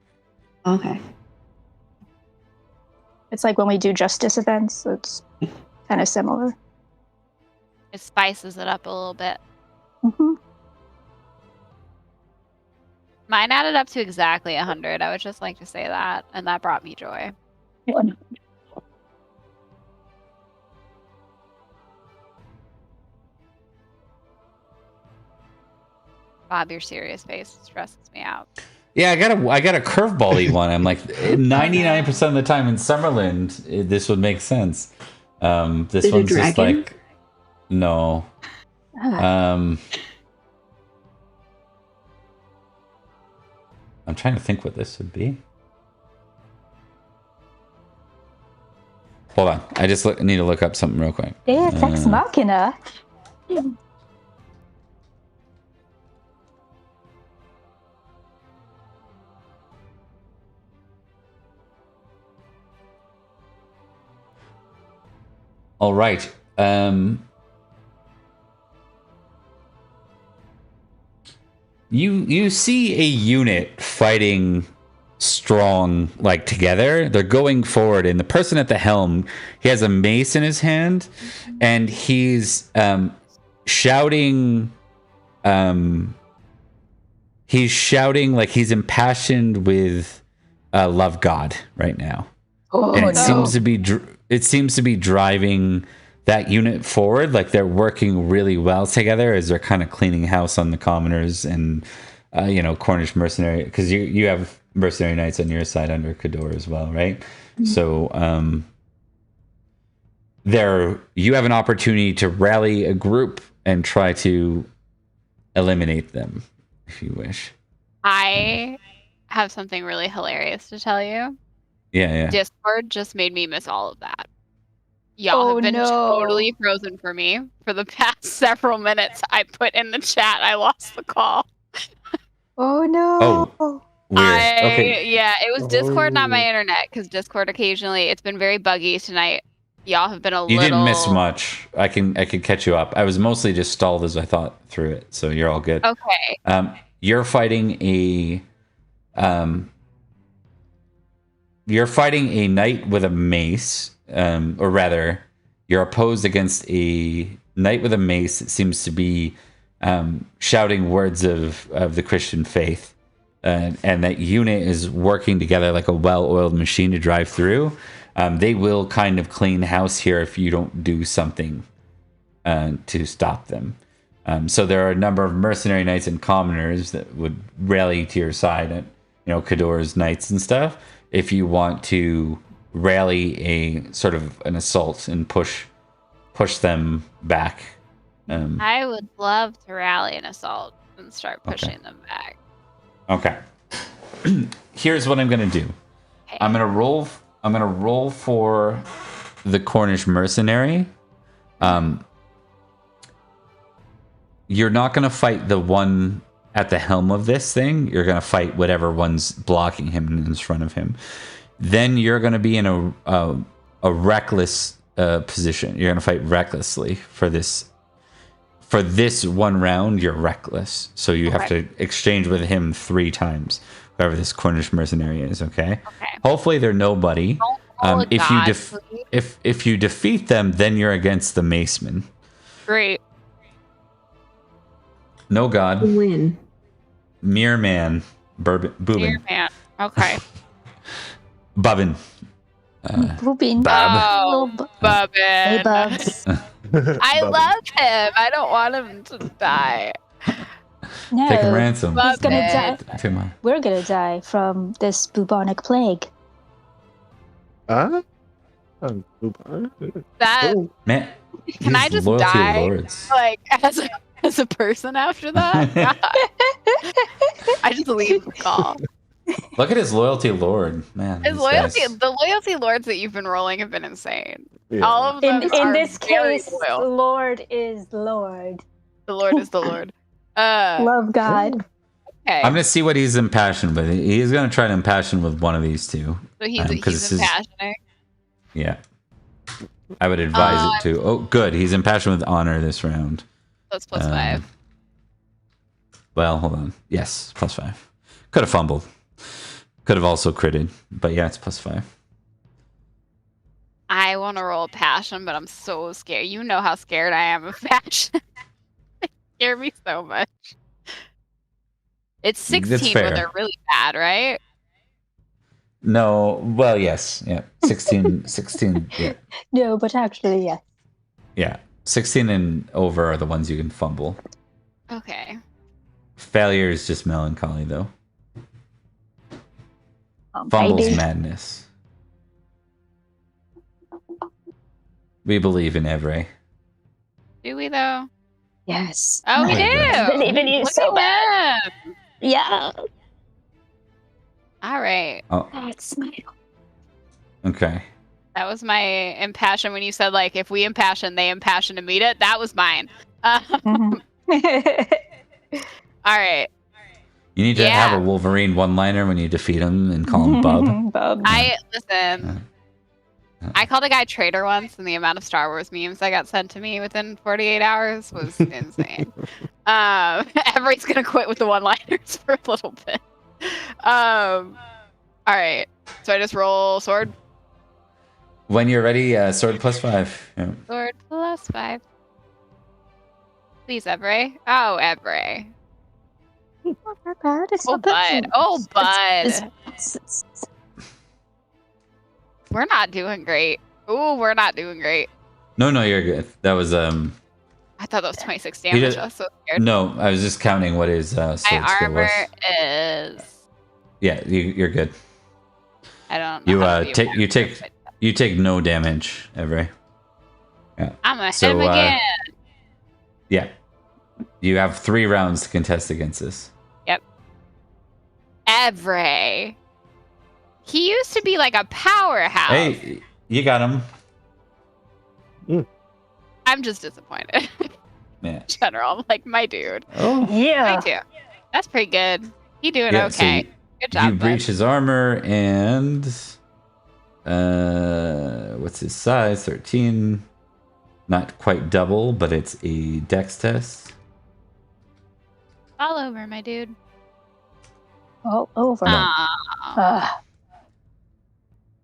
Okay. It's like when we do justice events. So it's kind of similar. It spices it up a little bit. Mm-hmm. Mine added up to exactly 100. I would just like to say that, and that brought me joy. Bob, your serious face stresses me out. Yeah, I got a curveball-y one. I'm like 99% of the time in Summerland, this would make sense. This Is it a one's just dragon? like no. I'm trying to think what this would be. Hold on, I just need to look up something real quick. Yeah, Ex Machina. All right. You see a unit fighting strong, like together. They're going forward, and the person at the helm, he has a mace in his hand, and he's shouting. He's shouting like he's impassioned with love God right now, and it seems to be driving that unit forward. Like they're working really well together as they're kind of cleaning house on the commoners and Cornish mercenary, because you have mercenary knights on your side under Kador as well, right? Mm-hmm. So you have an opportunity to rally a group and try to eliminate them if you wish. I have something really hilarious to tell you. Yeah. Discord just made me miss all of that. Y'all have been totally frozen for me for the past several minutes. I put in the chat, I lost the call. Oh no. Oh, weird. Okay. Yeah, it was Discord, not my internet, because Discord occasionally, it's been very buggy tonight. Y'all have been You didn't miss much. I can catch you up. I was mostly just stalled as I thought through it, so you're all good. Okay. You're fighting a knight with a mace or rather, you're opposed against a knight with a mace that seems to be shouting words of the Christian faith, and that unit is working together like a well-oiled machine to drive through. They will kind of clean house here if you don't do something to stop them. So there are a number of mercenary knights and commoners that would rally to your side, and Cador's knights and stuff. If you want to rally a sort of an assault and push them back. I would love to rally an assault and start pushing them back. Okay. Here's what I'm gonna do. Okay. I'm gonna roll for the Cornish mercenary. You're not gonna fight the one at the helm of this thing. You're gonna fight whatever one's blocking him and in front of him. Then you're gonna be in a reckless position. You're gonna fight recklessly for this. For this one round, you're reckless. So you have to exchange with him 3 times, whoever this Cornish mercenary is, okay? Hopefully they're nobody. If you defeat them, then you're against the maceman. Great. No god. Win. Mere man. Boobin. Dear man. Okay. Bubbin. Boobin. Oh, Bubbin. Hey, Bubs. I love him. I don't want him to die. No, Take a ransom. he's gonna die. Come on. We're gonna die from this bubonic plague. That Man, can I these just loyalty die lords. like as a person after that? God. I just leave the call. Look at his loyalty lord, man. His these loyalty, guys. the loyalty lords that you've been rolling have been insane. Yeah. All of them In are this very case, loyal. Lord is Lord. The Lord is the Lord. Love God. Okay. I'm gonna see what he's impassioned with. He's gonna try to impassion with one of these two. So he's 'cause this is- passionate. Yeah. I would advise it to. Oh, good. He's impassioned with honor this round. That's plus 5. Well, hold on. Yes, plus 5. Could have fumbled. Could have also critted. But yeah, it's plus 5. I want to roll passion, but I'm so scared. You know how scared I am of passion. They scare me so much. It's 16 fair. when they're really bad, right? No, well, yes. Yeah. 16, yeah. No, but actually, yes. Yeah. 16 and over are the ones you can fumble. Okay. Failure is just melancholy, though. Oh, Fumble's baby. madness. We believe in Evray. Do we, though? Yes. Oh, we my do! God. Believe in you Look so at bad. them. Yeah. All right. Oh, That's my. okay. That was my impassion when you said, like, if we impassion, they impassion to meet it. That was mine. Mhm. All right. You need to have a Wolverine one-liner when you defeat him and call him Bub. Bub. Listen. I called a guy traitor once, and the amount of Star Wars memes I got sent to me within 48 hours was insane. Everybody's gonna quit with the one-liners for a little bit. All right. So I just roll sword. When you're ready, sword plus 5. Yeah. Sword plus 5. Please, Evray. Oh, Evray. It's not bad. It's Oh, not bad. bud. Oh, bud. It's- We're not doing great. Ooh, we're not doing great. No, you're good. That was I thought that was 26 He damage. did- I was so scared. no. I was just counting what his sword My skill armor was. is. Yeah, you're good. I don't know. You how to be you take no damage, Every. Yeah. I'm gonna hit So, him again. Yeah. You have 3 rounds to contest against this. Evray. He used to be like a powerhouse. Hey, you got him. I'm just disappointed. Yeah. In general, I'm like, my dude. Oh. Yeah. Me too. That's pretty good. He doing Yeah, so okay. Good job, you bud. breach his armor and what's his size? 13. Not quite double, but it's a dex test. All over, my dude. All over. Aw.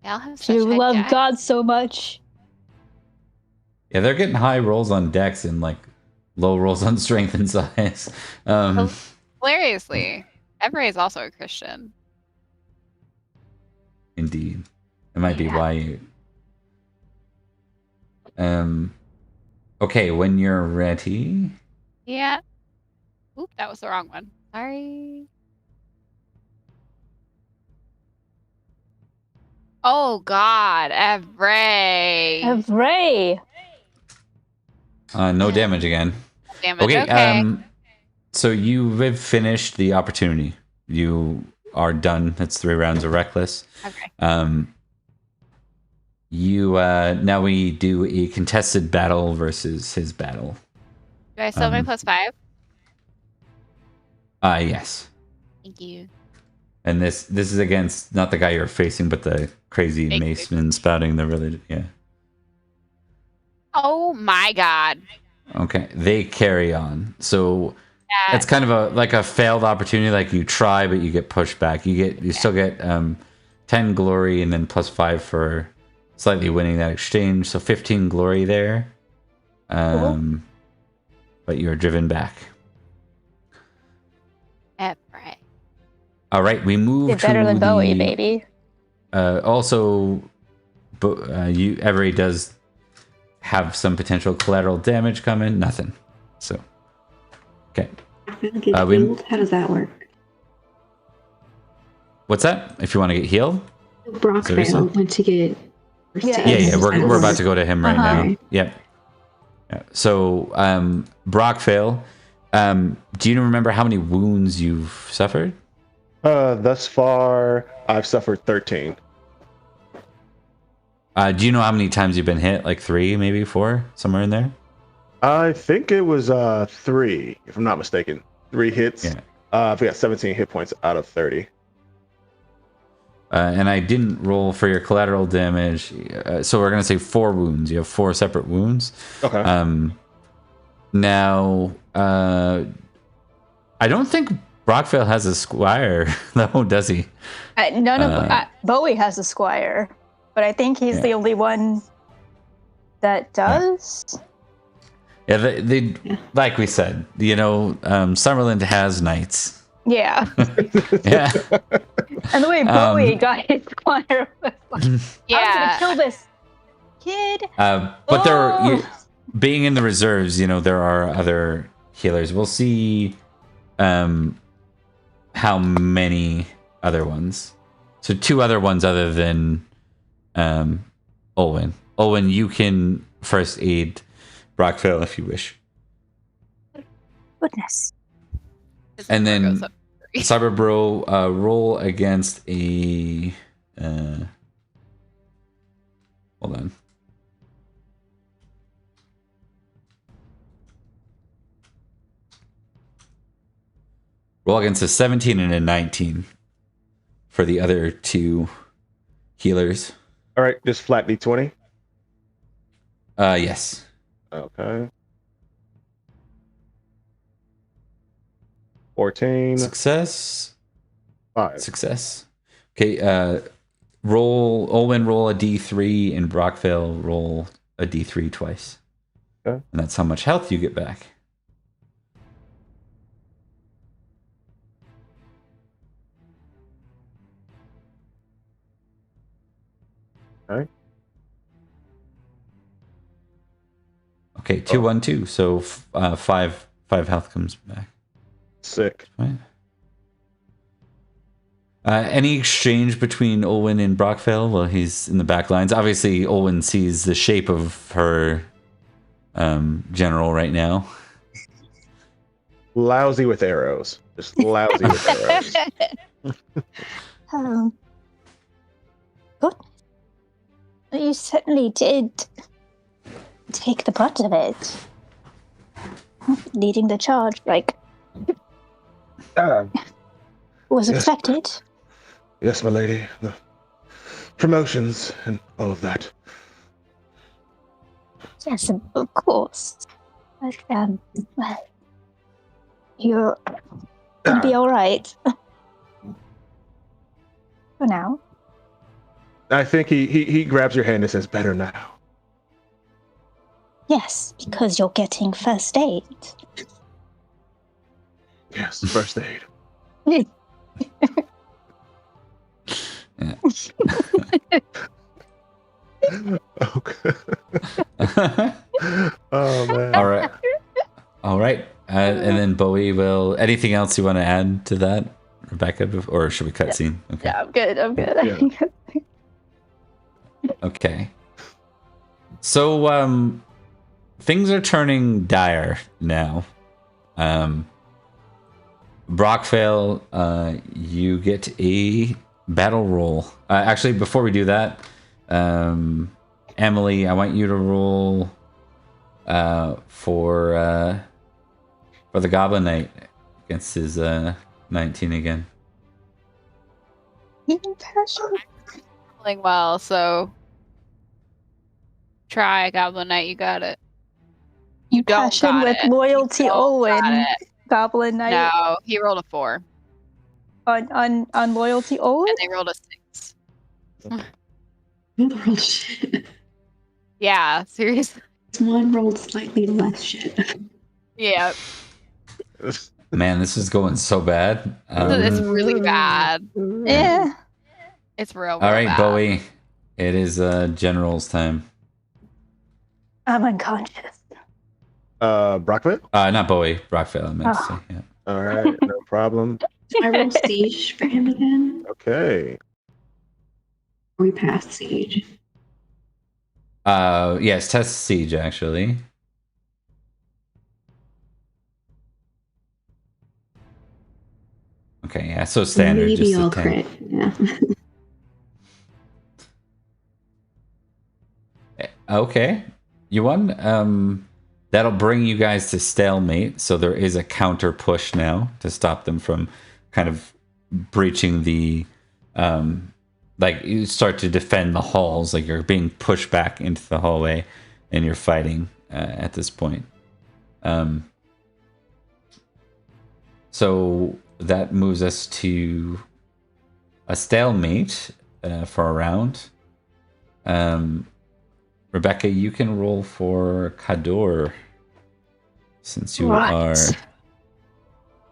They all have such You high love dex. God so much. Yeah, they're getting high rolls on dex and like low rolls on strength and size. Hilariously, Everett is also a Christian. Indeed. It might be why you... Okay, when you're ready. Yeah. Oop, that was the wrong one. Sorry. Oh God, Everett. Hooray! No damage again. Damage. Okay, so you've finished the opportunity. You are done. That's 3 rounds of reckless. Okay. Now we do a contested battle versus his battle. Do I still have my +5? Yes. Thank you. And this is against not the guy you're facing, but the crazy Fake maceman spouting the religion. Yeah. Oh my God. Okay. They carry on. So Yeah. it's kind of a failed opportunity. Like you try, but you get pushed back. You still get 10 glory and then +5 for slightly winning that exchange. So 15 glory there. But you're driven back. Everett. Oh, All right, we move Did better to than Bowie, baby. Also, Every does have some potential collateral damage coming. Nothing. So, okay. Get healed? How does that work? What's that? If you want to get healed? Brockvale went to get... Yeah. We're about to go to him right now. Yep. Yeah. So, Brockvale, do you remember how many wounds you've suffered? Thus far, I've suffered 13. Do you know how many times you've been hit? Like 3, maybe 4, somewhere in there? I think it was 3, if I'm not mistaken. 3 hits. Yeah. I've got 17 hit points out of 30. And I didn't roll for your collateral damage, so we're gonna say 4 wounds. You have 4 separate wounds. Okay. Now, I don't think Brockvale has a squire, though, does he? Bowie has a squire, but I think he's the only one that does. Yeah, they like we said, Summerland has knights. Yeah. Yeah. And the way Bowie got his squire was like, Yeah. I'm gonna kill this kid. But being in the reserves, there are other healers. We'll see how many other ones. So 2 other ones other than Olwen. Olwen, you can first aid Brockvale if you wish. Goodness. And then Cyberbro, roll against a... hold on. Roll against a 17 and a 19 for the other 2 healers. All right, just flat D20. Yes. Okay. 14. Success. 5. Success. Okay. Olwen roll a D3 and Brockvale roll a D3 twice. Okay. And that's how much health you get back. Okay. Okay, 2, 1, 2. So 5 health comes back. Sick. Right. Any exchange between Olwen and Brockvale while he's in the back lines? Obviously, Olwen sees the shape of her general right now. Lousy with arrows. Just lousy with arrows. Good. You certainly did take the brunt of it. Leading the charge, was expected. Yes, my lady. The promotions and all of that. Yes, of course. But, well, you're gonna be all right. For now. I think he grabs your hand and says, "Better now." Yes, because you're getting first aid. Yes, first aid. Yeah. Okay. Oh man. All right. All right. And then Bowie will. Anything else you want to add to that, Rebecca? Or should we cut scene? Okay. Yeah, I'm good. I'm good. Yeah. Okay. So things are turning dire now. Brockvale, you get a battle roll. Actually, before we do that, Emily, I want you to roll for the Goblin Knight against his 19 again. Rolling well, so try Goblin Knight. You got it. You don't Passion got with it. loyalty, You don't Owen. got it. Goblin Knight No, he rolled a 4, on loyalty, Owen. and they rolled a 6. Who rolled shit? Yeah, seriously. One rolled slightly less shit. Yeah, Man, this is going so bad. it's really bad. Yeah. It's real. All right, bad. Bowie. It is General's time. I'm unconscious. Brockville? Not Bowie. Brockvale, I meant to say. Yeah. All right, no problem. Do I roll siege for him again? Okay. We passed siege. Yes, test siege actually. Okay, yeah, so standard. Maybe just a I'll 10. crit. Yeah. Okay, you won. That'll bring you guys to stalemate. So there is a counter push now to stop them from kind of breaching the. Like you start to defend the halls, like you're being pushed back into the hallway, and you're fighting at this point. So that moves us to a stalemate for a round. Rebecca, you can roll for Kador since you are.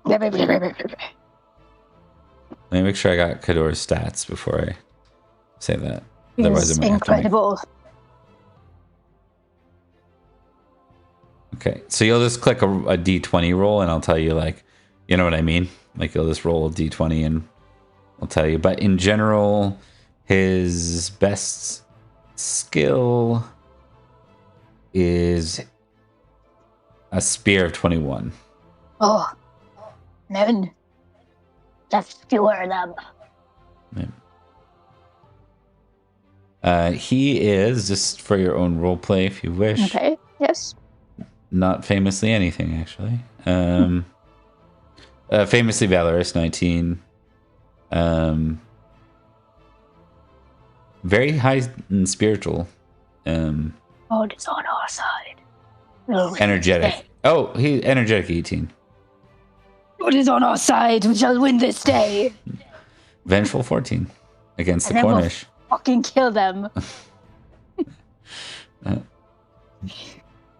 Let me make sure I got Kador's stats before I say that. Otherwise, I might Incredible. Okay, so you'll just click a d20 roll, and I'll tell you, like, you know what I mean? Like, you'll just roll a d20, and I'll tell you. But in general, his best skill is a spear of 21. Oh, man. Let's skewer them. He is, just for your own role play if you wish. Okay, yes. Not famously anything, actually. Famously valorous, 19. Very high in spiritual. God is on our side. Energetic. Oh, he energetic 18. God is on our side. We shall win this day. Vengeful 14 against the And then we'll Cornish. fucking kill them.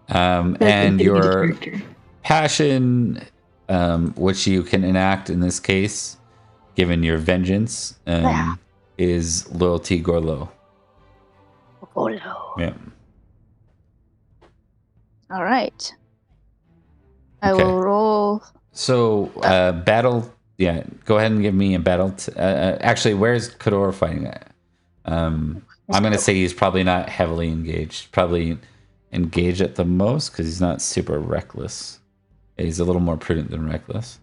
And your passion, which you can enact in this case, given your vengeance, is loyalty Gorlo. Gorlo. Yeah. All right. I Okay. will roll. So, battle. Yeah, go ahead and give me a battle. Actually, where's Kador fighting at? I'm going to say he's probably not heavily engaged. Probably engaged at the most because he's not super reckless. He's a little more prudent than reckless.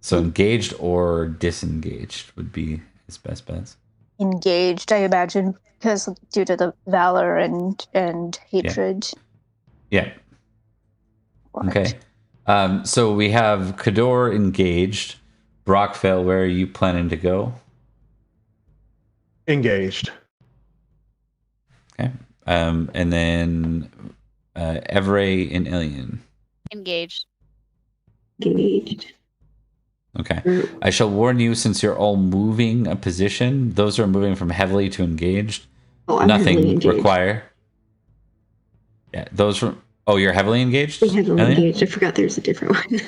So engaged or disengaged would be his best bets. Engaged, I imagine, because due to the valor and hatred. Yeah. Okay. So we have Kador engaged. Brockvale, where are you planning to go? Engaged. Okay. And then Evray and Ilian. Engaged. Engaged. Okay. I shall warn you, since you're all moving a position, those who are moving from heavily to engaged, Oh, I'm heavily nothing engaged. require. Yeah, those from. Oh, you're heavily engaged? I'm heavily Elliot? engaged. I forgot there's a different one.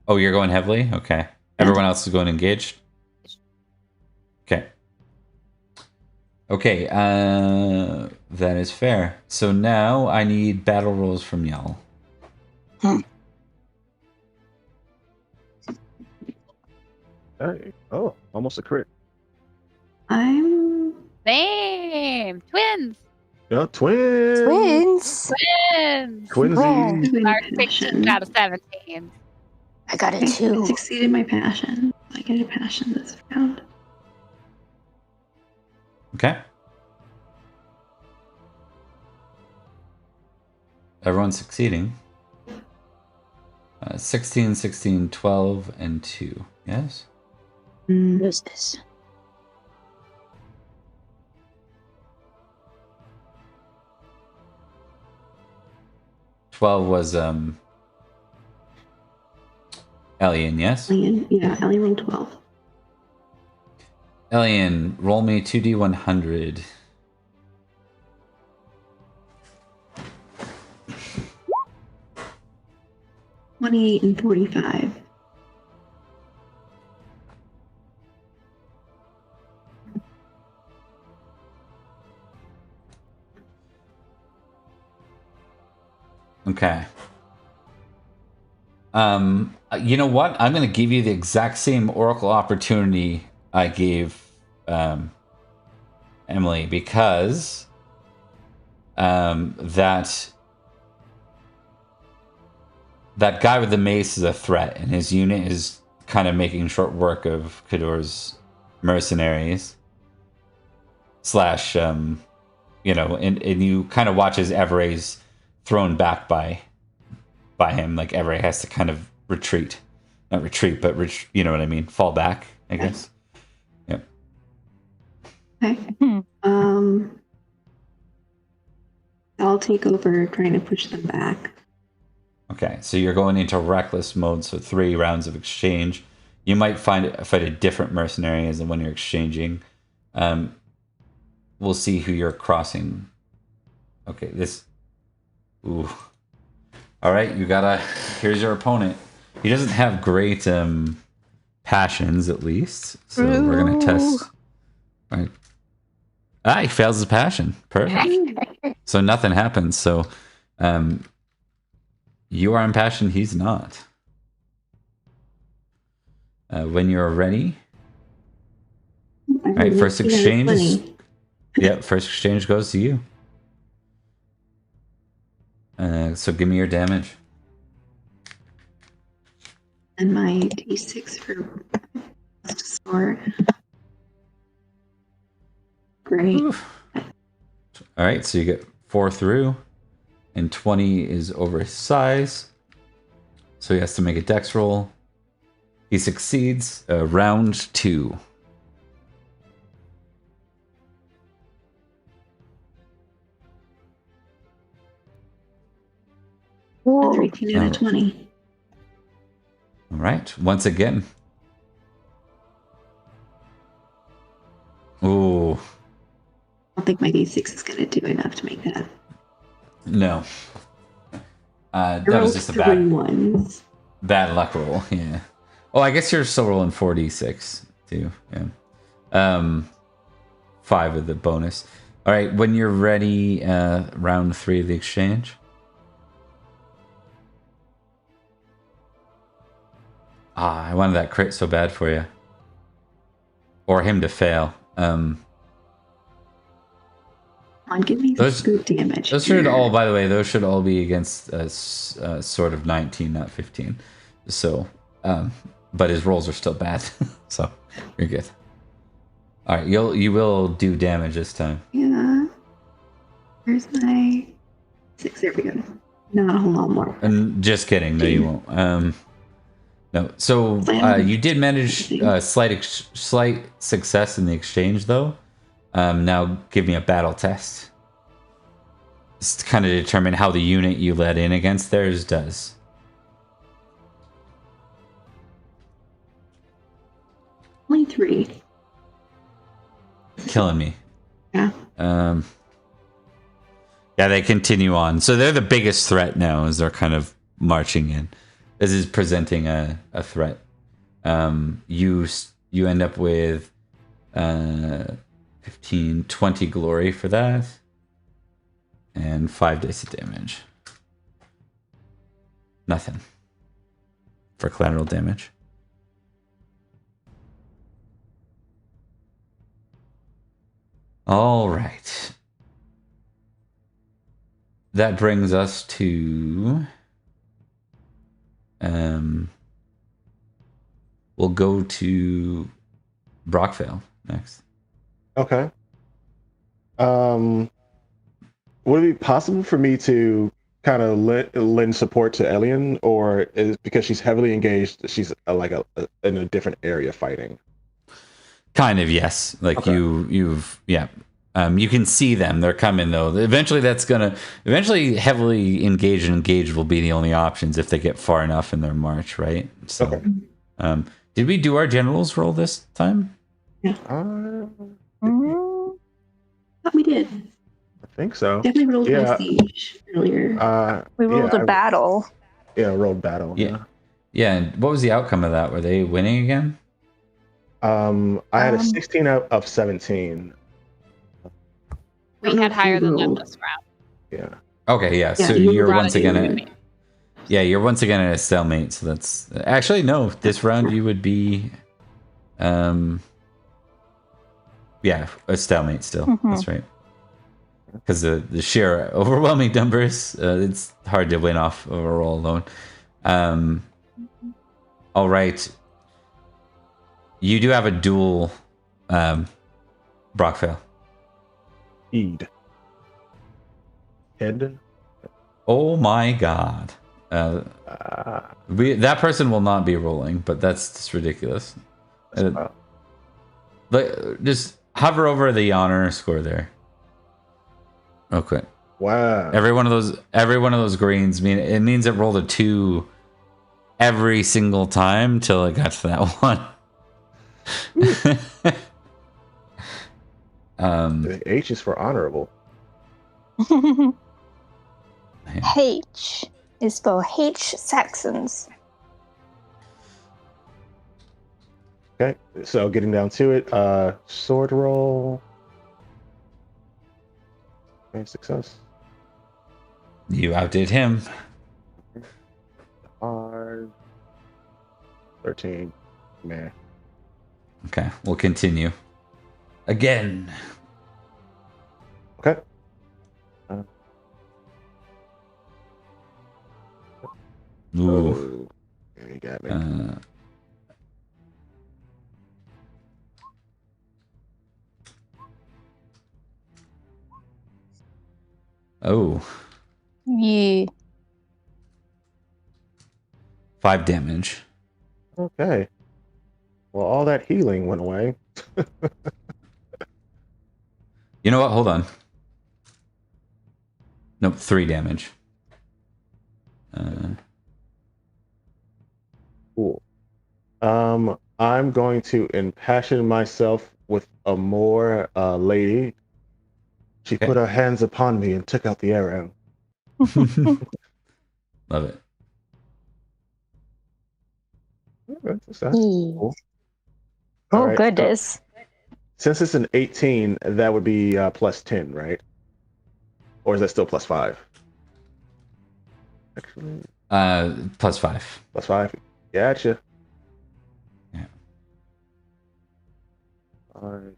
Oh, you're going heavily? Okay. Yeah. Everyone else is going engaged? Okay. Okay, that is fair. So now I need battle rolls from y'all. Hey. Oh, almost a crit. I'm Same. Twins. Yeah, twins. Twins. Twins. Twinsies. doing Our passion. 16 out of 17. I got a I 2. succeeded my passion. I get a passion this round. Okay. Everyone's succeeding. 16, 16, 12, and 2. Yes? Mm. Who's this? Twelve was Elian, yes? Ellie rolled 12. Elian, roll me 2d100. $28 and $45. Okay. You know what? I'm going to give you the exact same Oracle opportunity I gave Emily, because that guy with the mace is a threat, and his unit is kind of making short work of Kador's mercenaries. Slash, and you kind of watch as Evere's thrown back by him. Like, Evere has to kind of retreat. Not retreat, but you know what I mean? Fall back, I guess. Yep. Okay. I'll take over trying to push them back. Okay, so you're going into reckless mode, so 3 rounds of exchange. You might fight a different mercenary as the one you're exchanging. We'll see who you're crossing. Okay, this... Ooh. Alright, here's your opponent. He doesn't have great passions, at least. So we're going to test... All right. He fails his passion. Perfect. So nothing happens, so... you are impassioned, he's not. When you're ready... Alright, first exchange is... Yep, first exchange goes to you. So give me your damage. And my d6 for sword. Great. Oof. Alright, so you get 4 through, and 20 is over his size. So he has to make a dex roll. He succeeds. Round 2. Another 18 out of 20. All right. Once again. Ooh. I don't think my d6 is going to do enough to make that. No. That I was just a rolled 3 ones. bad luck roll. Yeah. Oh, I guess you're still rolling 4d6 too. Yeah. 5 with the bonus. All right. When you're ready, round 3 of the exchange. I wanted that crit so bad for you. Or him to fail. Come on, give me some scoot damage. Those should all, by the way, those should all be against a sort of 19, not 15. So, but his rolls are still bad. So, you're good. All right, you will do damage this time. Yeah. Where's my 6? There we go. Not a whole lot more. And just kidding. No, you won't. No. So you did manage slight success in the exchange, though. Now give me a battle test. Just to kind of determine how the unit you let in against theirs does. 3. Killing me. Yeah. Yeah, they continue on. So they're the biggest threat now as they're kind of marching in. This is presenting a threat. You end up with 15, 20 glory for that. And 5 dice of damage. Nothing. For collateral damage. All right. That brings us to... we'll go to Brockvale next. Okay. Would it be possible for me to kind of lend support to Elian, or is because she's heavily engaged, she's in a different area fighting? Kind of, yes. Like Okay. you've yeah. You can see them. They're coming though. Eventually heavily engaged will be the only options if they get far enough in their march, right? So, Okay. Did we do our generals roll this time? Yeah. Mm, Thought we did. I think so. Definitely rolled Yeah. my siege earlier. we rolled a battle. Rolled battle. Yeah. Yeah, and what was the outcome of that? Were they winning again? I had a 16 out of 17. We had higher than them this round. Yeah. Okay, yeah. So you you're brought once it again in. at you're once again at a stalemate. So that's actually no. This round you would be, a stalemate still. Mhm. That's right. Because the sheer overwhelming numbers, it's hard to win off overall alone. All right. You do have a dual, Brockvale. Heed. Head. Oh my god. That person will not be rolling, but that's just ridiculous. Just hover over the honor score there. Okay. Wow. Every one of those greens means it rolled a 2 every single time till it got to that one. The H is for honorable. H is for H Saxons. Okay, so getting down to it, sword roll. Okay, success. You outdid him. Hard. 13. Man. Okay, we'll continue. Again. Okay. Ooh. You got me. Oh. Yeah. 5 damage. Okay. Well, all that healing went away. You know what? Hold on. Nope, 3 damage. Cool. I'm going to impassion myself with a more lady. She Okay. put her hands upon me and took out the arrow. Love it. That's Oh cool. All right, goodness. Since it's an 18, that would be plus 10, right? Or is that still plus 5? Actually, Plus 5. plus 5. Gotcha. Yeah. All right.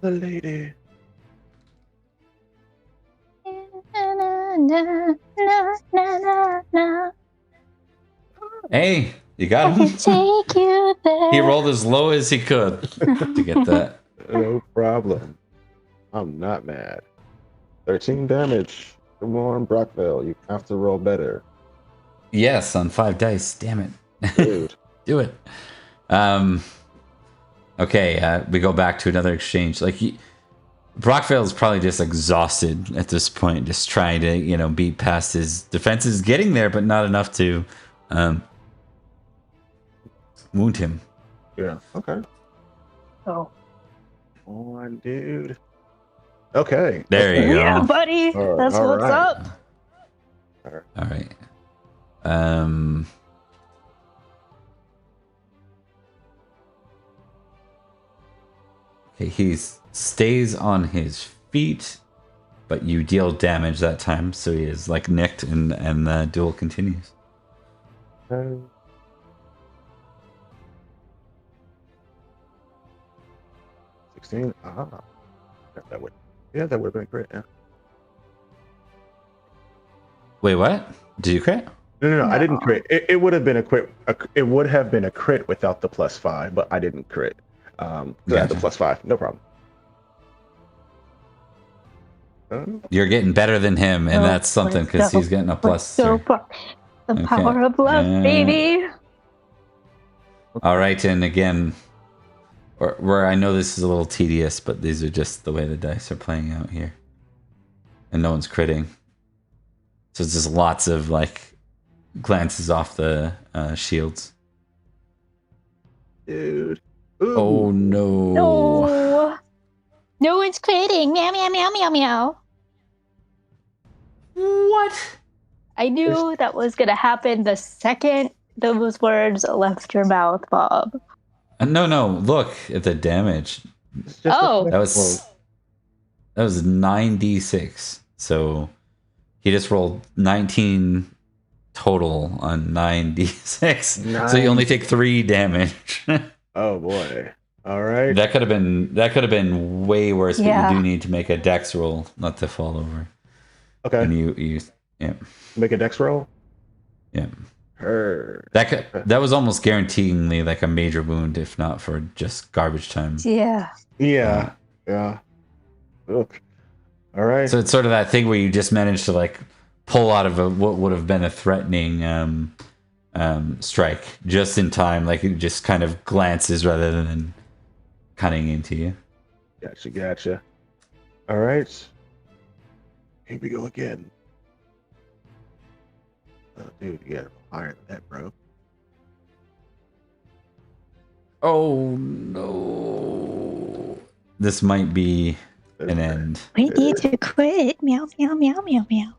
The lady. Hey, you got I him. can take you there. He rolled as low as he could to get that. No problem. I'm not mad. 13 damage. Come on, Brockville. You have to roll better. Yes, on 5 dice. Damn it. Dude. Do it. Okay, we go back to another exchange. Like Brockvale's probably just exhausted at this point, just trying to, beat past his defenses, getting there, but not enough to wound him. Yeah. Okay. Oh. On, dude. Okay. There you go. Yeah, buddy. That's all what's right. up. All right. Okay, he stays on his feet, but you deal damage that time, so he is like nicked, and the duel continues. 16. That would have been a crit. Yeah. Wait, what? Did you crit? No. I didn't crit. It would have been a crit. It would have been a crit without the +5, but I didn't crit. So I had the +5. No problem. You're getting better than him, and that's something because he's getting a +3. The power of love, baby. All right, and again, where I know this is a little tedious, but these are just the way the dice are playing out here, and no one's critting, so it's just lots of like glances off the shields. Dude. Ooh. Oh no! No one's critting. Meow meow meow meow meow. What? I knew that was gonna happen the second those words left your mouth, Bob. No. Look at the damage. Oh, That was 9d6. So he just rolled 19 total on 9d6. Nice. So you only take 3 damage. Oh boy. All right. That could have been way worse, Yeah. but you do need to make a dex roll not to fall over. Okay. And you Make a dex roll. Yeah. That was almost guaranteeingly like a major wound, if not for just garbage time. yeah. Yeah. Look. All right. So it's sort of that thing where you just managed to like pull out of what would have been a threatening strike just in time. Like it just kind of glances rather than cutting into you. Gotcha. All right. Here we go again. Oh, dude, you gotta higher than that, bro. Oh no! This might be an end. We need to quit. Meow meow meow meow meow.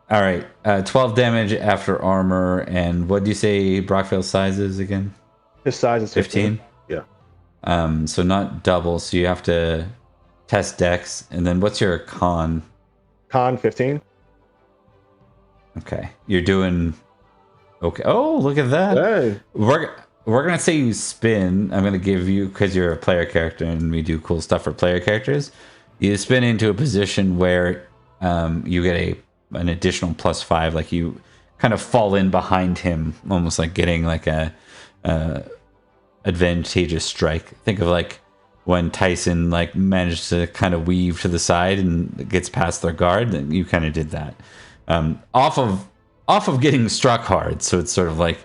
All right, 12 damage after armor, and what do you say Brockvale's size is again? His size is 15. Yeah. So not double, so you have to test dex, and then what's your con? Con 15. Okay, you're doing okay. Oh, look at that. Hey. We're gonna say you spin. I'm gonna give you, because you're a player character and we do cool stuff for player characters. You spin into a position where you get an additional +5, like you kind of fall in behind him, almost like getting like a advantageous strike. Think of like when Tyson like managed to kind of weave to the side and gets past their guard. Then you kind of did that off of getting struck hard. So it's sort of like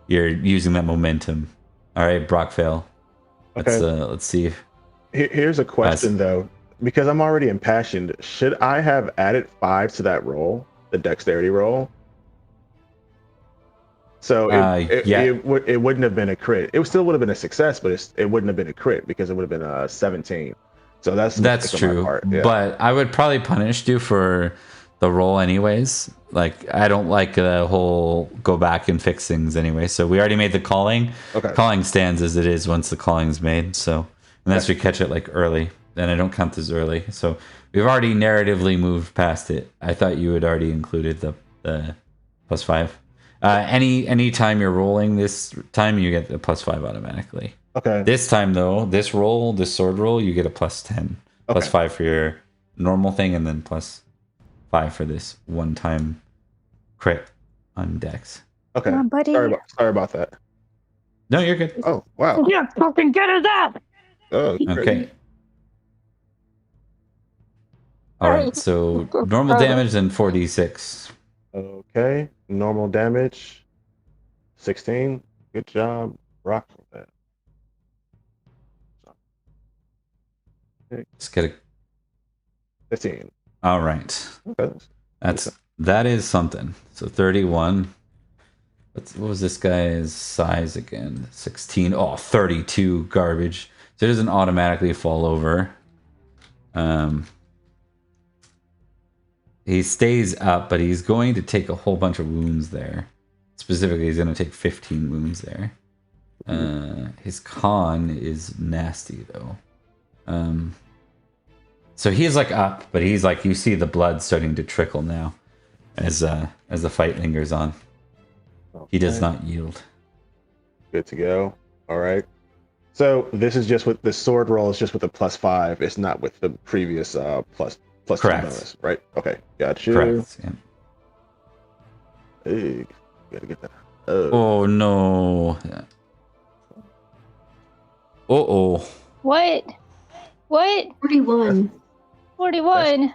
you're using that momentum. All right, Brockvale. Okay. Let's see. Here's a question though, because I'm already impassioned. Should I have added 5 to that roll, the dexterity roll? So it wouldn't have been a crit. It still would have been a success, but it wouldn't have been a crit because it would have been 17. So that's true. Yeah. But I would probably punish you for the roll anyways. Like I don't like the whole go back and fix things anyway. So we already made the calling. Okay. Calling stands as it is once the calling's made. So unless we catch it like early, then I don't count as early. So we've already narratively moved past it. I thought you had already included the +5. Any time you're rolling this time, you get the +5 automatically. Okay. This time though, this sword roll, you get a +10, Okay. +5 for your normal thing, and then +5 for this one-time crit on Dex. Okay. Come on, buddy. Sorry about that. No, you're good. Oh wow. Yeah, fucking get at that. Oh, Okay. All right. So normal damage and 4d6. Okay. Normal damage. 16. Good job. Rock with that. Let's get a 15. all right. Okay. That is something. So 31. What was this guy's size again? 16. Oh, 32 garbage. So it doesn't automatically fall over. He stays up, but he's going to take a whole bunch of wounds there. Specifically, he's going to take 15 wounds there. His con is nasty though. So he's like up, but he's like, you see the blood starting to trickle now as the fight lingers on. Okay. He does not yield. Good to go. All right. So this is just with the sword roll is just with the +5. It's not with the previous plus Correct. 2 bonus, right? Okay, got you. Correct. Yeah. Hey, gotta get that. Oh no. Uh-oh. What? 41. 41.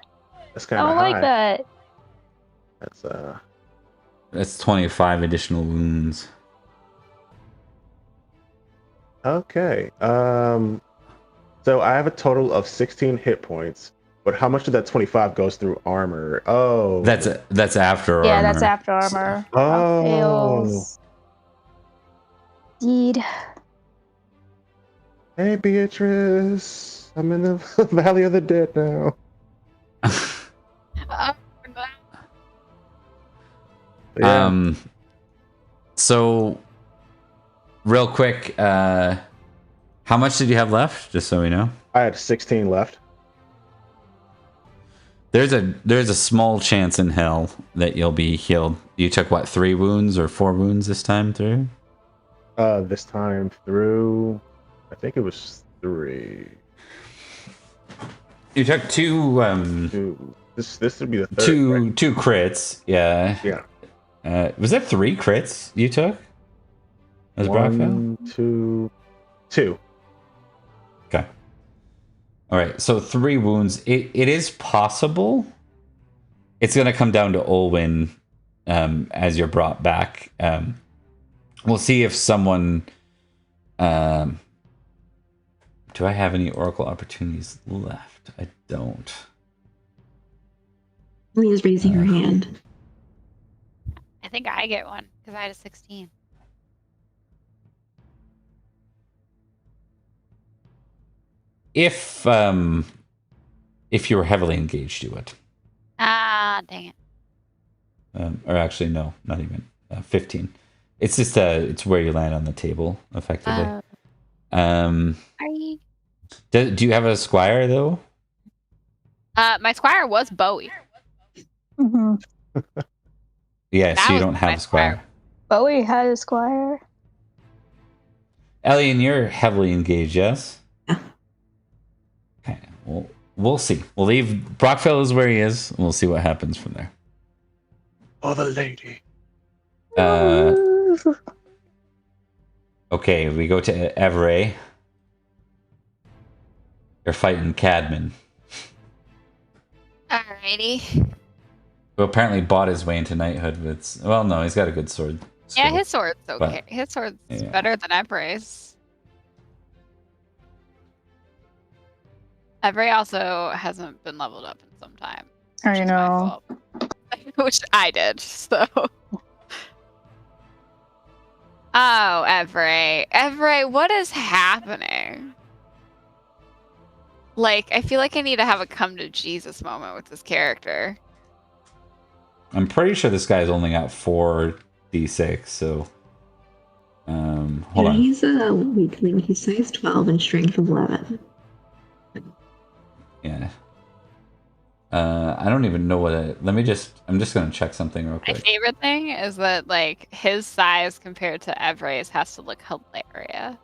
That's I kind of don't high. like that. That's That's 25 additional wounds. okay. So I have a total of 16 hit points, but how much of that 25 goes through armor? Oh, That's after Yeah, armor. that's after armor. Oh. Fails. Indeed. Hey, Beatrice. I'm in the Valley of the Dead now. Oh, no. Yeah. So real quick, how much did you have left? Just so we know. I had 16 left. There's a small chance in hell that you'll be healed. You took what, 3 wounds or 4 wounds this time through? This time through, I think it was 3. You took 2 2. This would be the third. Right? 2 crits. Yeah. Yeah. Was that 3 crits you took? As Brockville? 1, 2, 2. Okay. All right. So 3 wounds. It is possible. It's going to come down to Olwyn as you're brought back. We'll see if someone. Do I have any Oracle opportunities left? I don't. Leah's raising her hand. I think I get one because I had a 16. If you were heavily engaged, you would. Ah, dang it. Or actually, no, not even 15. It's just it's where you land on the table, effectively. Sorry. Do you have a squire though? My squire was Bowie. Mm-hmm. Yeah, That so you was don't my have a squire. Bowie had a squire. Ellie, and you're heavily engaged, yes? Yeah. Okay, well, we'll see. We'll leave Brockville is where he is, and we'll see what happens from there. Oh, the lady. Okay, we go to Everett. You're fighting Cadman, Alrighty. who apparently bought his way into knighthood with... Well, no, he's got a good sword. Yeah, skill. his sword's okay. But- His sword's yeah. better than Everett's. Everett also hasn't been leveled up in some time. I which is my know. fault. Which I did, so. Oh, Everett. Everett, what is happening? Like, I feel like I need to have a come to Jesus moment with this character. I'm pretty sure this guy's only got 4d6, so... hold on. He's a weakling. He's size 12 and strength 11. Yeah. I don't even know what I'm just gonna check something real My quick. favorite thing is that, like, his size compared to Everett's has to look hilarious.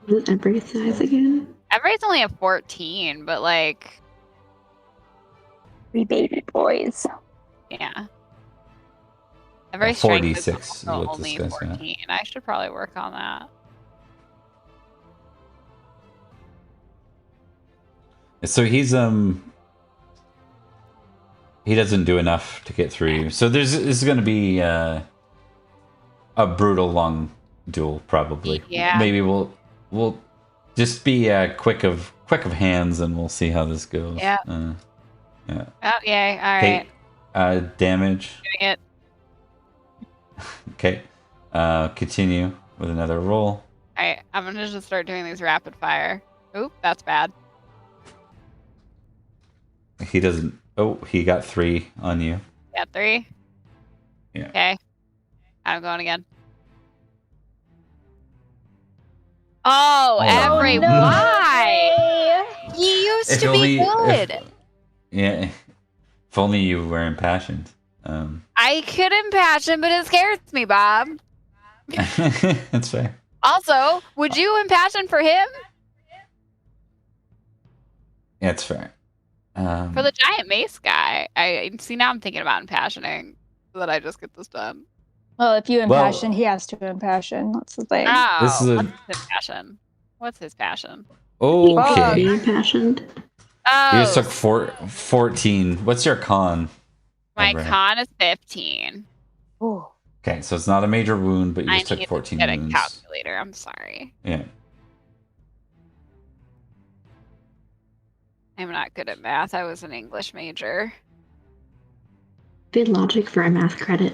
What is Everett's size again? Everett's only a 14, but, like, 3 baby boys. yeah. Everett's strength is 4d6 is also what only this guy's got. 14. I should probably work on that. So he's he doesn't do enough to get through you. So this is going to be a brutal long duel, probably. Yeah. Maybe we'll just be quick of quick of hands, and we'll see how this goes. Yeah. Yeah. Oh, yay. All right. Okay. Damage. Doing it. Okay. Continue with another roll. All right. I'm going to just start doing these rapid fire. Oop, that's bad. He doesn't. Oh, he got 3 on you. Yeah, 3. Yeah. Okay. I'm going again. Oh, Every, no. why? He used If to be only- good. Yeah. If only you were impassioned. I could impassion, but it scares me, Bob. That's fair. Also, would you impassion for him? Yeah, it's fair. For the giant mace guy. I see now I'm thinking about impassioning so that I just get this done. Well, if you Well- impassion, he has to impassion. That's the thing. Oh, This is a- what's his passion? What's his passion? Okay. Be impassioned. Oh, You just took 14. What's your con? my Everett? con is 15. Ooh. Okay, so it's not a major wound, but you I just took need 14 to get wounds. a calculator. I'm sorry. Yeah. I'm not good at math. I was an English major. Did logic for a math credit.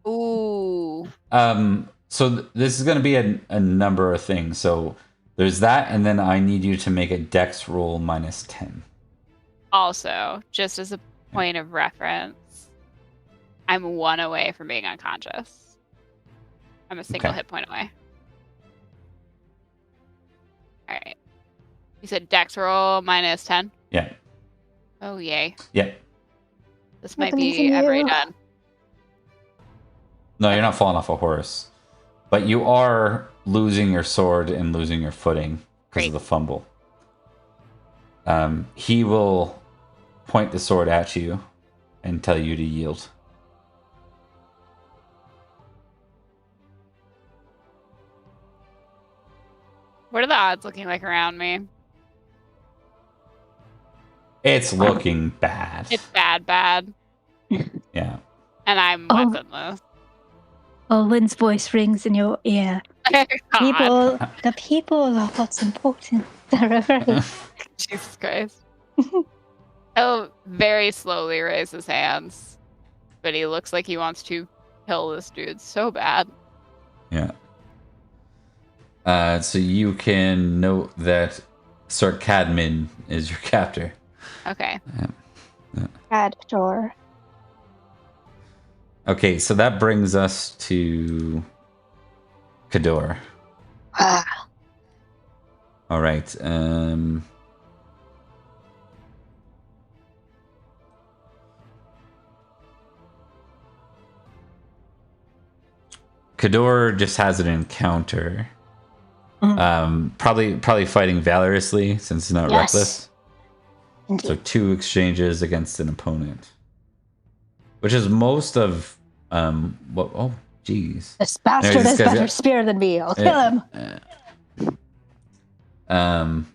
Ooh. So this is going to be a number of things. So there's that, and then I need you to make a dex roll minus 10. Also, just as a point of reference, I'm 1 away from being unconscious. I'm a single Okay. hit point away. All right. You said dex roll minus 10? Yeah. Oh, yay. Yeah. This might Happening to be ever you. done. No, you're not falling off a horse. But you are losing your sword and losing your footing because Great. of the fumble. He will point the sword at you and tell you to yield. What are the odds looking like around me? It's looking bad. It's bad. Yeah. And I'm Oh. weaponless. Owen's voice rings in your ear. God. The people are what's important. Right. Jesus Christ. He'll very slowly raise his hands, but he looks like he wants to kill this dude so bad. Yeah. So you can note that Sir Cadman is your captor. Okay. Adtor. Okay, so that brings us to Kador. Ah. All right. Kador just has an encounter. Probably fighting valorously since he's not Yes. reckless. So 2 exchanges against an opponent, which is most of what? Oh, jeez. This bastard this has guy's better got- spear than me. I'll kill him.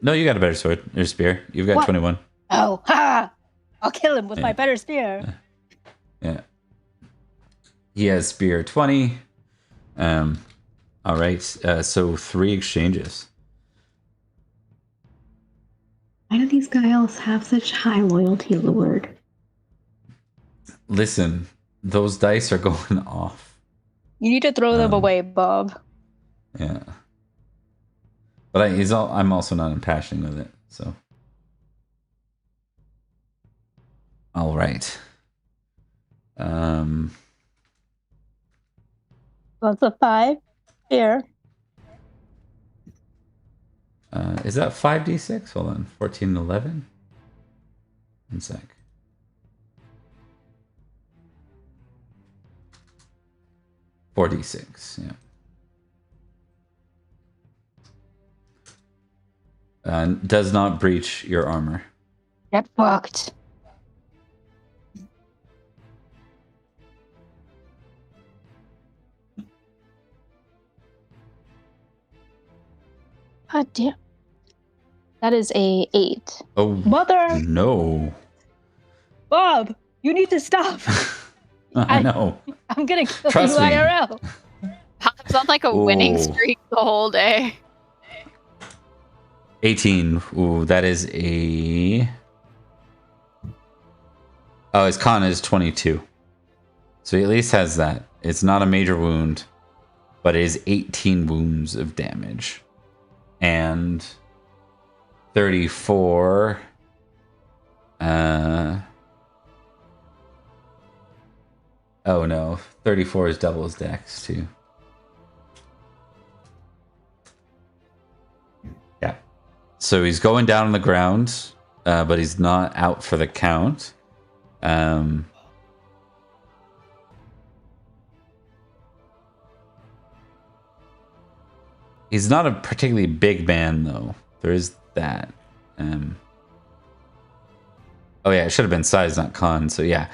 No, you got a better sword. Your spear. You've got What? 21. Oh, ha! I'll kill him with Yeah. my better spear. Yeah. He has spear 20. All right. So 3 exchanges. Why do these guys have such high loyalty to the word? Listen, those dice are going off. You need to throw them Um, away, Bob. Yeah. But I'm also not impassioned with it. So. All right. That's a 5. Here. Is that 5d6? Hold on. 14 and 11? 1 sec. $4d6, yeah. Does not breach your armor. Get fucked. God damn. That is a 8. Oh, Mother! no. Bob! You need to stop! I know. I'm gonna kill Trust you me. IRL. Pop's on like a winning Ooh. streak the whole day. 18. Ooh, that is a... Oh, his con is 22. So he at least has that. It's not a major wound, but it is 18 wounds of damage. And 34... Oh no, 34 is double his dex too. Yeah. So he's going down on the ground, but he's not out for the count. He's not a particularly big man though. There is that. Oh yeah, it should have been size, not con. So yeah,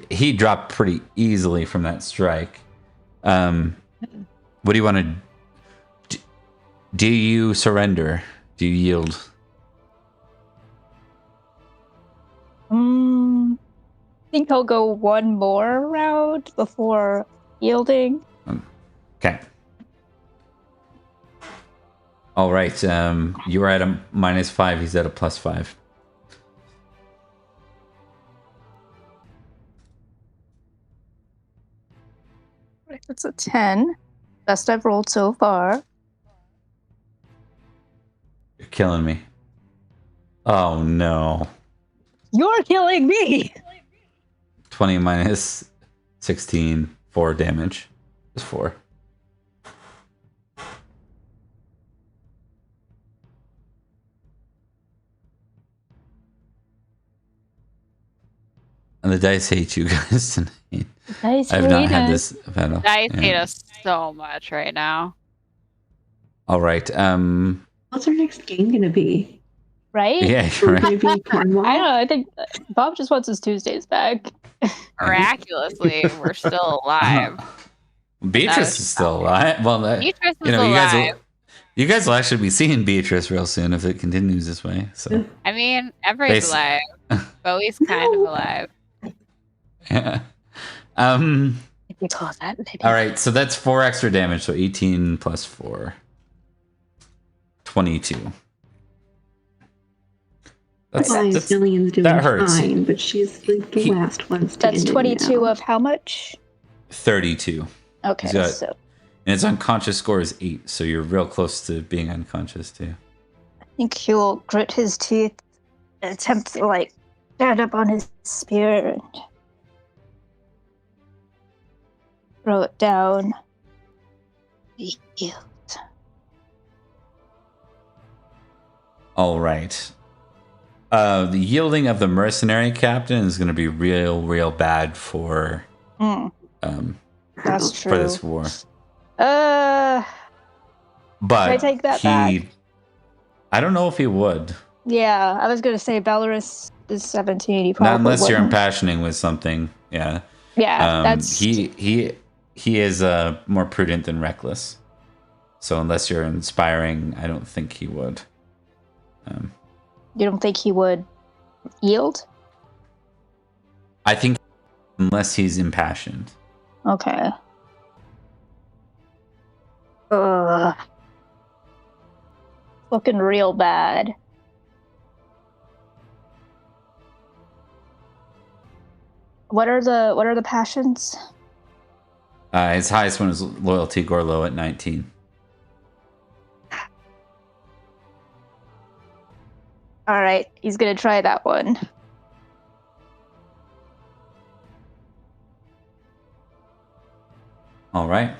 he dropped pretty easily from that strike. What do you want to... Do you surrender? Do you yield? I think I'll go one more round before yielding. Okay. All right. You are at a -5. He's at a +5. That's a 10. Best I've rolled so far. You're killing me. Oh no. You're killing me! 20 minus 16, 4 damage. Just 4. And the dice hate you guys tonight. Dice I've not had us. this battle. Dice hate us so much right now. All right. What's our next game gonna be? Right? Yeah, We're right. gonna be Cornwall? I don't know. I think Bob just wants his Tuesdays back. Miraculously, we're still alive. Beatrice is still alive. Well, Beatrice is you know, alive. you guys will actually be seeing Beatrice real soon if it continues this way. So I mean, Everett's alive. Bowie's kind of alive. yeah. If you call that. Maybe. All right, so that's 4 extra damage. So 18 plus 4, 22. Jillian's doing that hurts. fine, but she's like the last one standing. That's 22 now. of how much? 32. Okay, He's got- so And its unconscious score is 8, so you're real close to being unconscious too. I think he'll grit his teeth and attempt to, like, stand up on his spear and throw it down. Be healed. All right. The yielding of the mercenary captain is going to be real bad for That's true. for this war. But But I take that back? I don't know if he would. Yeah, I was gonna say Belarus is 17. He probably Not unless you're wouldn't. impassioning with something. Yeah. Yeah, that's he is more prudent than reckless. So unless you're inspiring, I don't think he would. You don't think he would yield? I think unless he's impassioned. Okay. Ugh. Looking real bad. What are the passions? His highest one is loyalty, Gorlow at 19. All right, he's gonna try that one. All right.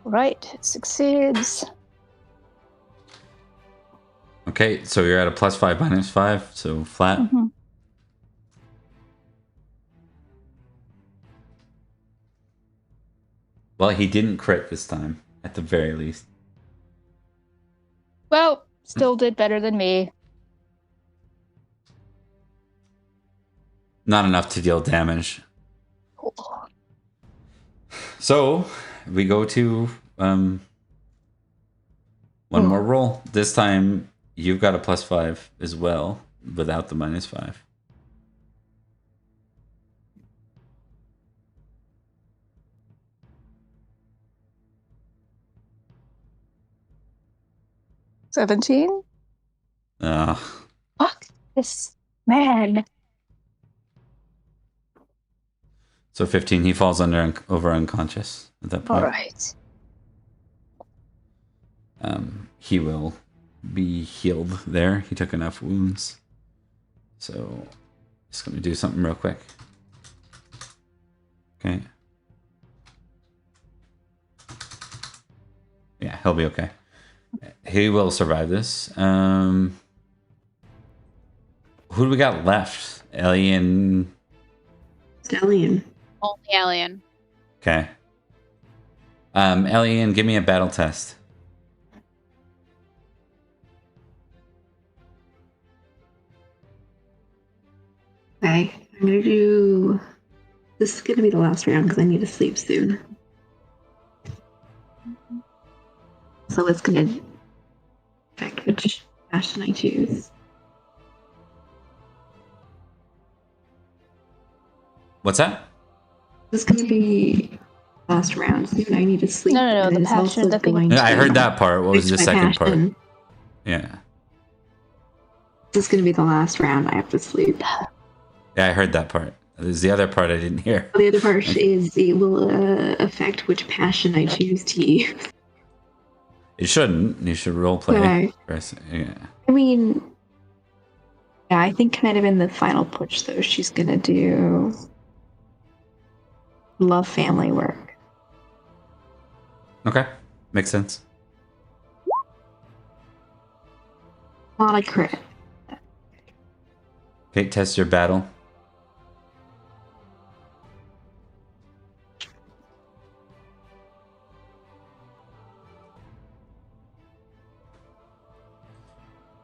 Right, it succeeds. Okay, so you're at a +5 -5, so flat. Mhm. Well, he didn't crit this time, at the very least. Well, still did better than me. Not enough to deal damage. So we go to one more roll. This time you've got a +5 as well, without the -5. 17? Fuck this man. So 15, he falls over unconscious at that point. All right. He will be healed there. He took enough wounds. So just going to do something real quick. Okay. Yeah, he'll be okay. He will survive this. Who do we got left? Alien. Stallion. Only alien. Okay. Alien, give me a battle test. Okay, I'm gonna do. This is gonna be the last round because I need to sleep soon. So it's gonna affect which action I choose. What's that? This is gonna be last round soon. I need to sleep. No, and the it's passion, also the thing. going Yeah, I to heard that part. What was fix the my second passion. part? Yeah. This is gonna be the last round. I have to sleep. Yeah, I heard that part. There's the other part I didn't hear. The other part is it will affect which passion I choose to use. It shouldn't. You should roleplay. Okay. First. Yeah. I mean, yeah, I think kind of in the final push though, she's gonna do love family work. Okay. Makes sense. Not a crit. Okay, test your battle.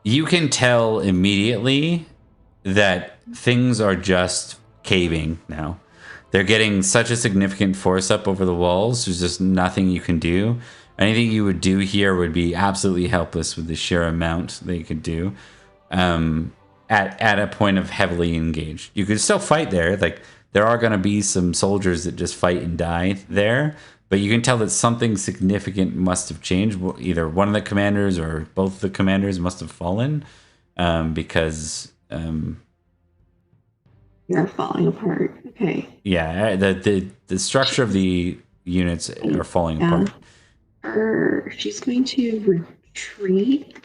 You can tell immediately that things are just caving now. They're getting such a significant force up over the walls. There's just nothing you can do. Anything you would do here would be absolutely helpless with the sheer amount they could do. At a point of heavily engaged, you could still fight there. Like there are going to be some soldiers that just fight and die there, but you can tell that something significant must have changed. Either one of the commanders or both the commanders must have fallen because You're falling apart. Okay. yeah, the structure of the units are falling apart. She's going to retreat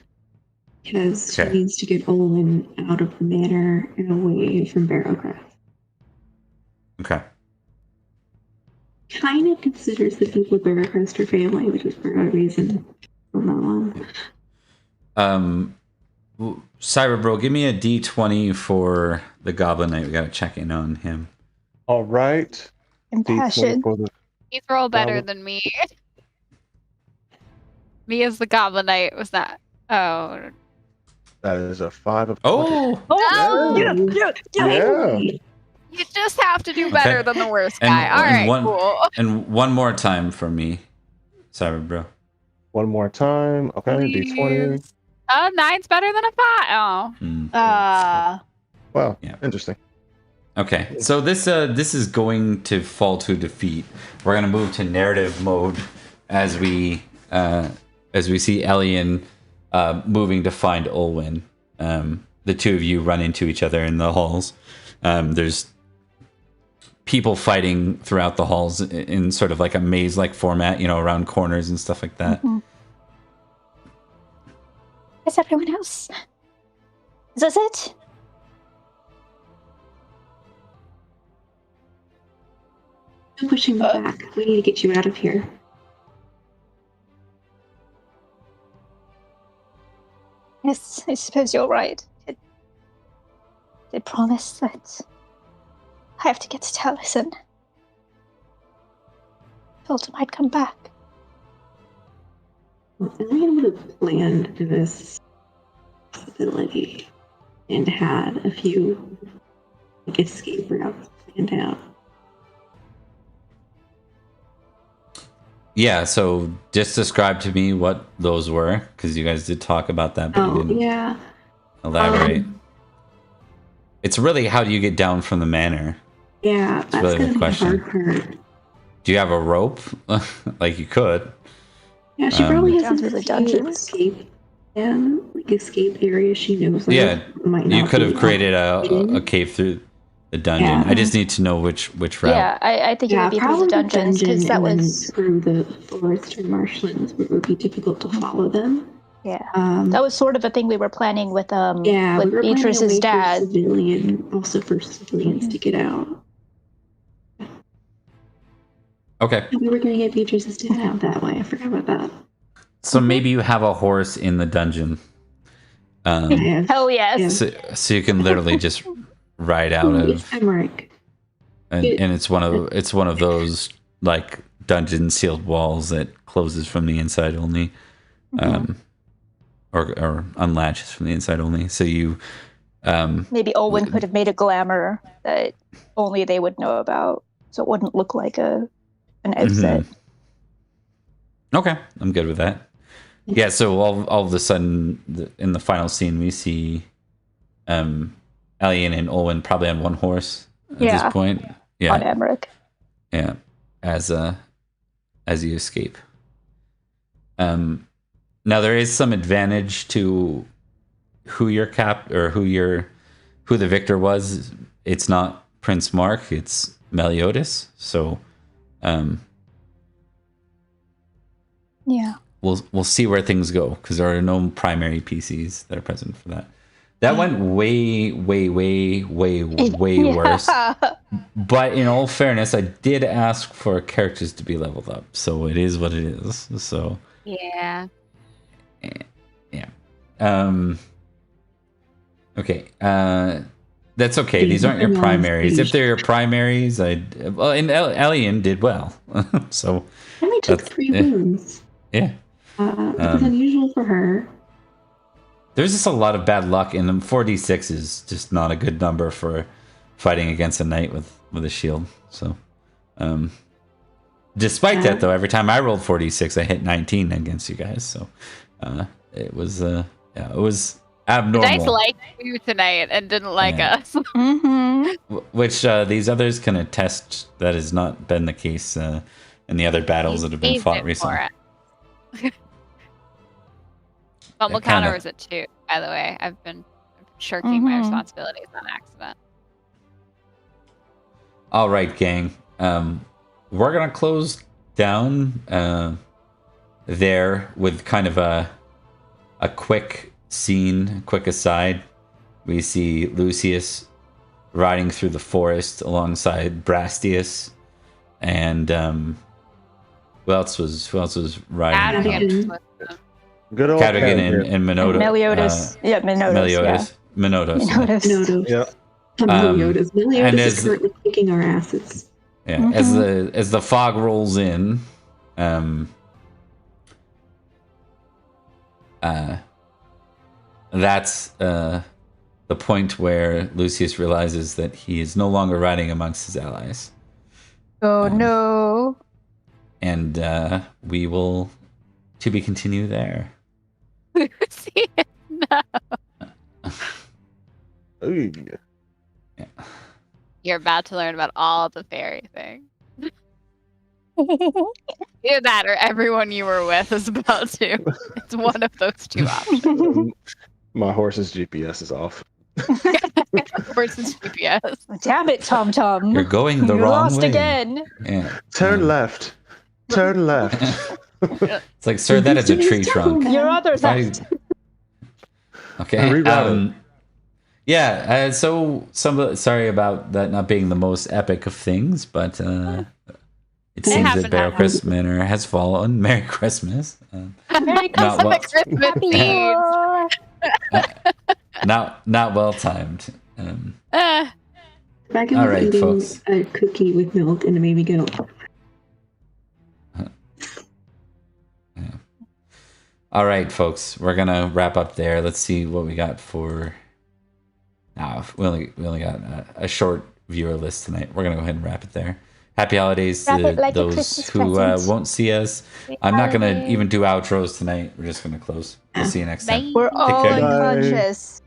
because she Okay. needs to get Olin out of the manor and away from Barrowcrest. Okay. Kind of considers the people of Barrowcrest her family, which is for a reason from that one. Cyber Bro, give me a D20 for the Goblin Knight. We got to check in on him. All right. And D20 passion. for the- He's roll better Goblin. than me. Me as the Goblin Knight was that. Oh. That is a 5 of. Oh! Oh, Yeah. Yeah. You just have to do better than the worst And- guy. All and right, one- cool. And one more time for me, Cyber Bro. One more time. Okay, D20. Please. 9's better than a 5. Oh. Wow. Yeah. Interesting. Okay, so this is going to fall to defeat. We're gonna move to narrative mode as we see Elian moving to find Olwyn. The two of you run into each other in the halls. There's people fighting throughout the halls in sort of like a maze-like format, around corners and stuff like that. Mm-hmm. Is everyone else? Is this it? You're pushing me back. We need to get you out of here. Yes, I suppose you're right. They promised that I have to get to Taliesin. Told him I'd come back. Elian would have planned this possibility and had a few escape routes planned out. Yeah, so just describe to me what those were, because you guys did talk about that, but you didn't Yeah. elaborate. It's really, how do you get down from the manor? Yeah, that's really the gonna be question. the hard part. Do you have a rope? Like you could. Yeah, she Um, probably has Down to the dungeons. escape like escape area she knows of. Yeah, Might you not could be have created hidden. a cave through the dungeon. Yeah. I just need to know which route. Yeah, I think it would be through probably the dungeons because that and then was through the forest or marshlands where it would be difficult to follow them. yeah. That was sort of a thing we were planning with we were planning a Beatrice's way dad. also for civilians to get out. Okay. We were going to get Beatrice's dad out that way. I forgot about that. So maybe you have a horse in the dungeon. Hell yes. So you can literally just ride out of. Emmerich. And it's one of those like dungeon sealed walls that closes from the inside only, or unlatches from the inside only. So you maybe Olwen could have made a glamour that only they would know about, so it wouldn't look like an exit. Okay, I'm good with that. Yeah, so all of a sudden in the final scene we see Alien and Olwen probably on one horse at this point. Yeah. On Emmerich. Yeah. As you escape. Now there is some advantage to who your who the victor was. It's not Prince Mark, it's Meliodas. So yeah. We'll see where things go because there are no primary PCs that are present for that. That went way worse. But in all fairness, I did ask for characters to be leveled up, so it is what it is. So yeah. Okay. That's okay. These aren't your primaries. If they're your primaries, and Alien did well. So I only took 3 wounds. Yeah. It was unusual for her. There's just a lot of bad luck in them. 4d6 is just not a good number for fighting against a knight with a shield. So, despite that, though, every time I rolled 4d6, I hit 19 against you guys. So, it was abnormal. The dice liked you tonight and didn't like us. Which these others can attest that has not been the case in the other battles that have been fought recently. What counter was it too? By the way, I've been shirking my responsibilities on accident. All right, gang. We're gonna close down there with kind of a quick scene, quick aside. We see Lucius riding through the forest alongside Brastius, and who else was riding? Good old Cadogan and Minotaur. Meliodas. Meliodas. Yeah. Meliodas. Meliodas is currently kicking our asses. Yeah. As the fog rolls in, that's the point where Lucius realizes that he is no longer riding amongst his allies. Oh no. And we will to be continued there. No. Ooh. Yeah. You're about to learn about all the fairy things. Either that or everyone you were with is about to. It's one of those two options. My horse's GPS is off. Horse's GPS. Damn it, Tom Tom. You're going the you wrong lost way. again. Yeah. Turn left. Turn left. It's like, sir, that is a tree trunk. Your other left. Okay. So sorry about that not being the most epic of things, but it seems that Barrowcrest Manor has fallen. Merry Christmas. Merry Christmas. Not well timed. Back in all right, eating folks. A cookie with milk and it made me go. All right, folks, we're gonna wrap up there. Let's see what we got for. We only got a short viewer list tonight. We're gonna go ahead and wrap it there. Happy holidays to those who won't see us. I'm not gonna even do outros tonight. We're just gonna close. We'll see you next time. We're all unconscious.